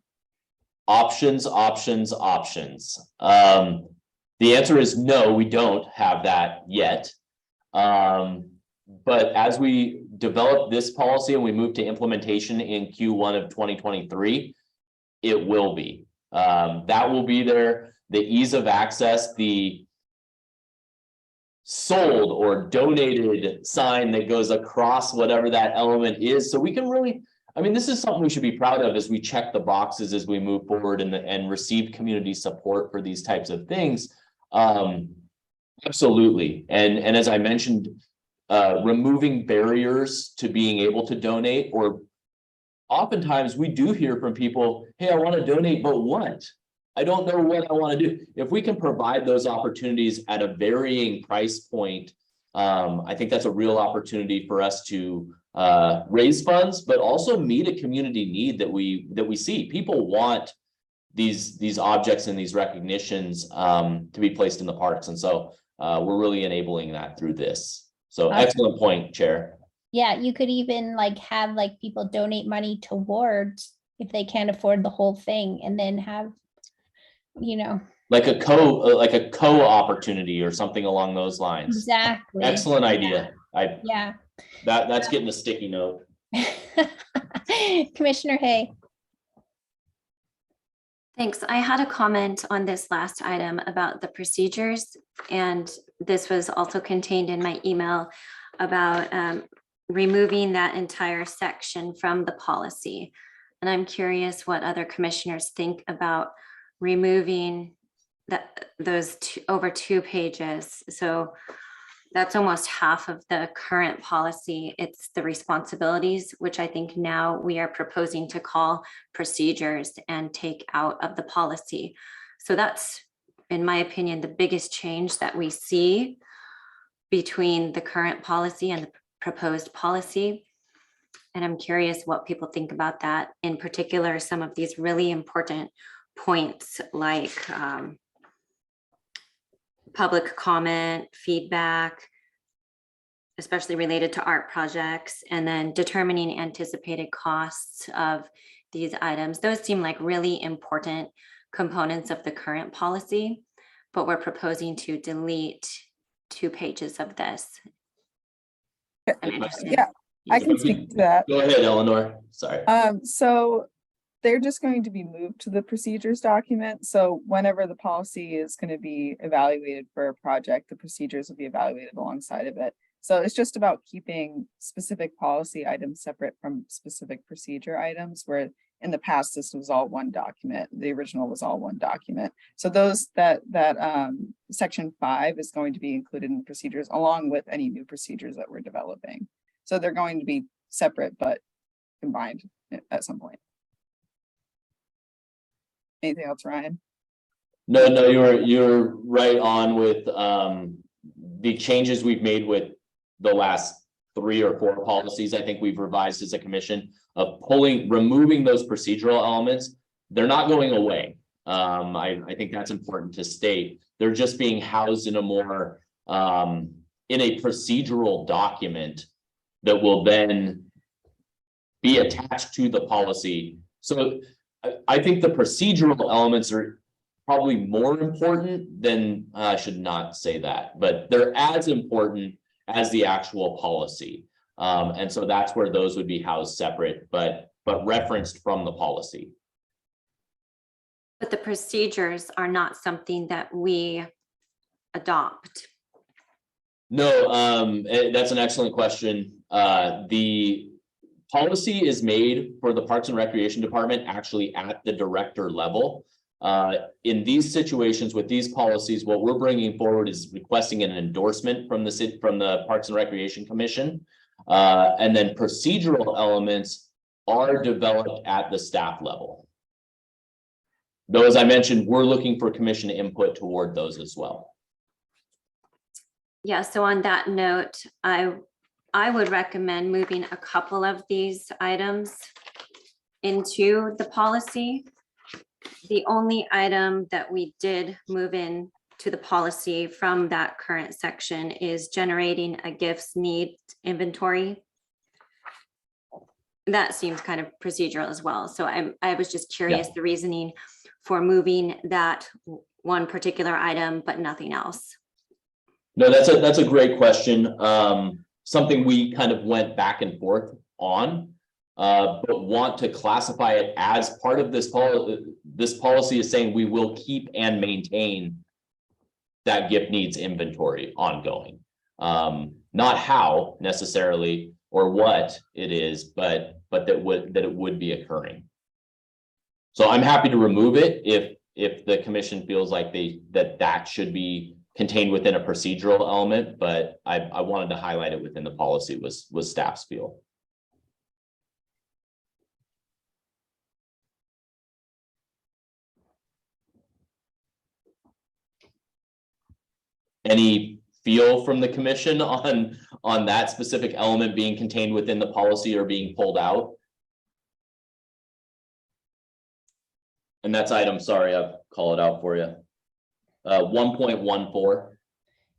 [SPEAKER 7] Options. The answer is no, we don't have that yet. But as we develop this policy and we move to implementation in Q1 of 2023, it will be. That will be there. The ease of access, the sold or donated sign that goes across whatever that element is. So we can really, I mean, this is something we should be proud of as we check the boxes as we move forward and receive community support for these types of things. Absolutely. And as I mentioned, removing barriers to being able to donate, or oftentimes we do hear from people, hey, I want to donate, but what? I don't know what I want to do. If we can provide those opportunities at a varying price point, I think that's a real opportunity for us to raise funds, but also meet a community need that we see. People want these objects and these recognitions to be placed in the parks, and so we're really enabling that through this. So excellent point, Chair.
[SPEAKER 1] Yeah, you could even like have like people donate money towards if they can't afford the whole thing, and then have, you know,
[SPEAKER 7] like a co opportunity or something along those lines.
[SPEAKER 1] Exactly.
[SPEAKER 7] Excellent idea.
[SPEAKER 1] Yeah.
[SPEAKER 7] That's getting a sticky note.
[SPEAKER 1] Commissioner Hay.
[SPEAKER 8] Thanks. I had a comment on this last item about the procedures, and this was also contained in my email about removing that entire section from the policy. And I'm curious what other commissioners think about removing those over 2 pages. So that's almost half of the current policy. It's the responsibilities, which I think now we are proposing to call procedures and take out of the policy. So that's, in my opinion, the biggest change that we see between the current policy and the proposed policy. And I'm curious what people think about that. In particular, some of these really important points like public comment, feedback, especially related to art projects, and then determining anticipated costs of these items. Those seem like really important components of the current policy, but we're proposing to delete 2 pages of this. I'm interested.
[SPEAKER 11] Yeah, I can speak to that.
[SPEAKER 7] Go ahead, Eleanor. Sorry.
[SPEAKER 11] So they're just going to be moved to the procedures document. So whenever the policy is going to be evaluated for a project, the procedures will be evaluated alongside of it. So it's just about keeping specific policy items separate from specific procedure items, where in the past, this was all one document. The original was all one document. So those that section 5 is going to be included in procedures along with any new procedures that we're developing. So they're going to be separate, but combined at some point. Anything else, Ryan?
[SPEAKER 7] No, you're right on with the changes we've made with the last 3 or 4 policies. I think we've revised as a commission of removing those procedural elements. They're not going away. I think that's important to state. They're just being housed in a more in a procedural document that will then be attached to the policy. So I think the procedural elements are probably more important than, I should not say that, but they're as important as the actual policy. And so that's where those would be housed separate, but referenced from the policy.
[SPEAKER 8] But the procedures are not something that we adopt.
[SPEAKER 7] No, that's an excellent question. The policy is made for the Parks and Recreation Department actually at the director level. In these situations with these policies, what we're bringing forward is requesting an endorsement from the Parks and Recreation Commission. And then procedural elements are developed at the staff level. Though, as I mentioned, we're looking for commission input toward those as well.
[SPEAKER 8] Yeah, so on that note, I would recommend moving a couple of these items into the policy. The only item that we did move in to the policy from that current section is generating a gifts need inventory. That seems kind of procedural as well. So I was just curious, the reasoning for moving that one particular item, but nothing else.
[SPEAKER 7] No, that's a great question. Something we kind of went back and forth on, but want to classify it as part of this policy. This policy is saying we will keep and maintain that gift needs inventory ongoing. Not how necessarily or what it is, but that it would be occurring. So I'm happy to remove it if the commission feels like that should be contained within a procedural element, but I wanted to highlight it within the policy was staff's feel. Any feel from the commission on that specific element being contained within the policy or being pulled out? And that's item, sorry, I'll call it out for you. 1.14.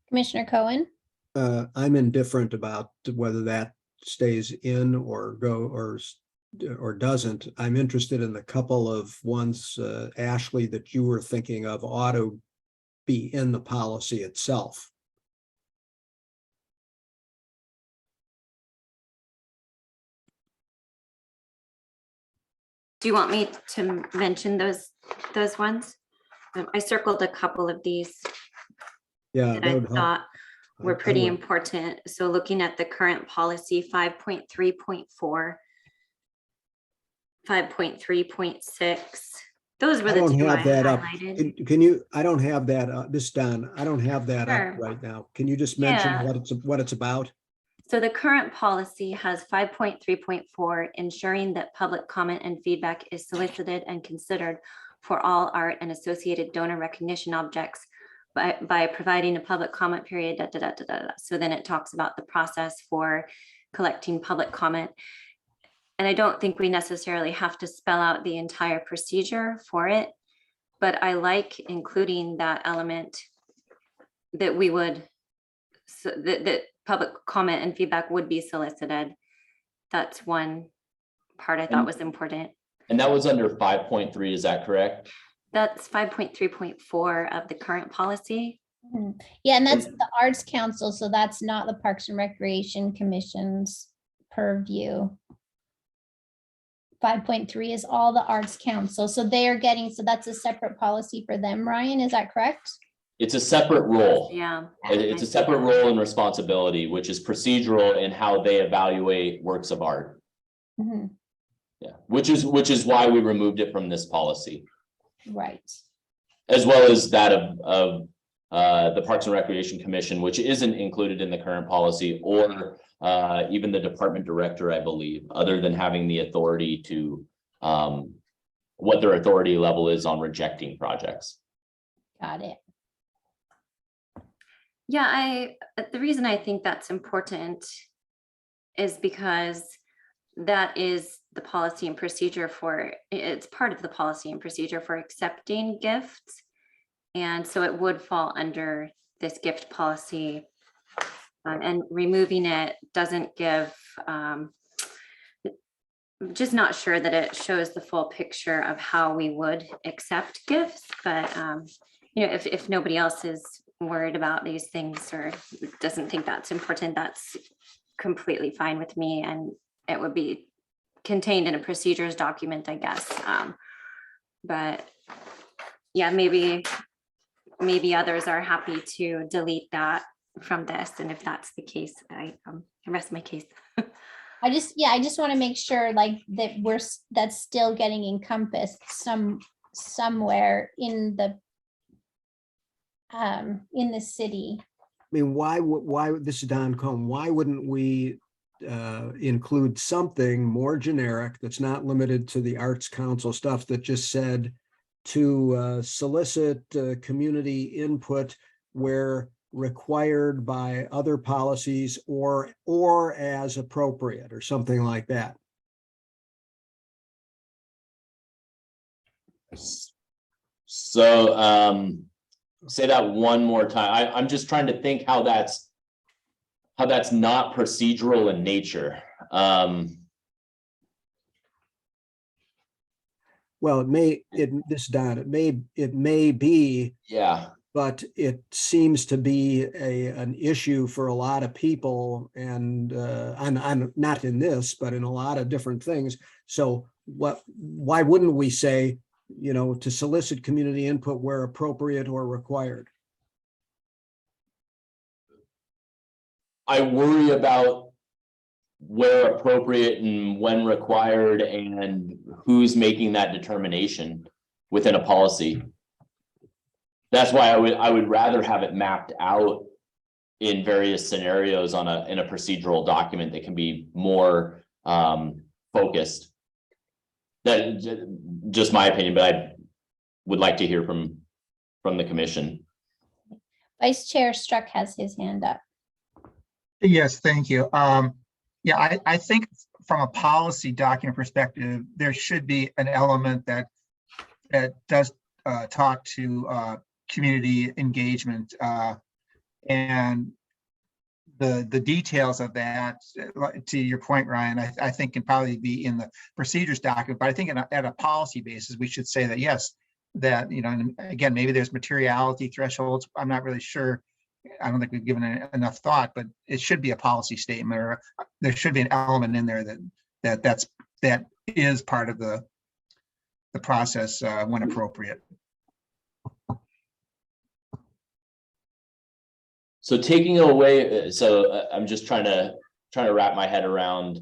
[SPEAKER 1] Commissioner Cohen?
[SPEAKER 6] I'm indifferent about whether that stays in or or doesn't. I'm interested in the couple of ones, Ashley, that you were thinking of ought to be in the policy itself.
[SPEAKER 8] Do you want me to mention those ones? I circled a couple of these
[SPEAKER 6] Yeah,
[SPEAKER 8] that
[SPEAKER 6] that
[SPEAKER 8] I
[SPEAKER 6] would help.
[SPEAKER 8] thought were
[SPEAKER 6] I
[SPEAKER 8] pretty
[SPEAKER 6] would-
[SPEAKER 8] important. So looking at the current policy 5.3.4, 5.3.6, those were
[SPEAKER 6] I
[SPEAKER 8] the
[SPEAKER 6] don't
[SPEAKER 8] two I
[SPEAKER 6] have that up.
[SPEAKER 8] highlighted.
[SPEAKER 6] Can you, I don't have that, this Don, I don't have that up
[SPEAKER 8] Sure.
[SPEAKER 6] right now. Can you just mention
[SPEAKER 8] Yeah.
[SPEAKER 6] what it's about?
[SPEAKER 8] So the current policy has 5.3.4, ensuring that public comment and feedback is solicited and considered for all art and associated donor recognition objects by providing a public comment period, da, da, da, da, da, da. So then it talks about the process for collecting public comment. And I don't think we necessarily have to spell out the entire procedure for it, but I like including that element that we would, so that public comment and feedback would be solicited. That's one part I thought was important.
[SPEAKER 7] And that was under 5.3, is that correct?
[SPEAKER 8] That's 5.3.4 of the current policy.
[SPEAKER 1] Mhm. Yeah, and that's the Arts Council, so that's not the Parks and Recreation Commission's purview. 5.3 is all the Arts Council, so they are getting, so that's a separate policy for them, Ryan, is that correct?
[SPEAKER 7] It's a separate role.
[SPEAKER 8] Yeah.
[SPEAKER 7] It's a separate role and responsibility, which is procedural in how they evaluate works of art.
[SPEAKER 1] Mhm.
[SPEAKER 7] Yeah, which is why we removed it from this policy,
[SPEAKER 1] Right.
[SPEAKER 7] as well as that of the Parks and Recreation Commission, which isn't included in the current policy, or even the department director, I believe, other than having the authority to what their authority level is on rejecting projects.
[SPEAKER 1] Got it.
[SPEAKER 8] Yeah, the reason I think that's important is because that is the policy and procedure for, it's part of the policy and procedure for accepting gifts. And so it would fall under this gift policy. And removing it doesn't give, just not sure that it shows the full picture of how we would accept gifts, but if nobody else is worried about these things or doesn't think that's important, that's completely fine with me, and it would be contained in a procedures document, I guess. But yeah, maybe others are happy to delete that from this, and if that's the case, I rest my case.
[SPEAKER 1] I just want to make sure like that that's still getting encompassed somewhere in the city.
[SPEAKER 6] I mean, why, this is Don Cohn, why wouldn't we include something more generic that's not limited to the Arts Council stuff that just said to solicit community input where required by other policies or as appropriate or something like that?
[SPEAKER 7] So say that one more time. I'm just trying to think how that's not procedural in nature.
[SPEAKER 6] Well, it may be,
[SPEAKER 7] Yeah.
[SPEAKER 6] but it seems to be an issue for a lot of people, and I'm not in this, but in a lot of different things. So why wouldn't we say, to solicit community input where appropriate or required?
[SPEAKER 7] I worry about where appropriate and when required and who's making that determination within a policy. That's why I would rather have it mapped out in various scenarios in a procedural document that can be more focused. That just my opinion, but I would like to hear from the commission.
[SPEAKER 1] Vice Chair Struck has his hand up.
[SPEAKER 13] Yes, thank you. Yeah, I think from a policy document perspective, there should be an element that does talk to community engagement, and the details of that, to your point, Ryan, I think can probably be in the procedures document. But I think at a policy basis, we should say that yes, that and again, maybe there's materiality thresholds. I'm not really sure. I don't think we've given it enough thought, but it should be a policy statement, or there should be an element in there that is part of the process when appropriate.
[SPEAKER 7] So taking away, I'm just trying to wrap my head around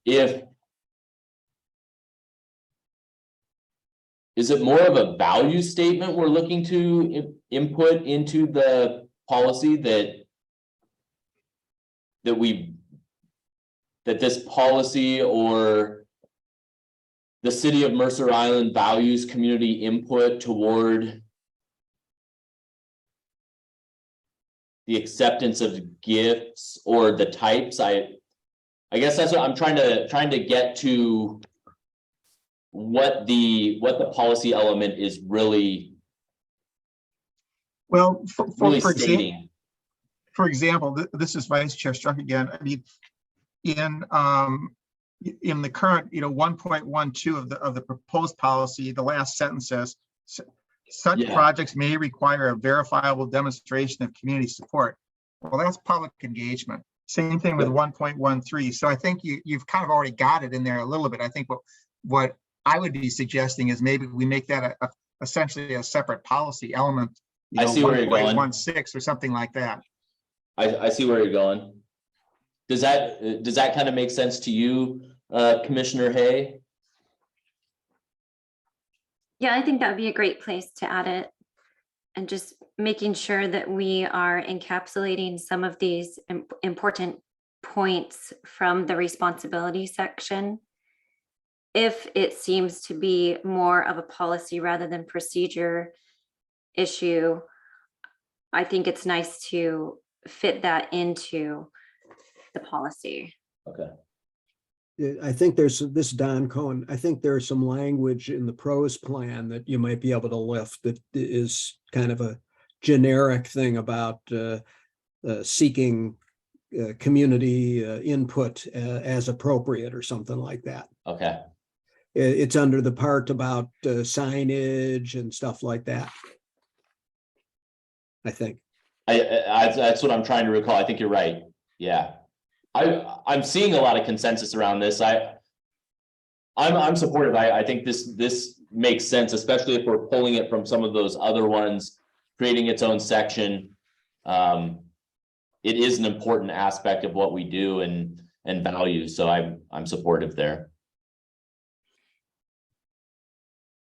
[SPEAKER 7] is it more of a value statement we're looking to input into the policy that this policy or the city of Mercer Island values community input toward the acceptance of gifts or the types? I guess that's what I'm trying to get to, what the policy element is really
[SPEAKER 13] Well,
[SPEAKER 7] stating.
[SPEAKER 13] for example, this is Vice Chair Struck again. I mean, in the current, 1.12 of the proposed policy, the last sentence says, such projects may require a verifiable demonstration of community support. Well, that's public engagement. Same thing with 1.13. So I think you've kind of already got it in there a little bit. I think what I would be suggesting is maybe we make that essentially a separate policy element.
[SPEAKER 7] I see where you're going.
[SPEAKER 13] 1.16 or something like that.
[SPEAKER 7] I see where you're going. Does that kind of make sense to you, Commissioner Hay?
[SPEAKER 8] Yeah, I think that would be a great place to add it. And just making sure that we are encapsulating some of these important points from the responsibility section. If it seems to be more of a policy rather than procedure issue, I think it's nice to fit that into the policy.
[SPEAKER 7] Okay.
[SPEAKER 6] I think this is Don Cohen. I think there's some language in the pros plan that you might be able to lift that is kind of a generic thing about seeking community input as appropriate or something like that.
[SPEAKER 7] Okay.
[SPEAKER 6] It's under the part about signage and stuff like that, I think.
[SPEAKER 7] That's what I'm trying to recall. I think you're right. Yeah. I'm seeing a lot of consensus around this. I'm supportive. I think this makes sense, especially if we're pulling it from some of those other ones, creating its own section. It is an important aspect of what we do and value. So I'm supportive there.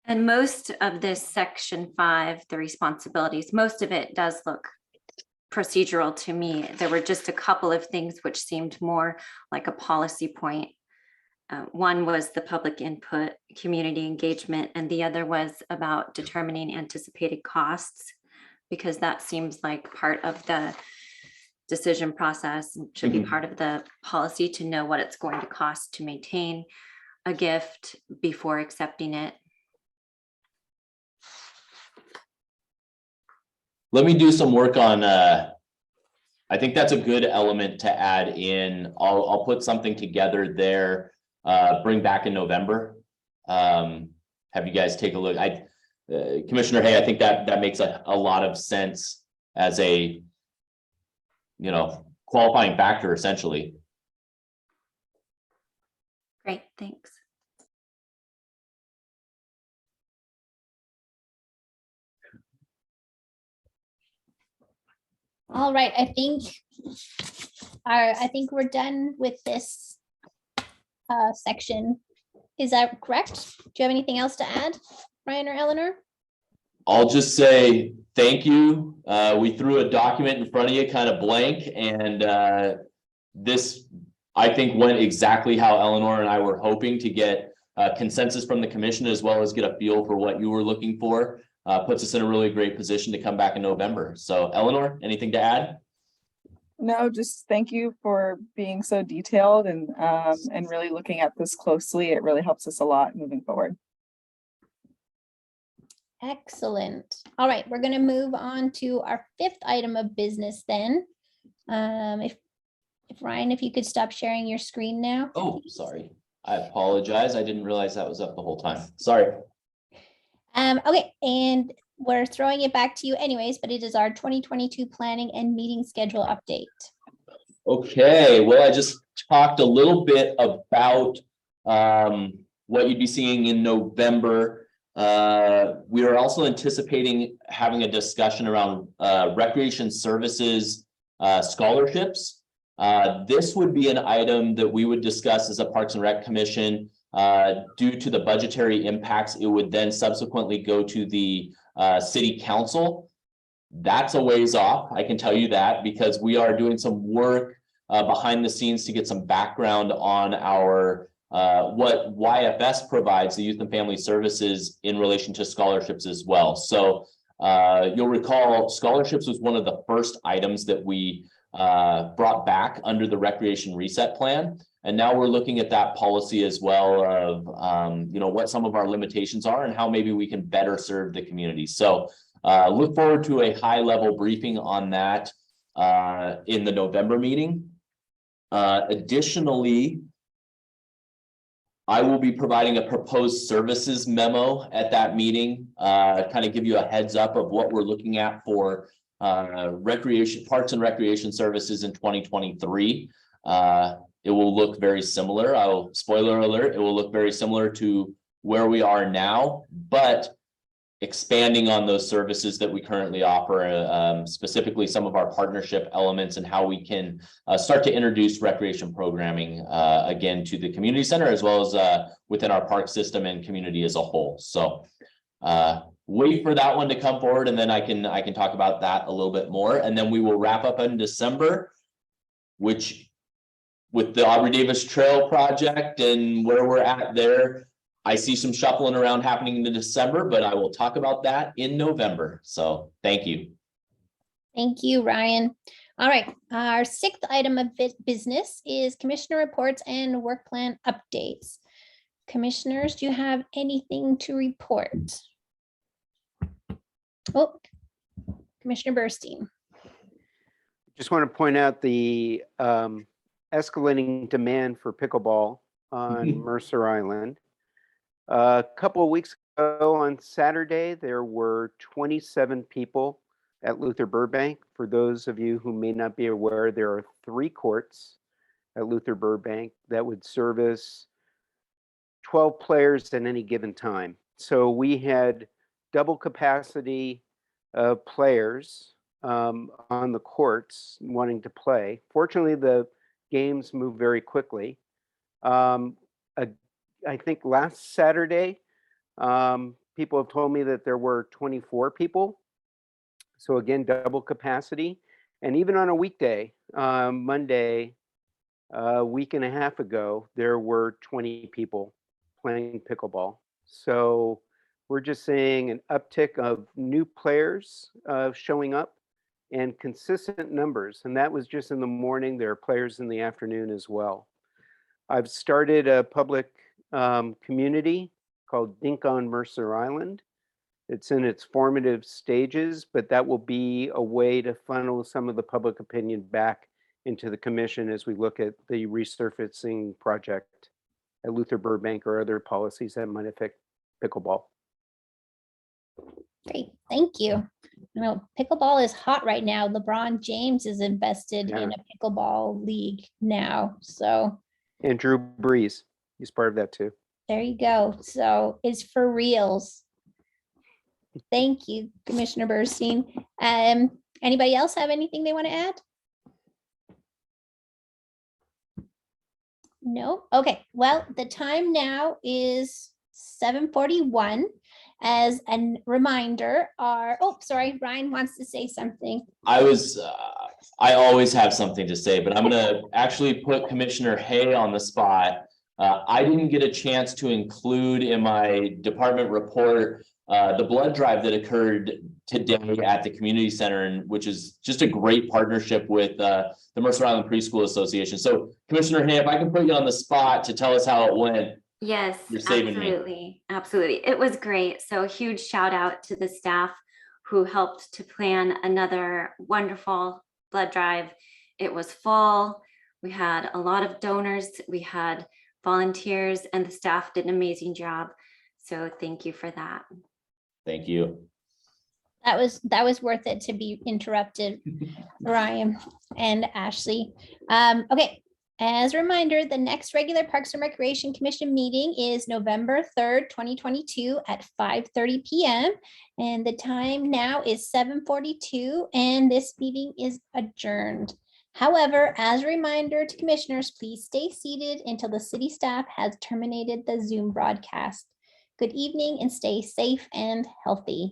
[SPEAKER 8] And most of this section 5, the responsibilities, most of it does look procedural to me. There were just a couple of things which seemed more like a policy point. One was the public input, community engagement, and the other was about determining anticipated costs, because that seems like part of the decision process and should be part of the policy to know what it's going to cost to maintain a gift before accepting it.
[SPEAKER 7] Let me do some work on, I think that's a good element to add in. I'll put something together there, bring back in November. Have you guys take a look. Commissioner Hay, I think that makes a lot of sense as a, qualifying factor, essentially.
[SPEAKER 8] Great, thanks.
[SPEAKER 1] All right, I think we're done with this section. Is that correct? Do you have anything else to add, Ryan or Eleanor?
[SPEAKER 7] I'll just say thank you. We threw a document in front of you kind of blank, and this, I think, went exactly how Eleanor and I were hoping to get consensus from the commission, as well as get a feel for what you were looking for. Puts us in a really great position to come back in November. So Eleanor, anything to add?
[SPEAKER 11] No, just thank you for being so detailed and really looking at this closely. It really helps us a lot moving forward.
[SPEAKER 1] Excellent. All right, we're going to move on to our 5th item of business then. If Ryan, if you could stop sharing your screen now.
[SPEAKER 7] Oh, sorry. I apologize. I didn't realize that was up the whole time. Sorry.
[SPEAKER 1] Okay, and we're throwing it back to you anyways, but it is our 2022 planning and meeting schedule update.
[SPEAKER 7] Okay, well, I just talked a little bit about what you'd be seeing in November. We are also anticipating having a discussion around recreation services scholarships. This would be an item that we would discuss as a Parks and Rec Commission. Due to the budgetary impacts, it would then subsequently go to the city council. That's a ways off, I can tell you that, because we are doing some work behind the scenes to get some background on our what YFS provides, the Youth and Family Services, in relation to scholarships as well. So you'll recall scholarships was one of the first items that we brought back under the Recreation Reset Plan. And now we're looking at that policy as well of, what some of our limitations are and how maybe we can better serve the community. So look forward to a high level briefing on that in the November meeting. Additionally, I will be providing a proposed services memo at that meeting, kind of give you a heads up of what we're looking at for recreation, parks and recreation services in 2023. It will look very similar. Spoiler alert, it will look very similar to where we are now, but expanding on those services that we currently offer, specifically some of our partnership elements and how we can start to introduce recreation programming again to the community center, as well as within our park system and community as a whole. So wait for that one to come forward, and then I can talk about that a little bit more. And then we will wrap up in December, which with the Aubrey Davis Trail project and where we're at there, I see some shuffling around happening in December, but I will talk about that in November. So thank you.
[SPEAKER 1] Thank you, Ryan. All right, our sixth item of business is commissioner reports and work plan updates. Commissioners, do you have anything to report? Oh, Commissioner Burstein.
[SPEAKER 3] Just want to point out the escalating demand for pickleball on Mercer Island. A couple of weeks ago on Saturday, there were 27 people at Luther Burbank. For those of you who may not be aware, there are 3 courts at Luther Burbank that would service 12 players at any given time. So we had double capacity of players on the courts wanting to play. Fortunately, the games move very quickly. I think last Saturday, people have told me that there were 24 people. So again, double capacity. And even on a weekday, Monday, a week and a half ago, there were 20 people playing pickleball. So we're just seeing an uptick of new players showing up and consistent numbers. And that was just in the morning. There are players in the afternoon as well. I've started a public community called Dink on Mercer Island. It's in its formative stages, but that will be a way to funnel some of the public opinion back into the commission as we look at the resurfacing project at Luther Burbank or other policies that might affect pickleball.
[SPEAKER 1] Great, thank you. You know, pickleball is hot right now. LeBron James is invested in a pickleball league now. So,
[SPEAKER 3] and Drew Brees, he's part of that too.
[SPEAKER 1] There you go. So it's for reals. Thank you, Commissioner Burstein. Anybody else have anything they want to add? No? Okay, well, the time now is 7:41. As a reminder, sorry, Ryan wants to say something.
[SPEAKER 7] I always have something to say, but I'm gonna actually put Commissioner Hay on the spot. I didn't get a chance to include in my department report the blood drive that occurred today at the community center, and which is just a great partnership with the Mercer Island Preschool Association. So Commissioner Hay, if I can put you on the spot to tell us how it went.
[SPEAKER 8] Yes,
[SPEAKER 7] You're saving
[SPEAKER 8] absolutely. Absolutely. It was great. So a huge shout out to the staff who helped to plan another wonderful blood drive. It was full. We had a lot of donors. We had volunteers, and the staff did an amazing job. So thank you for that.
[SPEAKER 7] Thank you.
[SPEAKER 1] That was worth it to be interrupted, Ryan and Ashley. Okay, As a reminder, the next regular Parks and Recreation Commission meeting is November 3rd, 2022 at 5:30 p.m. And the time now is 7:42 and this meeting is adjourned. However, as a reminder to commissioners, please stay seated until the city staff has terminated the Zoom broadcast. Good evening and stay safe and healthy.